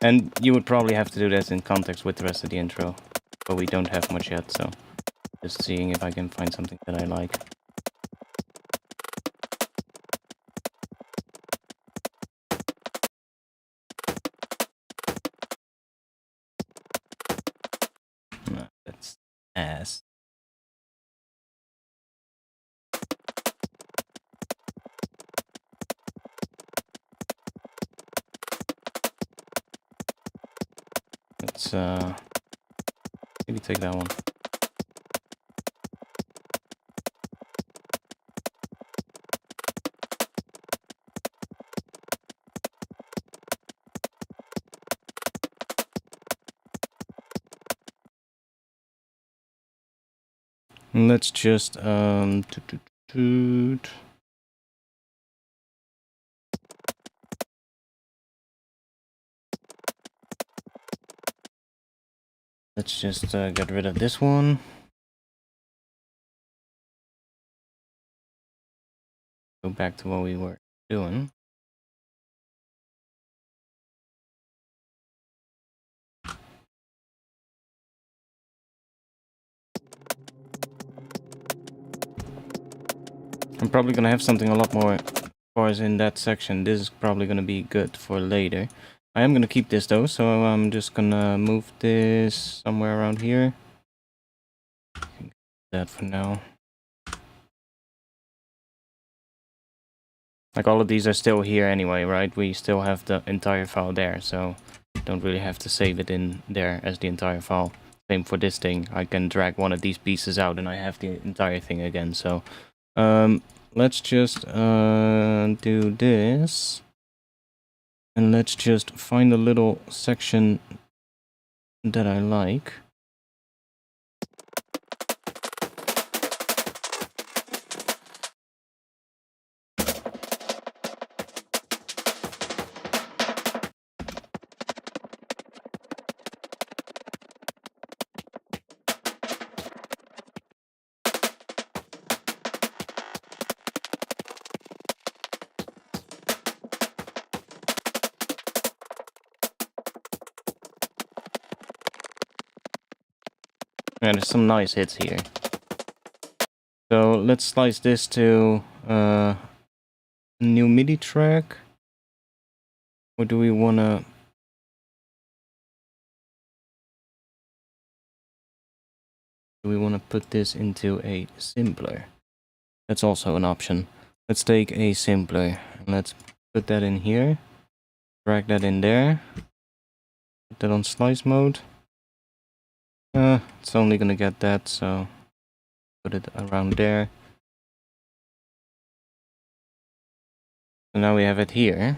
Speaker 1: And you would probably have to do this in context with the rest of the intro, but we don't have much yet, so just seeing if I can find something that I like. No, that's ass. Let's maybe take that one. And let's just let's just get rid of this one. Go back to what we were doing. I'm probably gonna have something a lot more as far as in that section. This is probably gonna be good for later. I am gonna keep this though, so I'm just gonna move this somewhere around here. That for now. Like all of these are still here anyway, right? We still have the entire file there, so don't really have to save it in there as the entire file. Same for this thing. I can drag one of these pieces out and I have the entire thing again. So let's just do this. And let's just find a little section that I like. Yeah, there's some nice hits here. So let's slice this to a new MIDI track. Or do we wanna... Do we wanna put this into a simpler? That's also an option. Let's take a simpler and let's put that in here. Drag that in there. Put that on slice mode. It's only gonna get that, so put it around there. So now we have it here.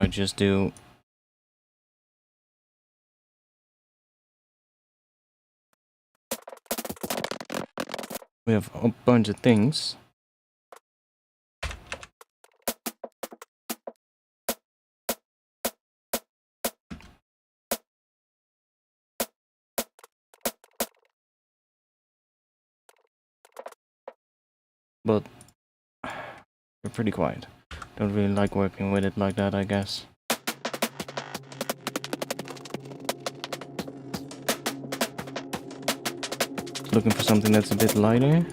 Speaker 1: I just do... We have a bunch of things. But we're pretty quiet. Don't really like working with it like that, I guess. Looking for something that's a bit lighter.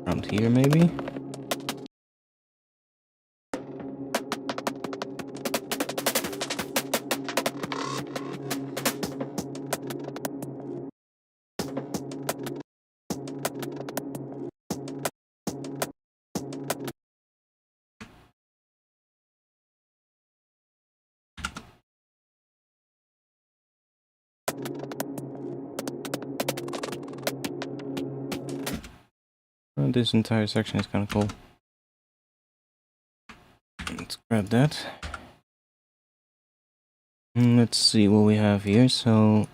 Speaker 1: Around here, maybe? This entire section is kind of cool. Let's grab that. And let's see what we have here. So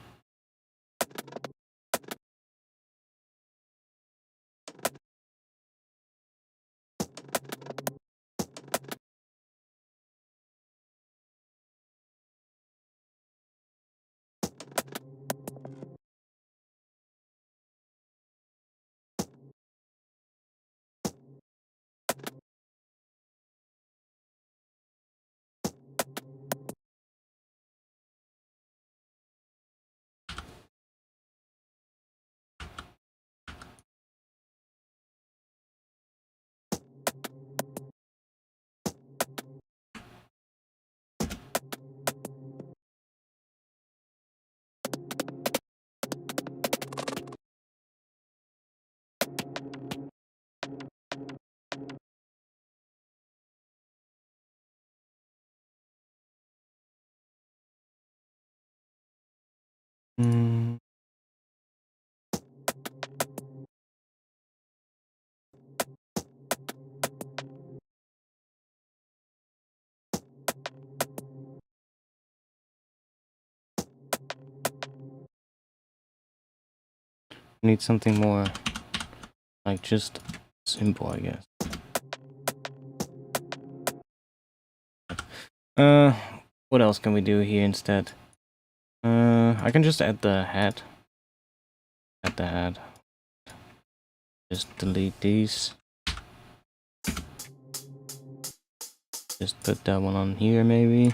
Speaker 1: Need something more like just simple, I guess. What else can we do here instead? I can just add the head. Add the head. Just delete these. Just put that one on here, maybe.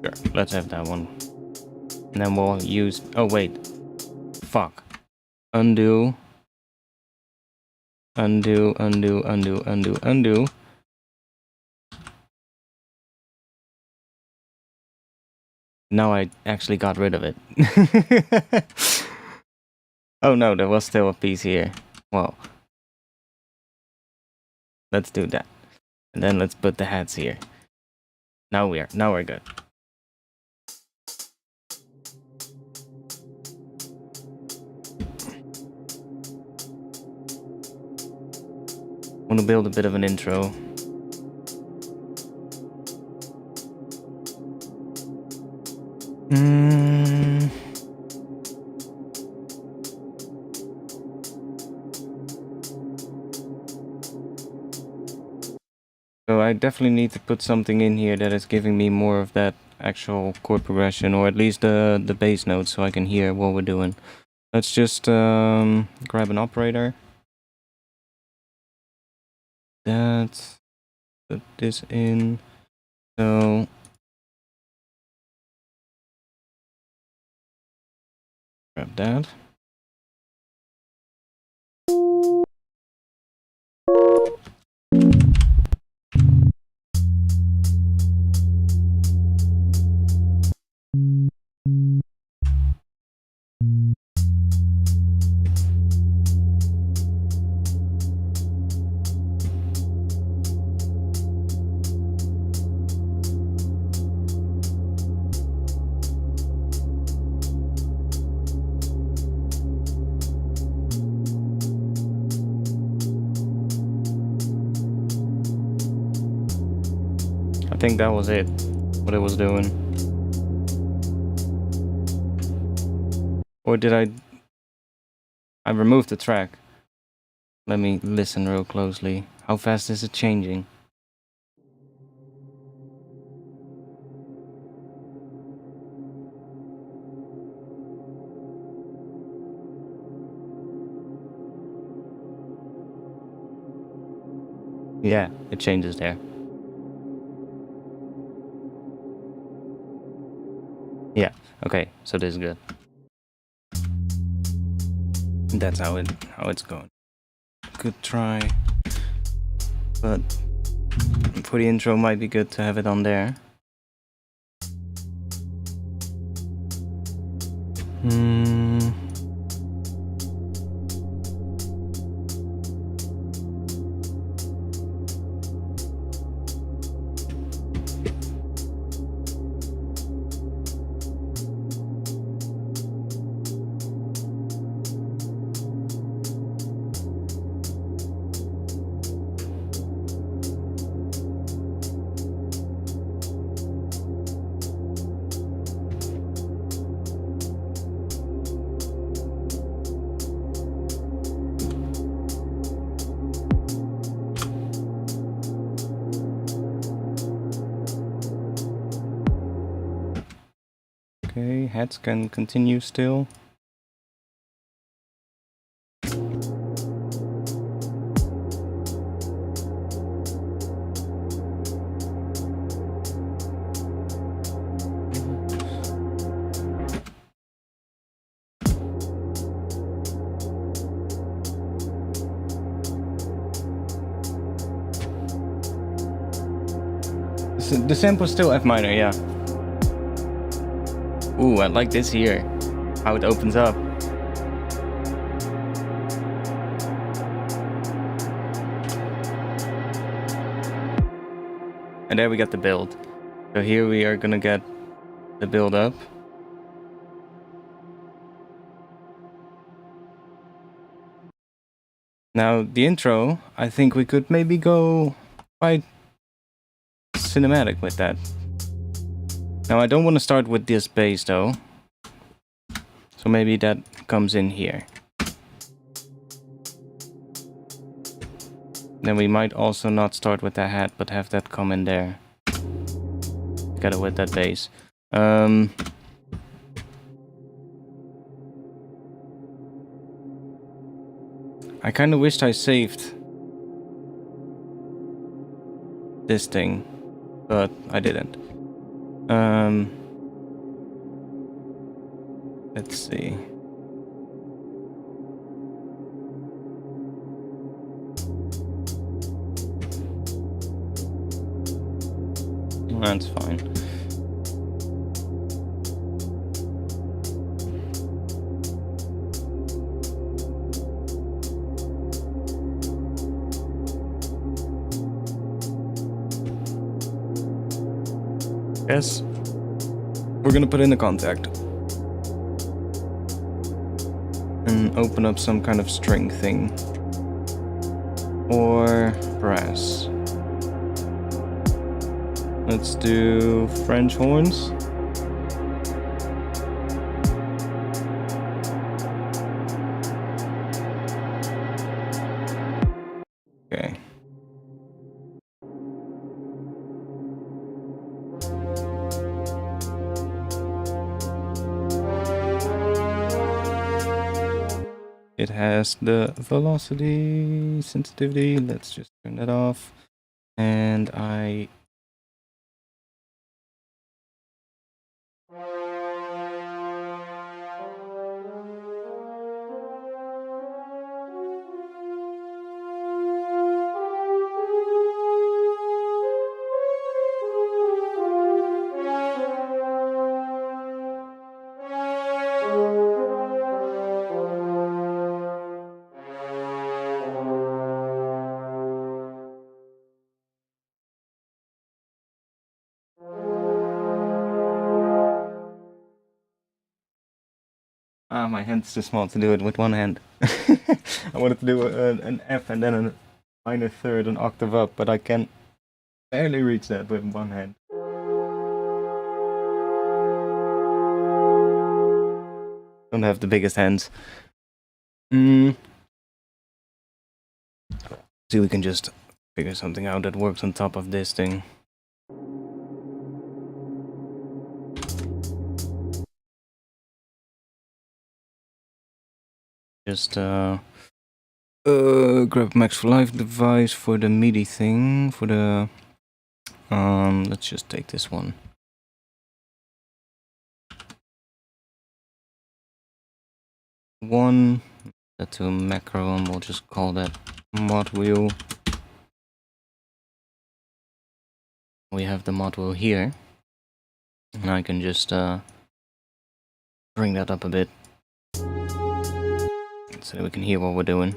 Speaker 1: Sure, let's have that one. And then we'll use... Oh, wait. Fuck. Undo. Undo, undo, undo, undo, undo. Now I actually got rid of it. Oh no, there was still a piece here. Well, let's do that. And then let's put the hats here. Now we're good. I want to build a bit of an intro. So I definitely need to put something in here that is giving me more of that actual chord progression, or at least the bass notes, so I can hear what we're doing. Let's just grab an operator. That, put this in. So grab that. I think that was it, what it was doing. Or did I removed the track. Let me listen real closely. How fast is it changing? Yeah, it changes there. Yeah, okay, so this is good. That's how it's going. Good try. But for the intro might be good to have it on there. Okay, heads can continue still. The sample's still F minor, yeah. Ooh, I like this here. How it opens up. And there we got the build. So here we are gonna get the build up. Now the intro, I think we could maybe go quite cinematic with that. Now I don't want to start with this bass though. So maybe that comes in here. Then we might also not start with the hat, but have that come in there. Together with that bass. I kind of wished I saved this thing, but I didn't. Let's see. That's fine. Yes. We're gonna put in the contact. And open up some kind of string thing. Or brass. Let's do French horns. Okay. It has the velocity sensitivity. Let's just turn that off. And my hand's too small to do it with one hand. I wanted to do an F and then a minor third, an octave up, but I can barely reach that with one hand. Don't have the biggest hands. See, we can just figure something out that works on top of this thing. Just grab Max for Life device for the MIDI thing, for the let's just take this one. That to a macro, and we'll just call that mod wheel. We have the mod wheel here, and I can just bring that up a bit so that we can hear what we're doing.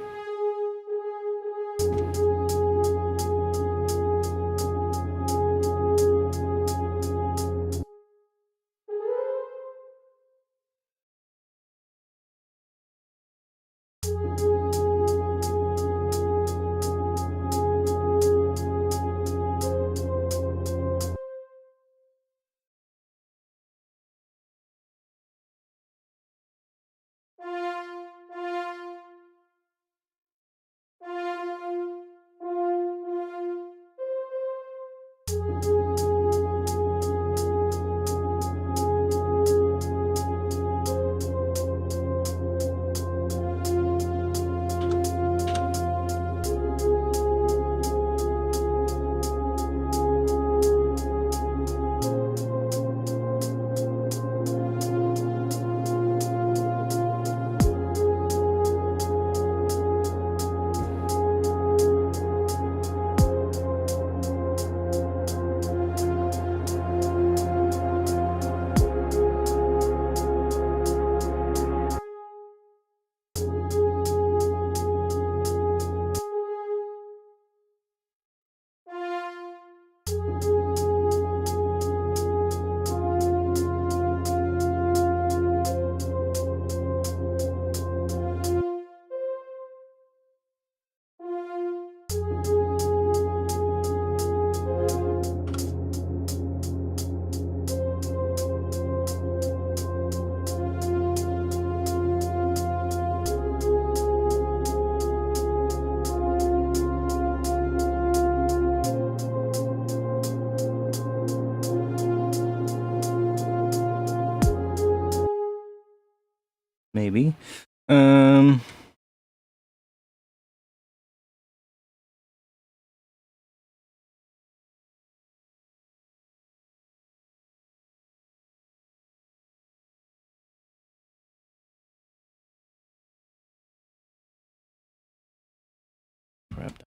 Speaker 1: maybe. Grab that.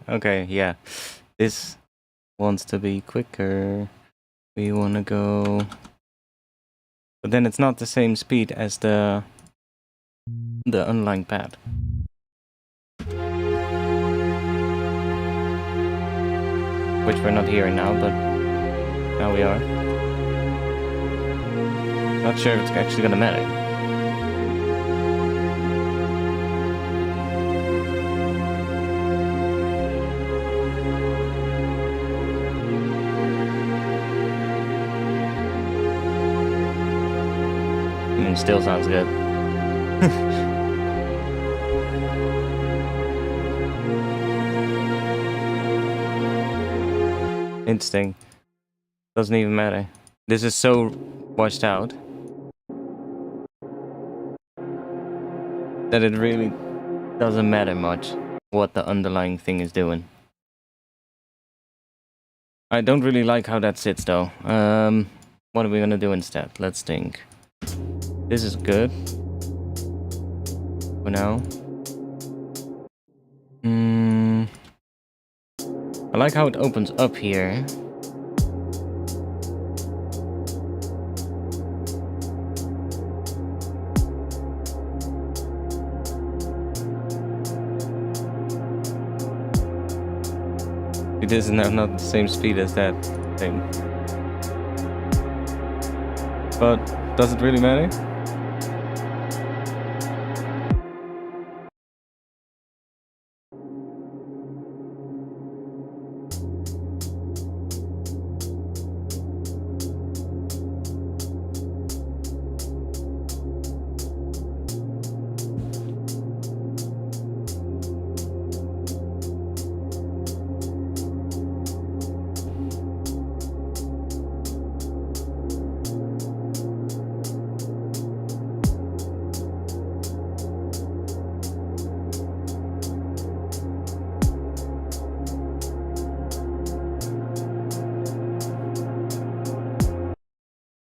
Speaker 1: Okay, yeah. This wants to be quicker. We want to go... But then it's not the same speed as the underlying pad. Which we're not hearing now, but now we are. Not sure if it's actually gonna matter. Still sounds good. Interesting. Doesn't even matter. This is so washed out that it really doesn't matter much what the underlying thing is doing. I don't really like how that sits though. What are we gonna do instead? Let's think. This is good for now. I like how it opens up here. It is now not the same speed as that thing. But does it really matter?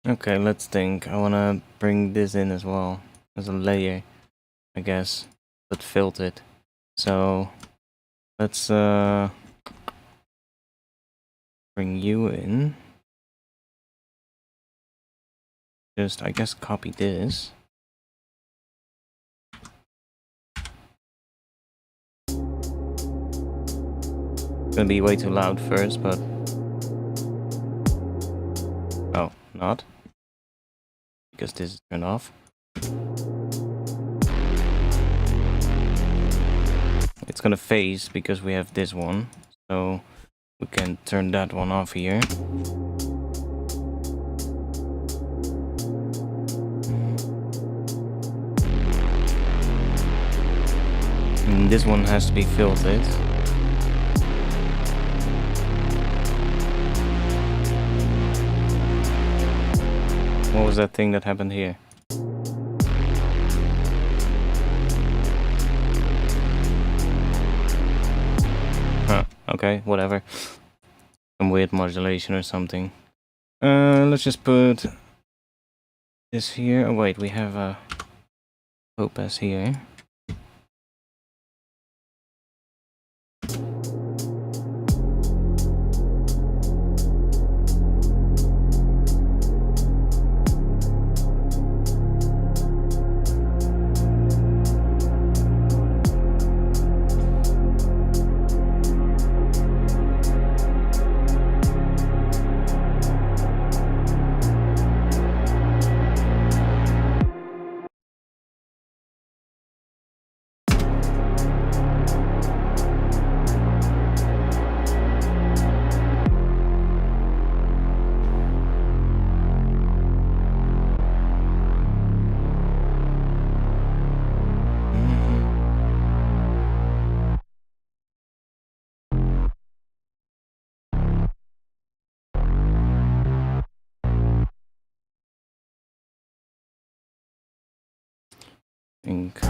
Speaker 1: Okay, let's think. I wanna bring this in as well as a layer, I guess, but filter it. So let's bring you in. Just, I guess, copy this. It's gonna be way too loud first, but... Oh, not. Because this is turned off. It's gonna phase because we have this one. So we can turn that one off here. And this one has to be filtered. What was that thing that happened here? Huh, okay, whatever. Some weird modulation or something. Let's just put this here. Oh wait, we have a low pass here. Think.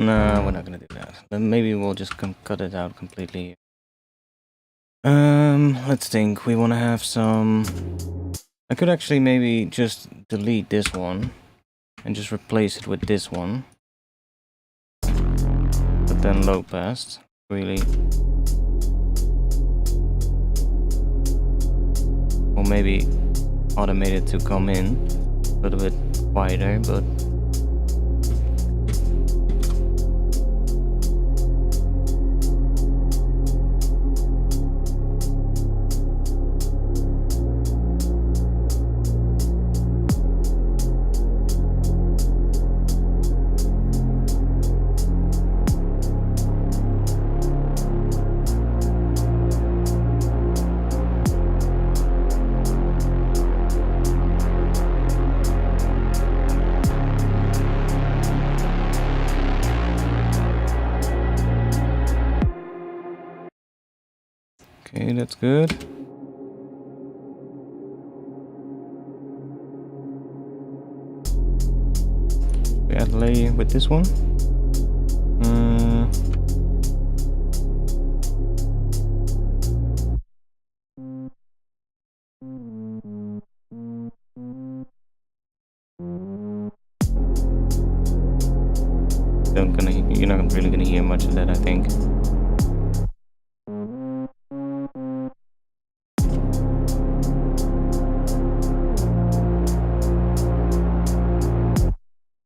Speaker 1: No, we're not gonna do that. Then maybe we'll just cut it out completely. Let's think. We want to have some... I could actually maybe just delete this one and just replace it with this one. But then low pass, really. Or maybe automate it to come in a little bit wider, but... Okay, that's good. We add layer with this one. You're not really gonna hear much of that, I think.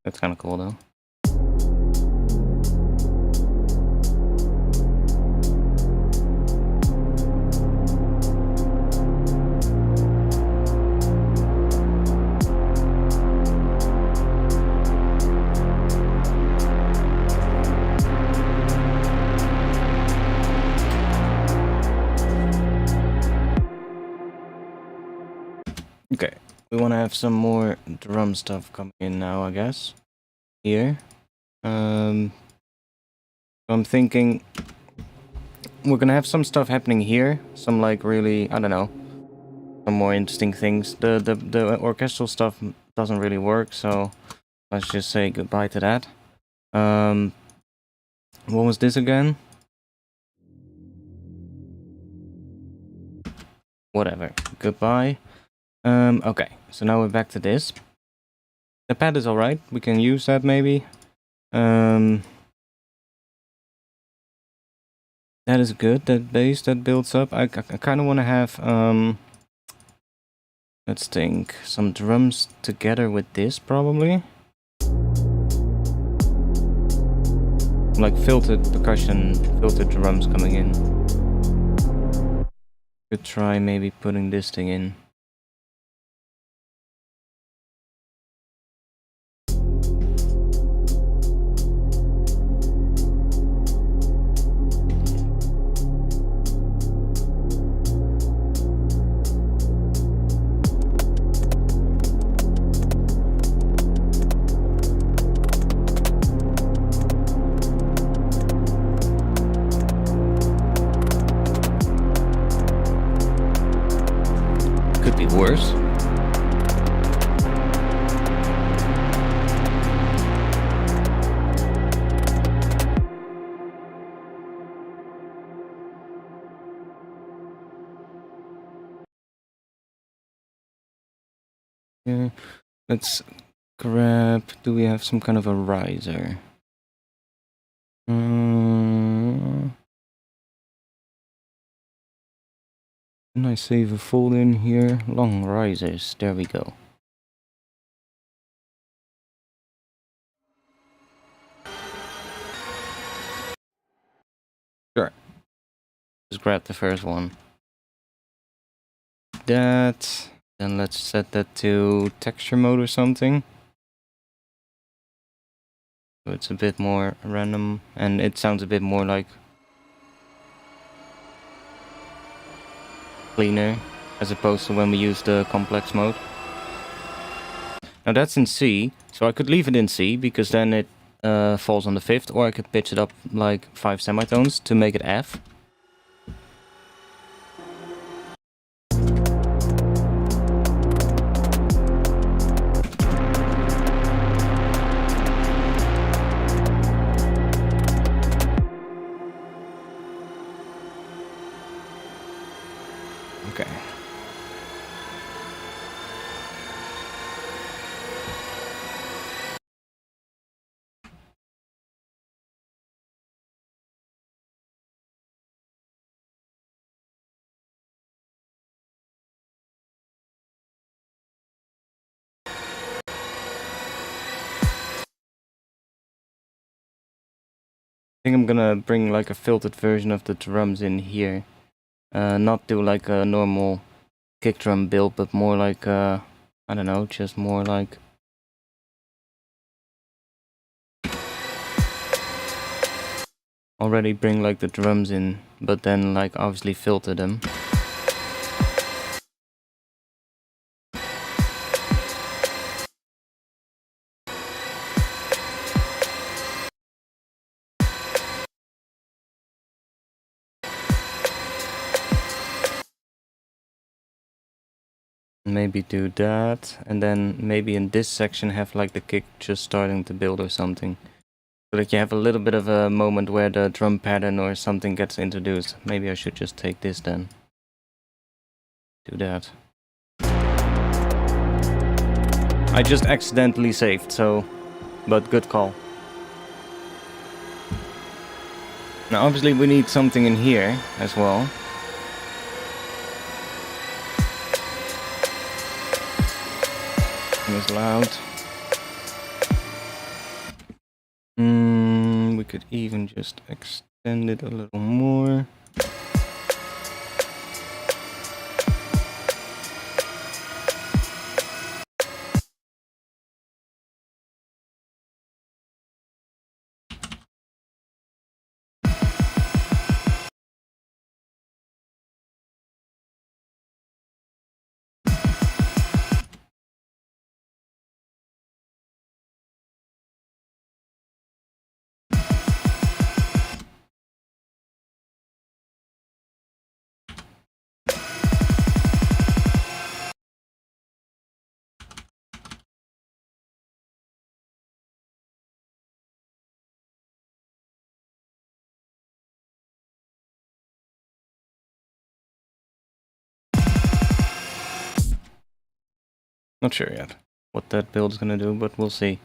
Speaker 1: That's kind of cool though. Okay, we want to have some more drum stuff coming in now, I guess. Here. So I'm thinking we're gonna have some stuff happening here. Some like really, I don't know, some more interesting things. The orchestral stuff doesn't really work, so let's just say goodbye to that. What was this again? Whatever. Goodbye. Okay, so now we're back to this. The pad is alright. We can use that maybe. That is good. That bass that builds up. I kind of want to have let's think, some drums together with this probably. Like filtered percussion, filtered drums coming in. Could try maybe putting this thing in. Could be worse. Yeah, let's grab. Do we have some kind of a riser? Can I save a folder in here? Long risers. There we go. Sure. Just grab the first one. That. Then let's set that to texture mode or something. So it's a bit more random and it sounds a bit more like cleaner as opposed to when we use the complex mode. Now that's in C, so I could leave it in C because then it falls on the 5th, or I could pitch it up like 5 semitones to make it F. Okay. I think I'm gonna bring like a filtered version of the drums in here. Not do like a normal kick drum build, but more like, I don't know, just more like... Already bring like the drums in, but then like obviously filter them. Maybe do that, and then maybe in this section have like the kick just starting to build or something. So that you have a little bit of a moment where the drum pattern or something gets introduced. Maybe I should just take this then. Do that. I just accidentally saved, so... But good call. Now obviously we need something in here as well. It was loud. We could even just extend it a little more. Not sure yet what that build's gonna do, but we'll see.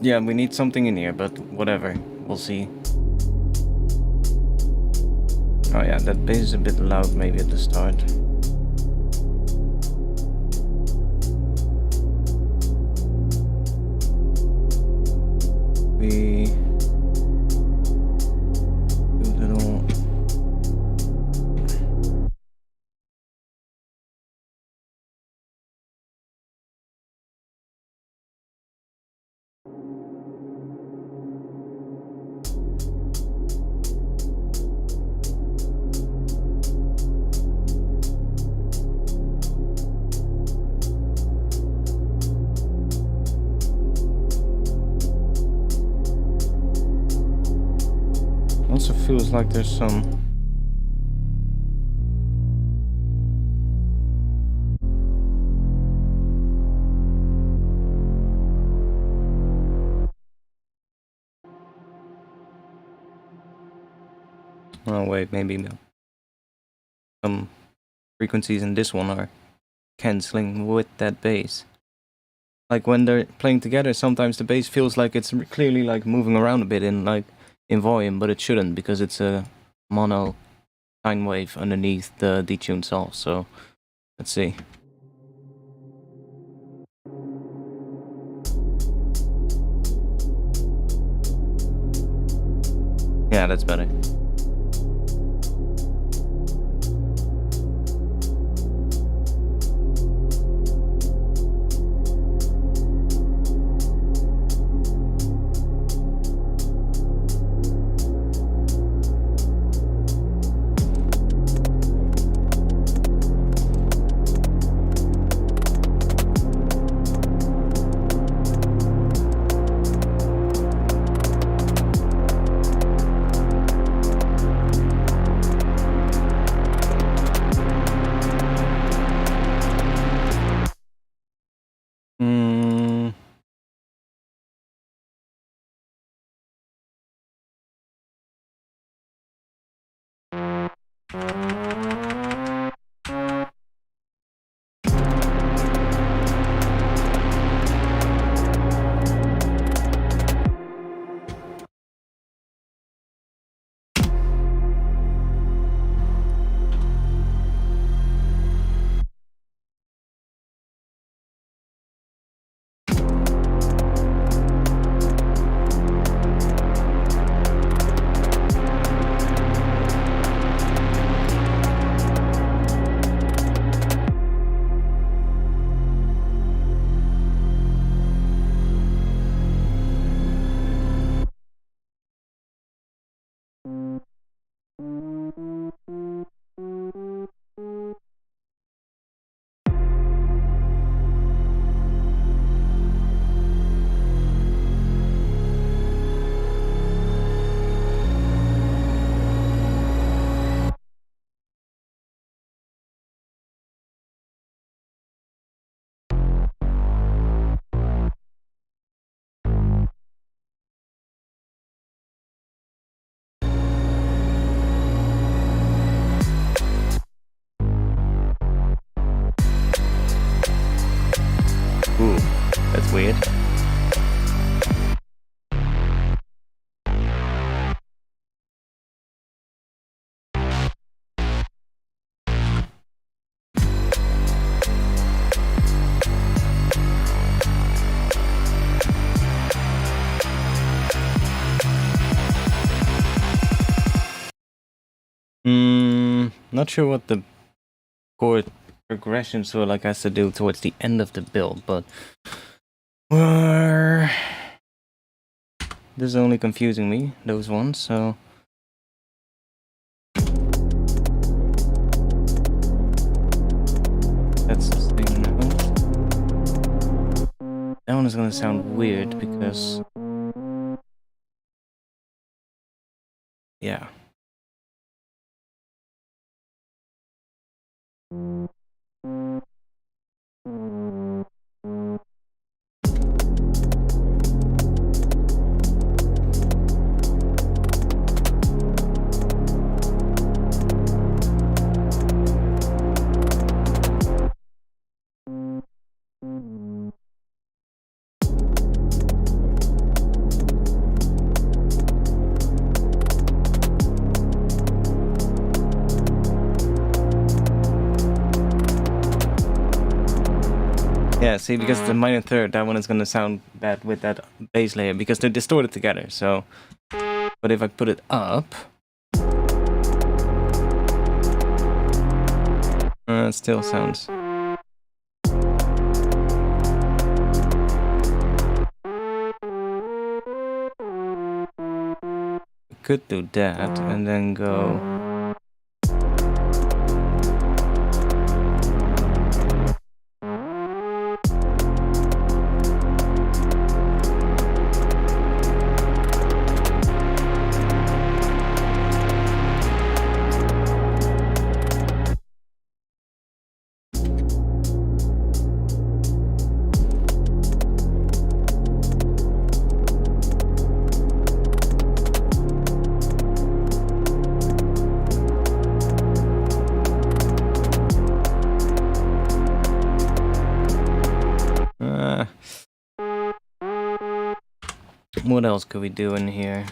Speaker 1: Yeah, we need something in here, but whatever. We'll see. Oh yeah, that bass is a bit loud maybe at the start. We do a little... Also feels like there's some... Oh wait, maybe no. Some frequencies in this one are cancelling with that bass. Like when they're playing together, sometimes the bass feels like it's clearly like moving around a bit in volume, but it shouldn't because it's a mono sine wave underneath the detuned saw. So let's see. Yeah, that's better. Ooh, that's weird. Not sure what the chord progressions were like has to do towards the end of the build, but this is only confusing me, those ones, so that's the thing now. That one is gonna sound weird because yeah. see, because the minor third, that one is gonna sound bad with that bass layer because they're distorted together. So, but if I put it up, it still sounds. Could do that and then go. What else could we do in here?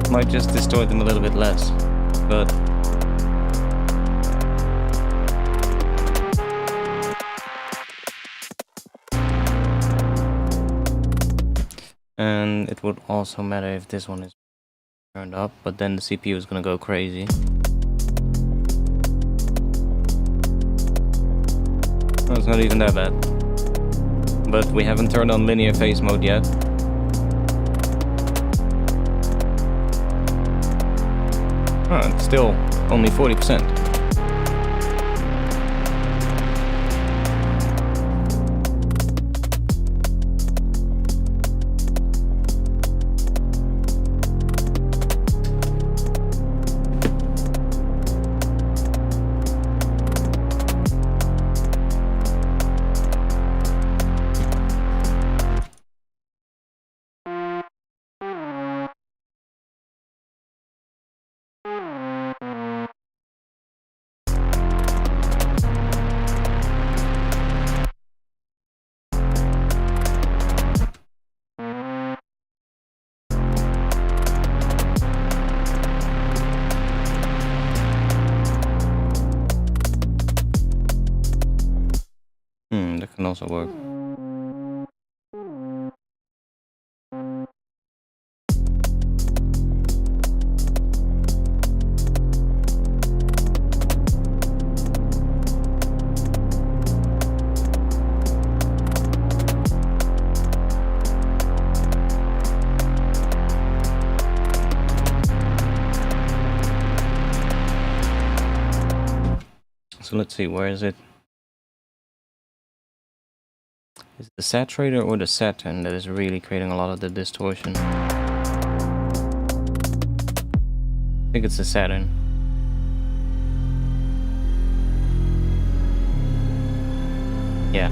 Speaker 1: Might just distort them a little bit less, but and it would also matter if this one is turned up, but then the CPU is gonna go crazy. Oh, it's not even that bad, but we haven't turned on linear phase mode yet. It's still only 40%. That can also work. So let's see, where is it? Is it the saturator or the Saturn that is really creating a lot of the distortion? I think it's the Saturn. Yeah.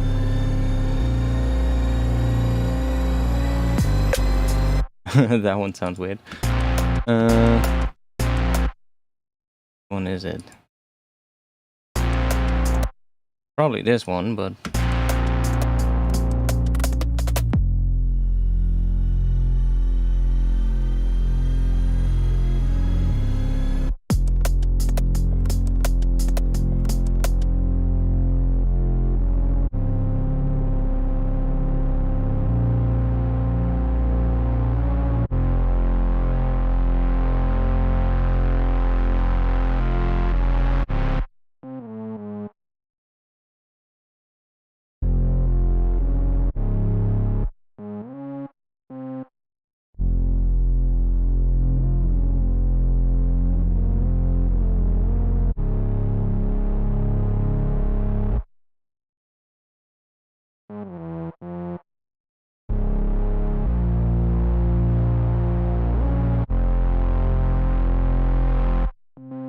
Speaker 1: That one sounds weird. Which one is it? Probably this one, but...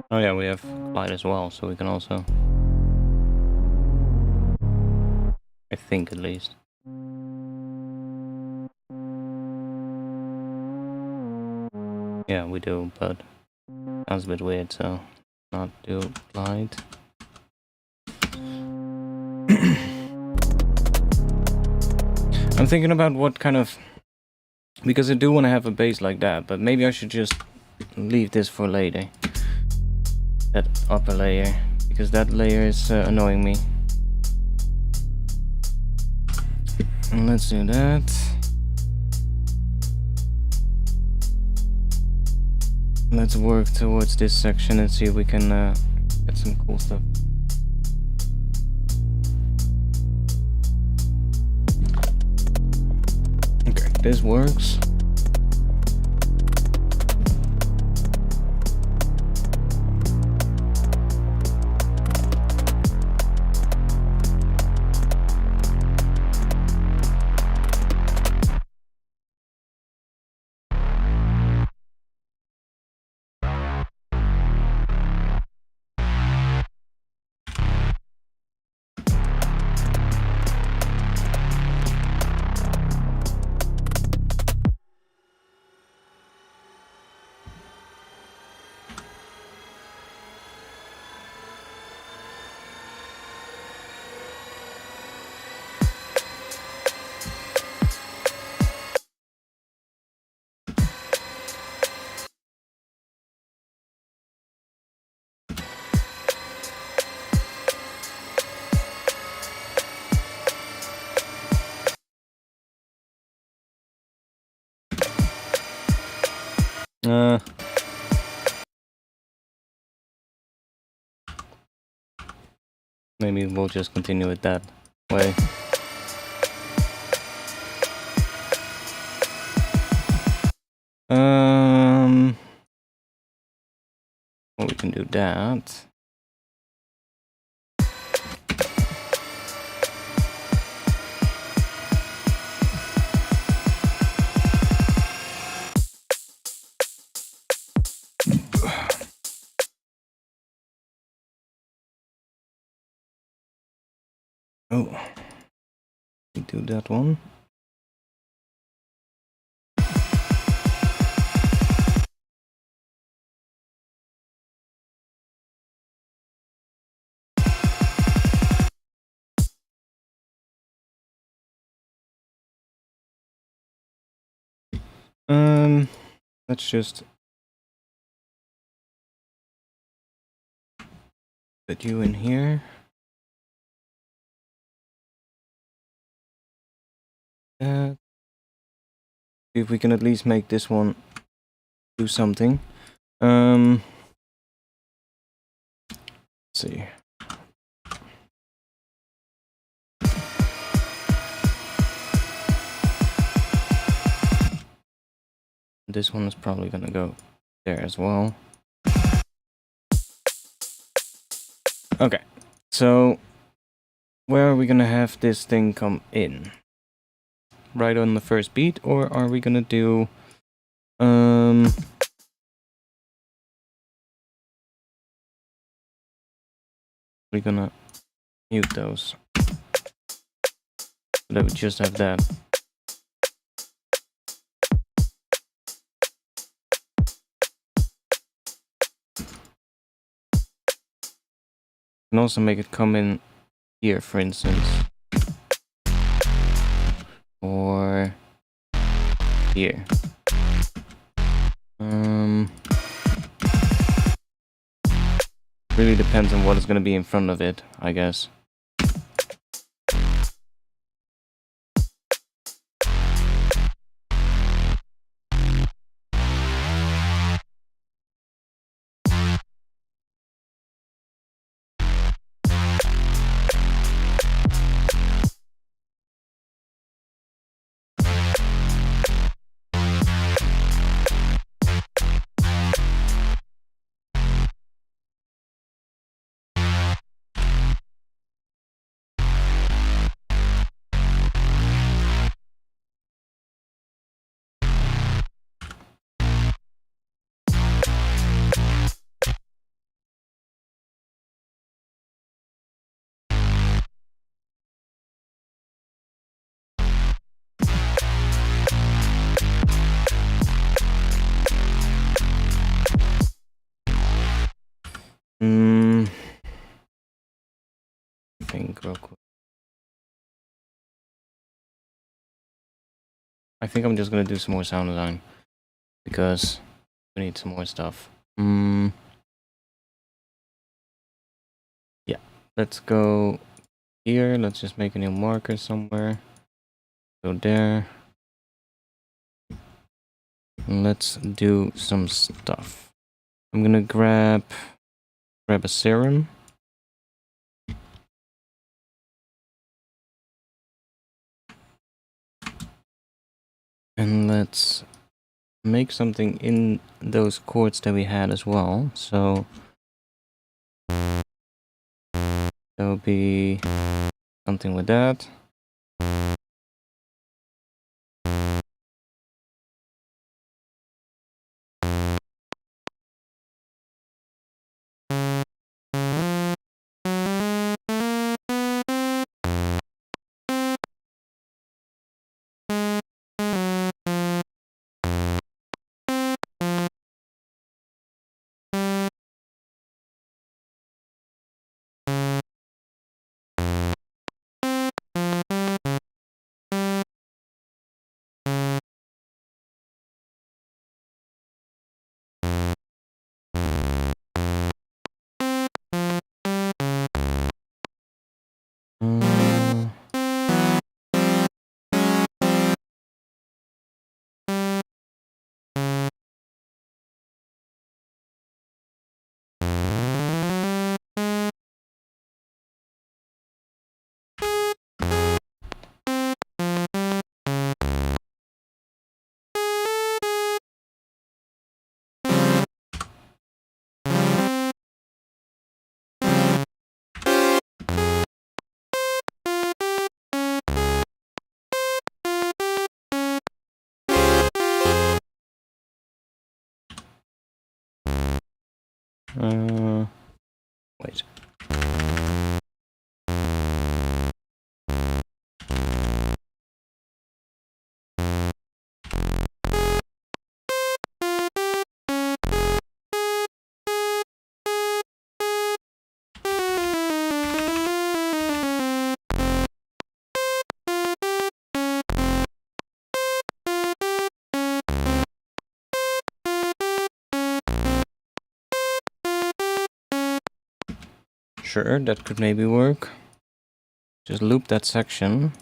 Speaker 1: Oh yeah, we have Clyde as well, so we can also... I think, at least. Yeah, we do, but... sounds a bit weird, so... not do Clyde. I'm thinking about what kind of... because I do want to have a bass like that, but maybe I should just leave this for later. That upper layer, because that layer is annoying me. And let's do that. Let's work towards this section and see if we can get some cool stuff. Okay, this works. Maybe we'll just continue it that way. Well, we can do that. Oh, we do that one. Let's just put you in here. See if we can at least make this one do something. Let's see. This one is probably gonna go there as well. Okay, so where are we gonna have this thing come in? right on the first beat, or are we gonna do we're gonna mute those so that we just have that. And also make it come in here, for instance, or here. Really depends on what is going to be in front of it, I guess. Think real quick. I think I'm just gonna do some more sound design because we need some more stuff. Yeah, let's go here. Let's just make a new marker somewhere. Go there. And let's do some stuff. I'm gonna grab a serum. And let's make something in those chords that we had as well. So there'll be something with that. Wait. Sure, that could maybe work. Just loop that section.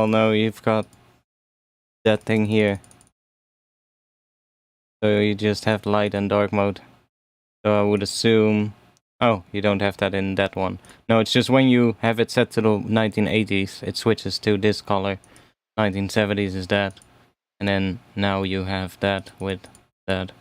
Speaker 1: no, you've got that thing here. So you just have light and dark mode. So I would assume... Oh, you don't have that in that one. No, it's just when you have it set to the 1980s, it switches to this color. 1970s is that. And then now you have that with that.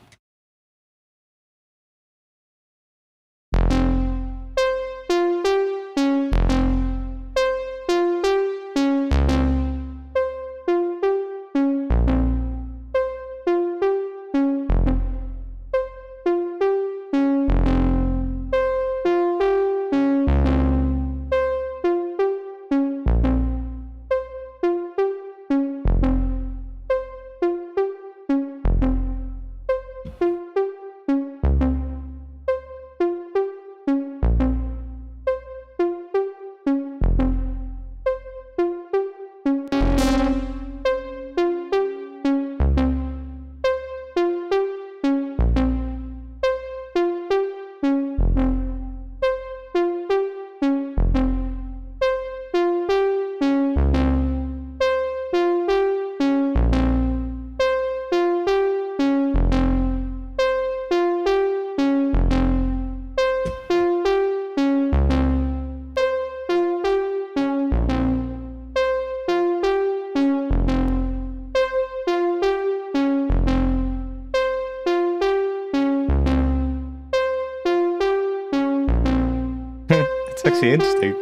Speaker 1: It's actually interesting.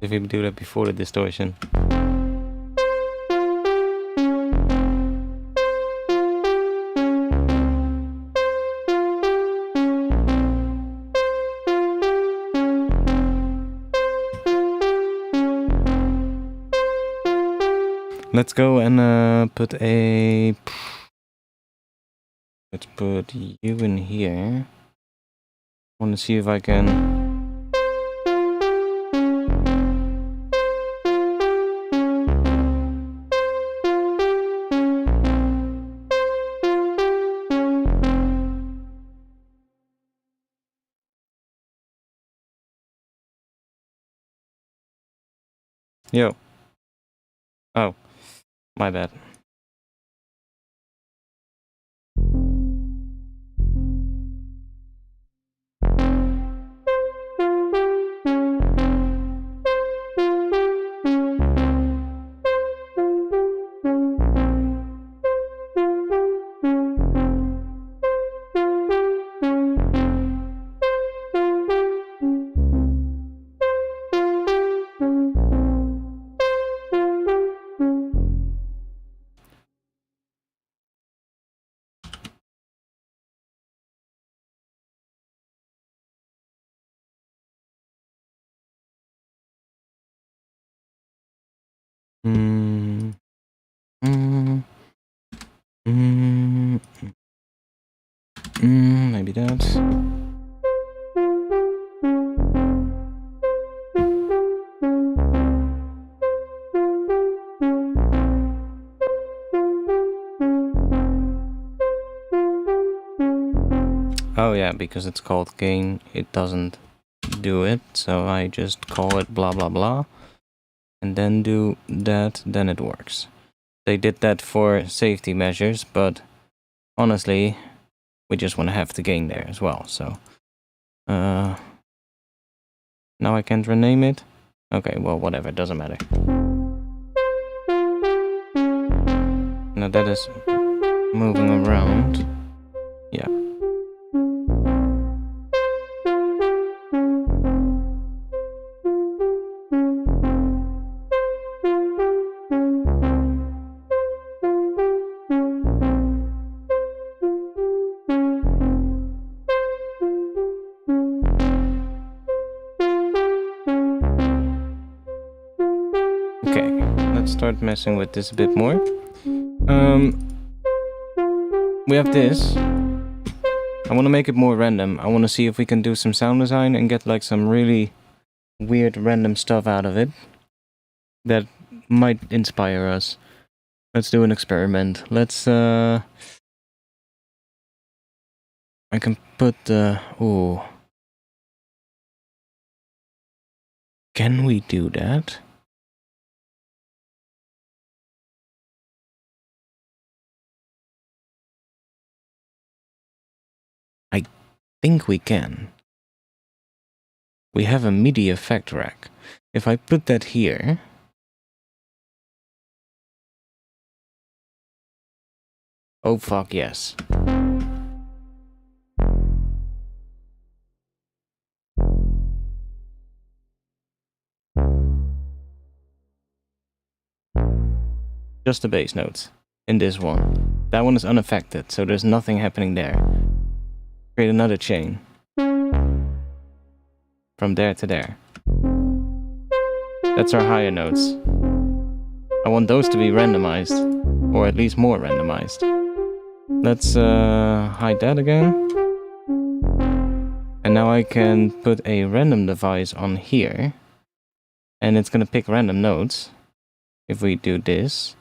Speaker 1: If we do that before the distortion. Let's go and put a... Let's put you in here. I want to see if I can... Yo. Oh. My bad. Maybe that. Oh yeah, because it's called gain, it doesn't do it, so I just call it blah blah blah, and then do that, then it works. They did that for safety measures, but honestly, we just want to have the gain there as well, so... now I can't rename it? Okay, well, whatever, it doesn't matter. Now that is moving around. Yeah. Start messing with this a bit more. We have this. I want to make it more random. I want to see if we can do some sound design and get like some really weird random stuff out of it that might inspire us. Let's do an experiment. Let's I can put the ooh. Can we do that? I think we can. We have a MIDI effect rack. If I put that here, oh fuck yes. Just the bass notes in this one. That one is unaffected, so there's nothing happening there. Create another chain. From there to there. That's our higher notes. I want those to be randomized, or at least more randomized. Let's hide that again. And now I can put a random device on here, and it's gonna pick random notes. If we do this.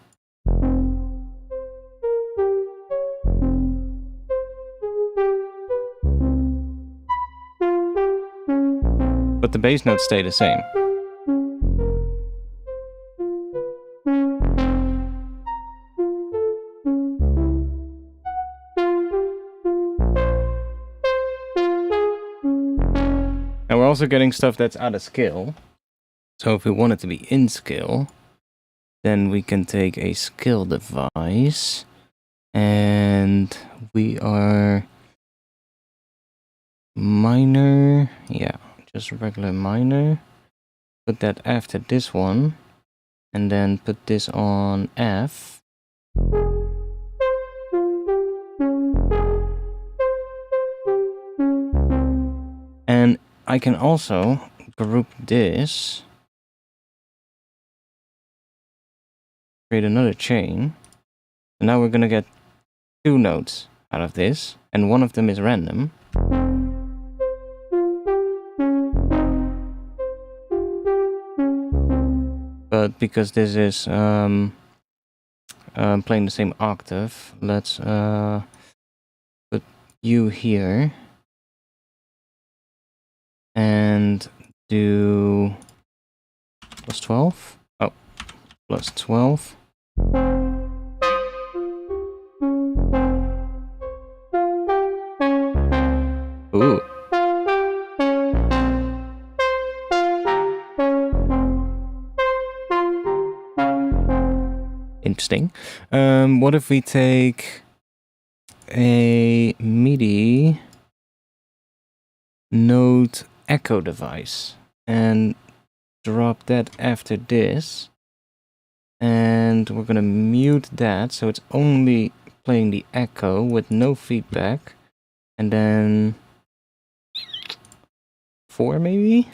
Speaker 1: But the bass notes stay the same. And we're also getting stuff that's out of scale. So if we want it to be in scale, then we can take a scale device and we are minor, yeah, just regular minor. Put that after this one and then put this on F. And I can also group this, create another chain, and now we're gonna get 2 notes out of this, and one of them is random. But because this is playing the same octave, let's put U here and do plus 12. Oh, plus 12. Ooh. Interesting. What if we take a MIDI note echo device and drop that after this, and we're gonna mute that so it's only playing the echo with no feedback, and then 4 maybe?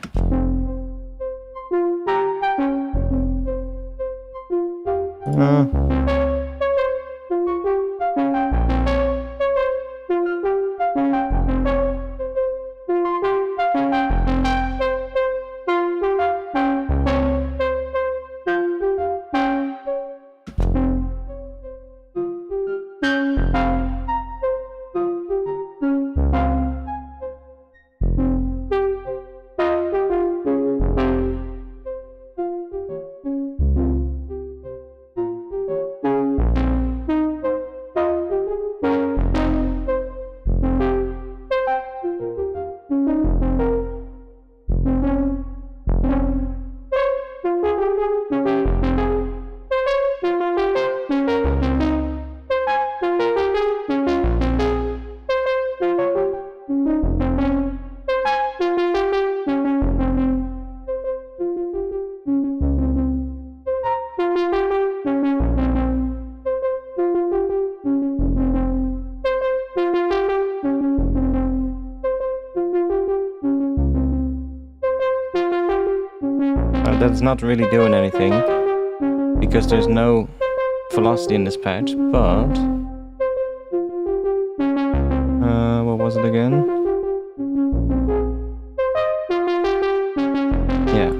Speaker 1: That's not really doing anything because there's no velocity in this patch, but what was it again? Yeah.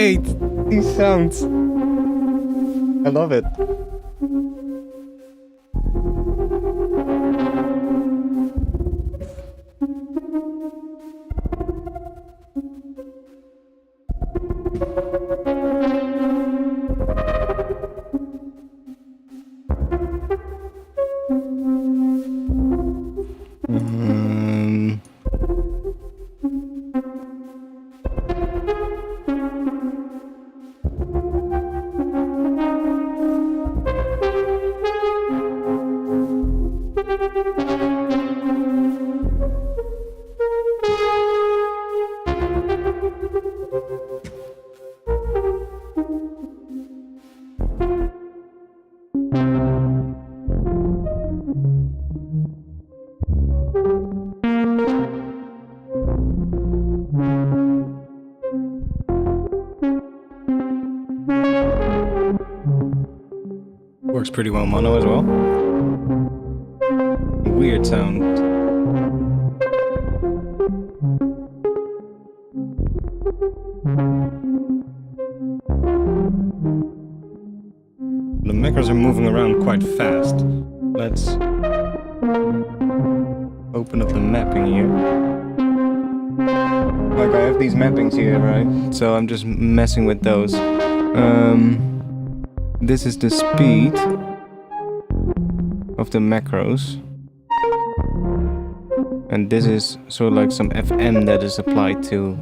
Speaker 1: great! These sounds. I love it. Works pretty well mono as well. Weird sound. The macros are moving around quite fast. Let's open up the mapping here. Like I have these mappings here, right? So I'm just messing with those. This is the speed of the macros. And this is sort of like some FM that is applied to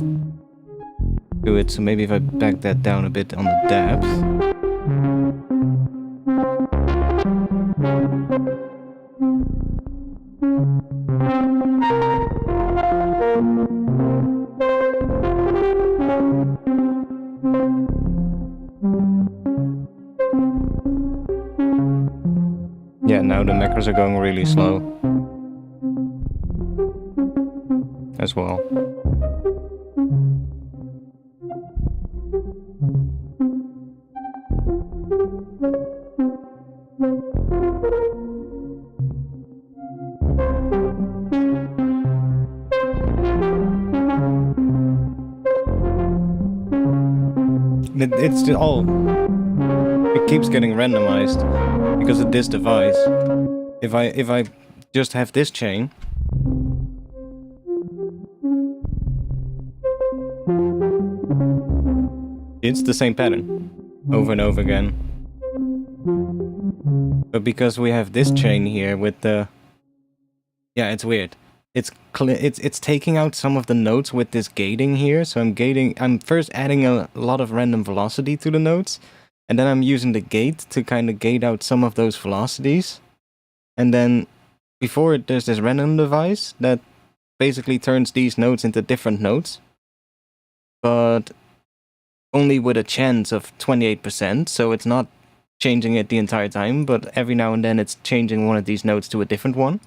Speaker 1: it. So maybe if I back that down a bit on the depth. Yeah, now the macros are going really slow as well. It's all... It keeps getting randomized because of this device. If I just have this chain, it's the same pattern over and over again. But because we have this chain here with the... Yeah, it's weird. It's taking out some of the notes with this gating here. So I'm first adding a lot of random velocity to the notes. And then I'm using the gate to kind of gate out some of those velocities. And then before it, there's this random device that basically turns these notes into different notes. But only with a chance of 28%. So it's not changing it the entire time. But every now and then it's changing one of these notes to a different one.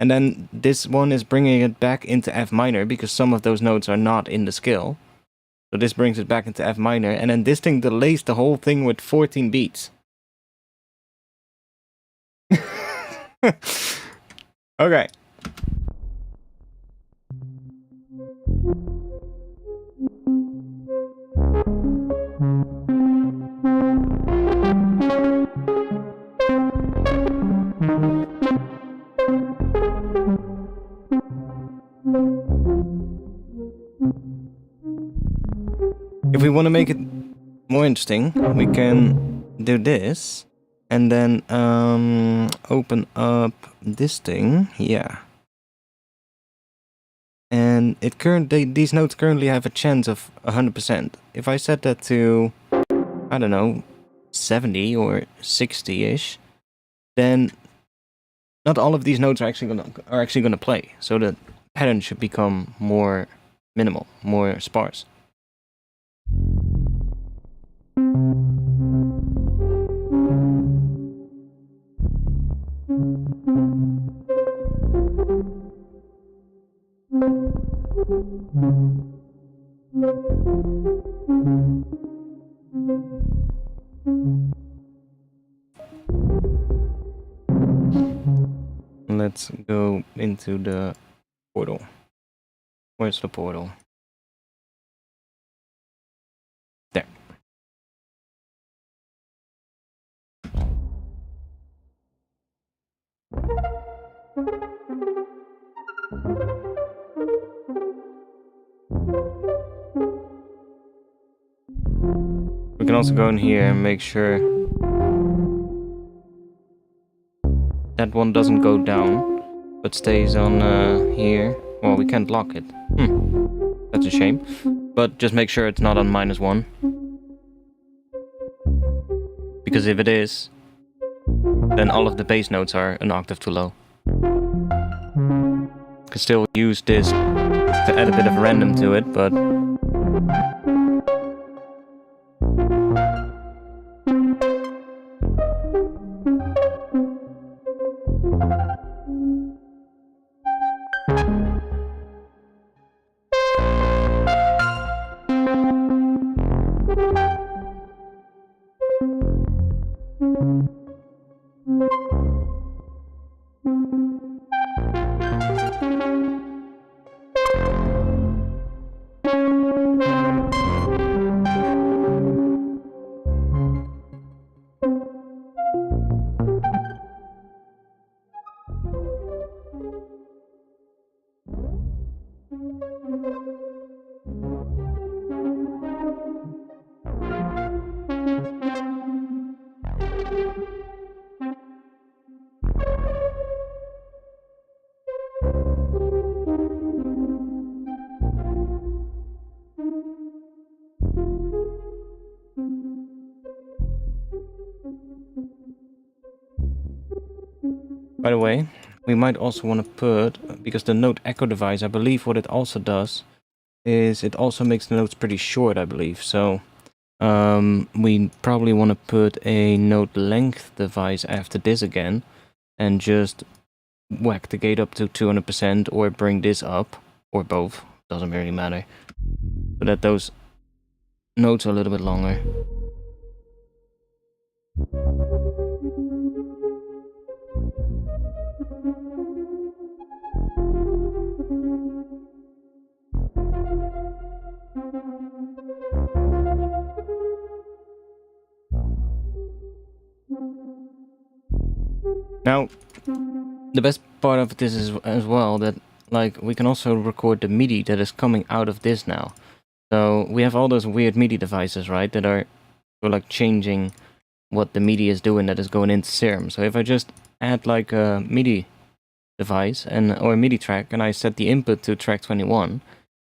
Speaker 1: And then this one is bringing it back into F minor because some of those notes are not in the scale. So this brings it back into F minor, and then this thing delays the whole thing with 14 beats. Okay. If we want to make it more interesting, we can do this and then open up this thing, yeah. And these notes currently have a chance of 100%. If I set that to, I don't know, 70 or 60-ish, then not all of these notes are actually gonna play. So the pattern should become more minimal, more sparse. Let's go into the portal. Where's the portal? We can also go in here and make sure that one doesn't go down, but stays on here. Well, we can't lock it. That's a shame. But just make sure it's not on -1. Because if it is, then all of the bass notes are an octave too low. Could still use this to add a bit of random to it, but... By the way, we might also want to put, because the note echo device, I believe what it also does is it also makes the notes pretty short, I believe. So we probably want to put a note length device after this again and just whack the gate up to 200% or bring this up, or both, doesn't really matter, so that those notes are a little bit longer. Now, the best part of this is as well that, like, we can also record the MIDI that is coming out of this now. So we have all those weird MIDI devices, right, that are like changing what the MIDI is doing that is going into Serum. So if I just add like a MIDI device or a MIDI track, and I set the input to track 21,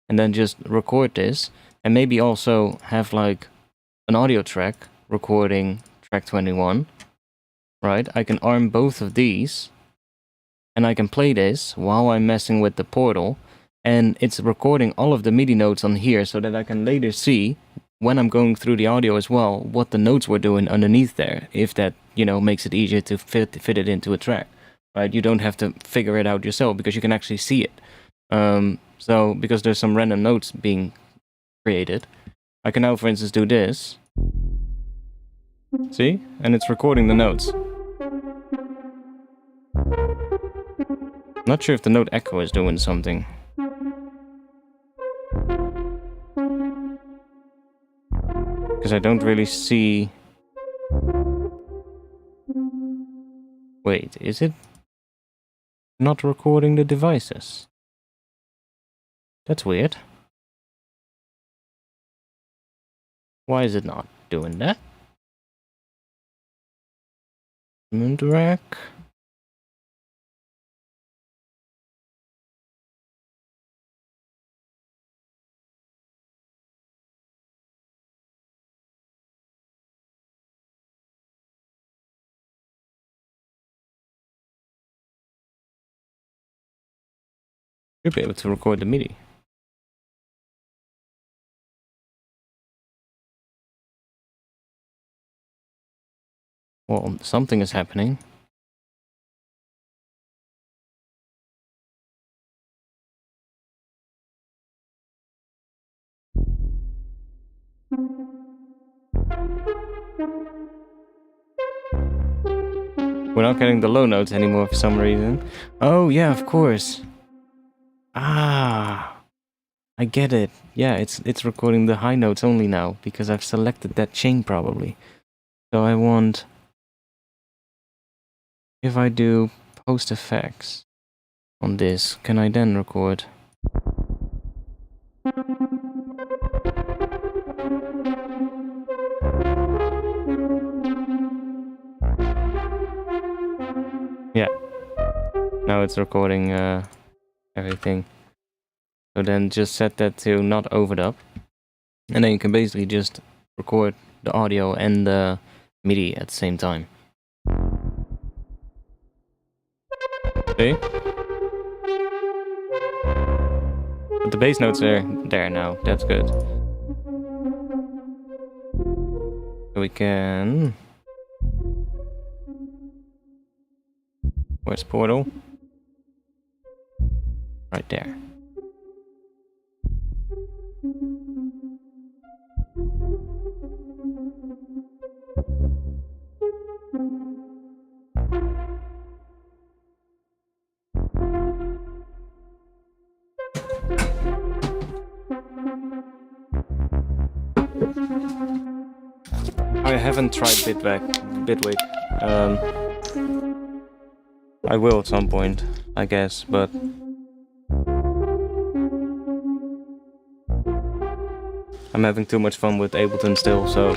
Speaker 1: and then just record this, and maybe also have like an audio track recording track 21, right? I can arm both of these, and I can play this while I'm messing with the portal, and it's recording all of the MIDI notes on here so that I can later see, when I'm going through the audio as well, what the notes were doing underneath there, if that, you know, makes it easier to fit it into a track, right? You don't have to figure it out yourself because you can actually see it. So, because there's some random notes being created, I can now, for instance, do this. See? And it's recording the notes. Not sure if the note echo is doing something. Because I don't really see... Wait, is it not recording the devices? That's weird. Why is it not doing that? Moondrack. You'll be able to record the MIDI. Well, something is happening. We're not getting the low notes anymore for some reason. Oh, yeah, of course. Ah, I get it. Yeah, it's recording the high notes only now, because I've selected that chain probably. So I want... If I do post effects... on this, can I then record? Yeah. Now it's recording everything. So then just set that to not overdub. And then you can basically just record the audio and the MIDI at the same time. See? But the bass notes are there now. That's good. So we can... Where's Portal? Right there. I haven't tried Bitwig. I will at some point, I guess, but I'm having too much fun with Ableton still, so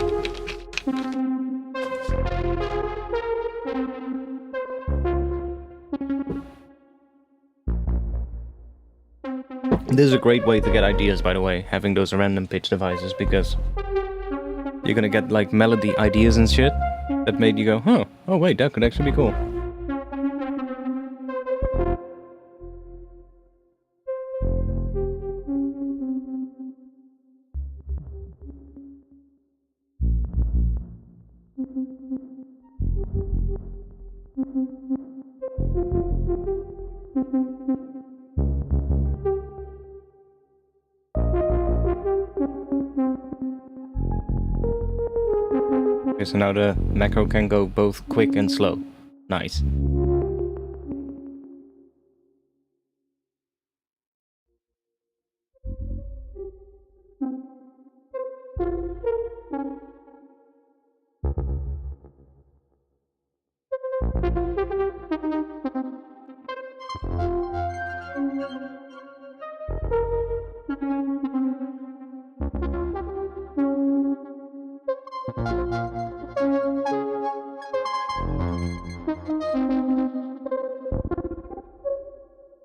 Speaker 1: this is a great way to get ideas, by the way, having those random pitch devices, because you're gonna get like melody ideas and shit that made you go, huh, oh wait, that could actually be cool. Okay, so now the macro can go both quick and slow. Nice.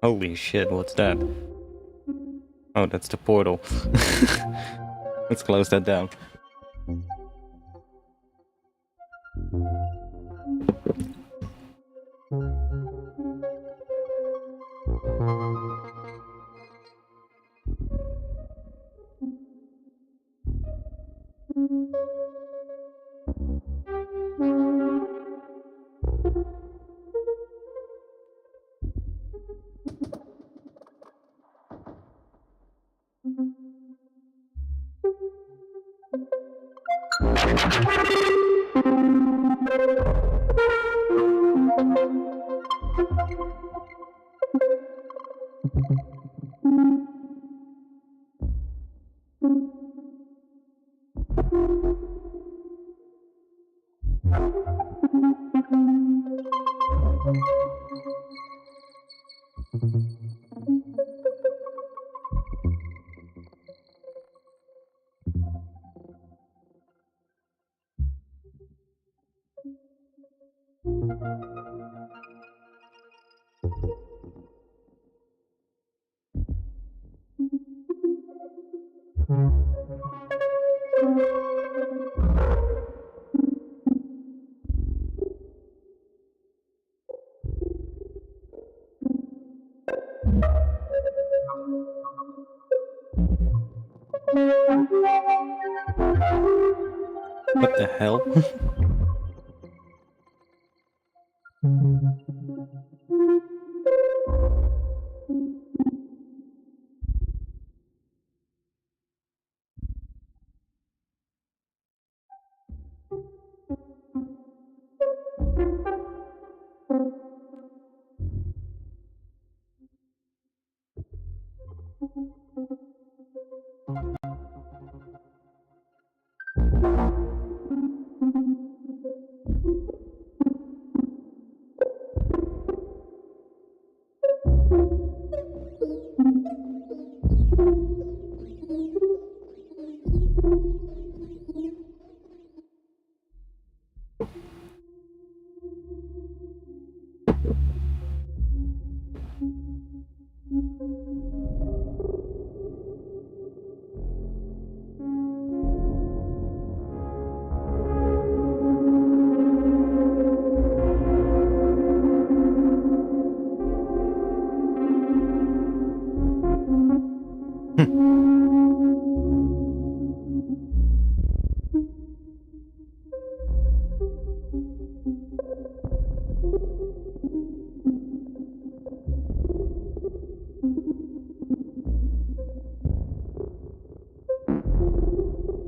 Speaker 1: Holy shit, what's that? Oh, that's the portal. Let's close that down. What the hell?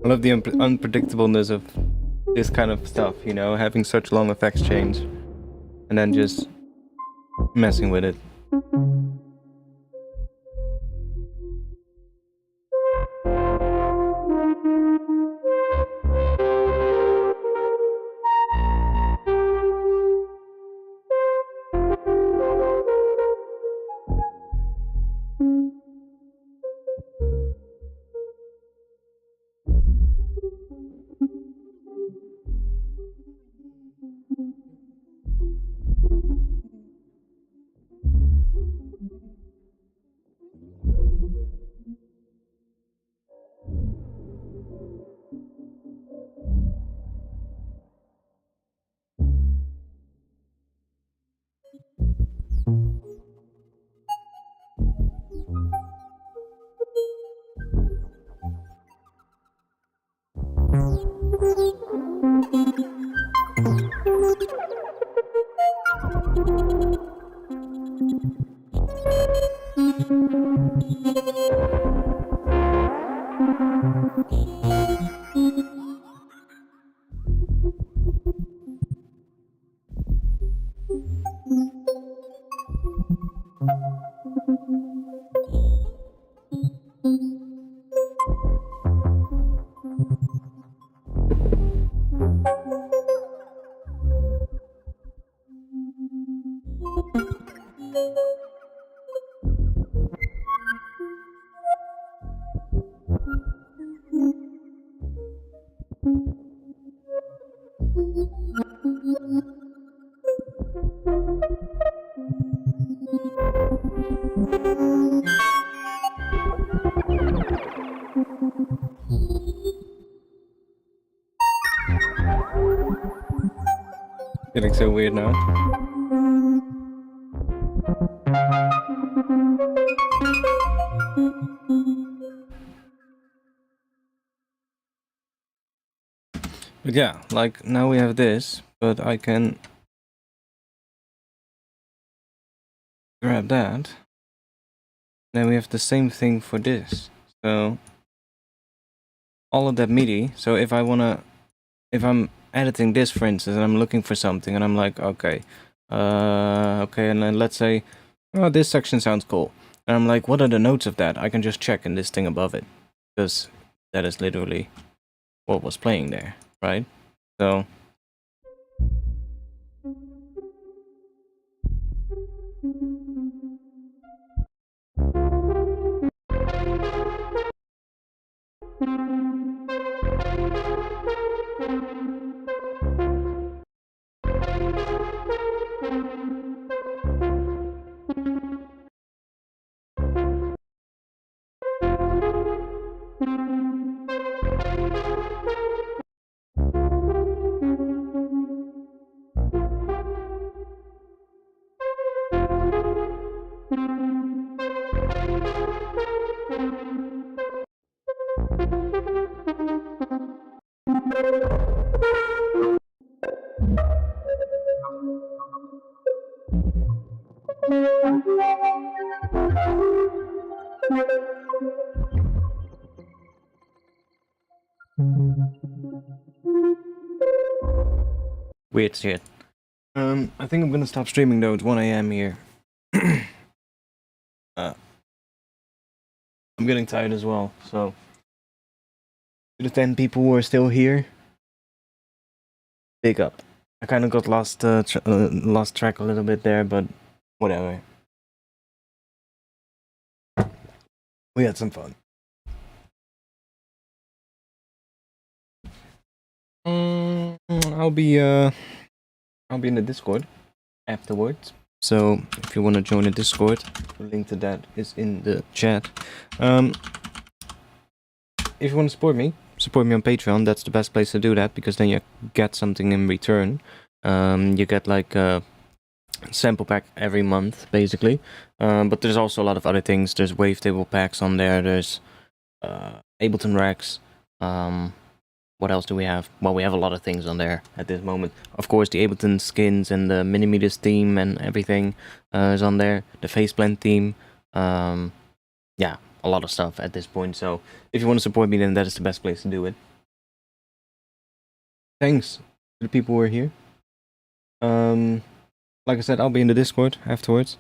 Speaker 1: I love the unpredictableness of this kind of stuff, you know, having such long effects chains and then just messing with it. Getting so weird now. But yeah, like now we have this, but I can grab that. Then we have the same thing for this. So all of that MIDI. So if I'm editing this, for instance, and I'm looking for something, and I'm like, okay, and then let's say, oh, this section sounds cool, and I'm like, what are the notes of that? I can just check in this thing above it, because that is literally what was playing there, right? So weird shit. I think I'm gonna stop streaming though. It's 1 a.m. here. I'm getting tired as well. So to the 10 people who are still here, big up. I kind of got lost track a little bit there, but whatever. We had some fun. I'll be in the Discord afterwards. So if you want to join the Discord, the link to that is in the chat. If you want to support me on Patreon. That's the best place to do that, because then you get something in return. You get like a sample pack every month, basically. But there's also a lot of other things. There's wavetable packs on there. There's Ableton racks. What else do we have? Well, we have a lot of things on there at this moment. Of course, the Ableton skins and the Minimeters theme and everything is on there. The Faceblend theme. Yeah, a lot of stuff at this point. So if you want to support me, then that is the best place to do it. Thanks to the people who are here. Like I said, I'll be in the Discord afterwards.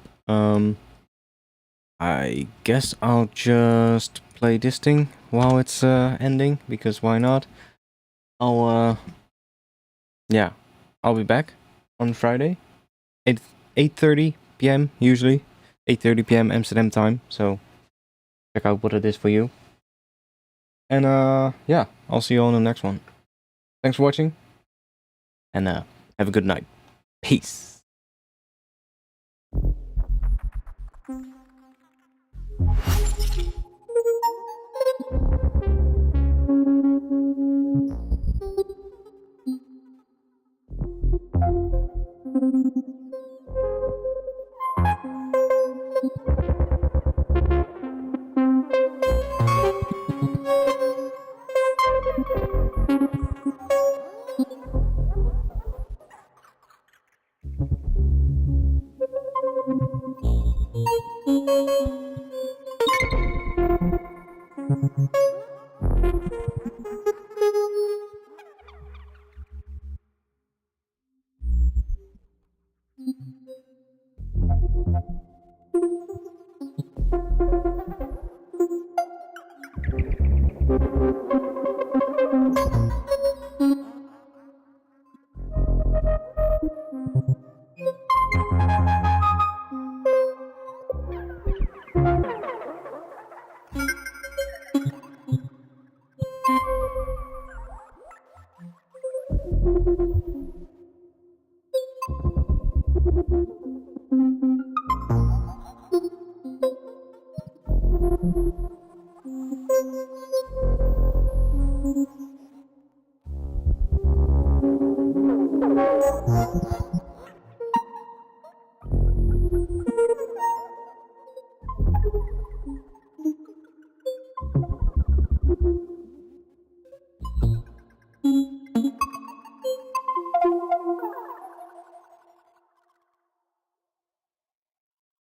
Speaker 1: I guess I'll just play this thing while it's ending, because why not? I'll be back on Friday, 8:30 p.m. usually, 8:30 p.m. Amsterdam time. So check out what it is for you. And yeah, I'll see you on the next one. Thanks for watching, and have a good night. Peace.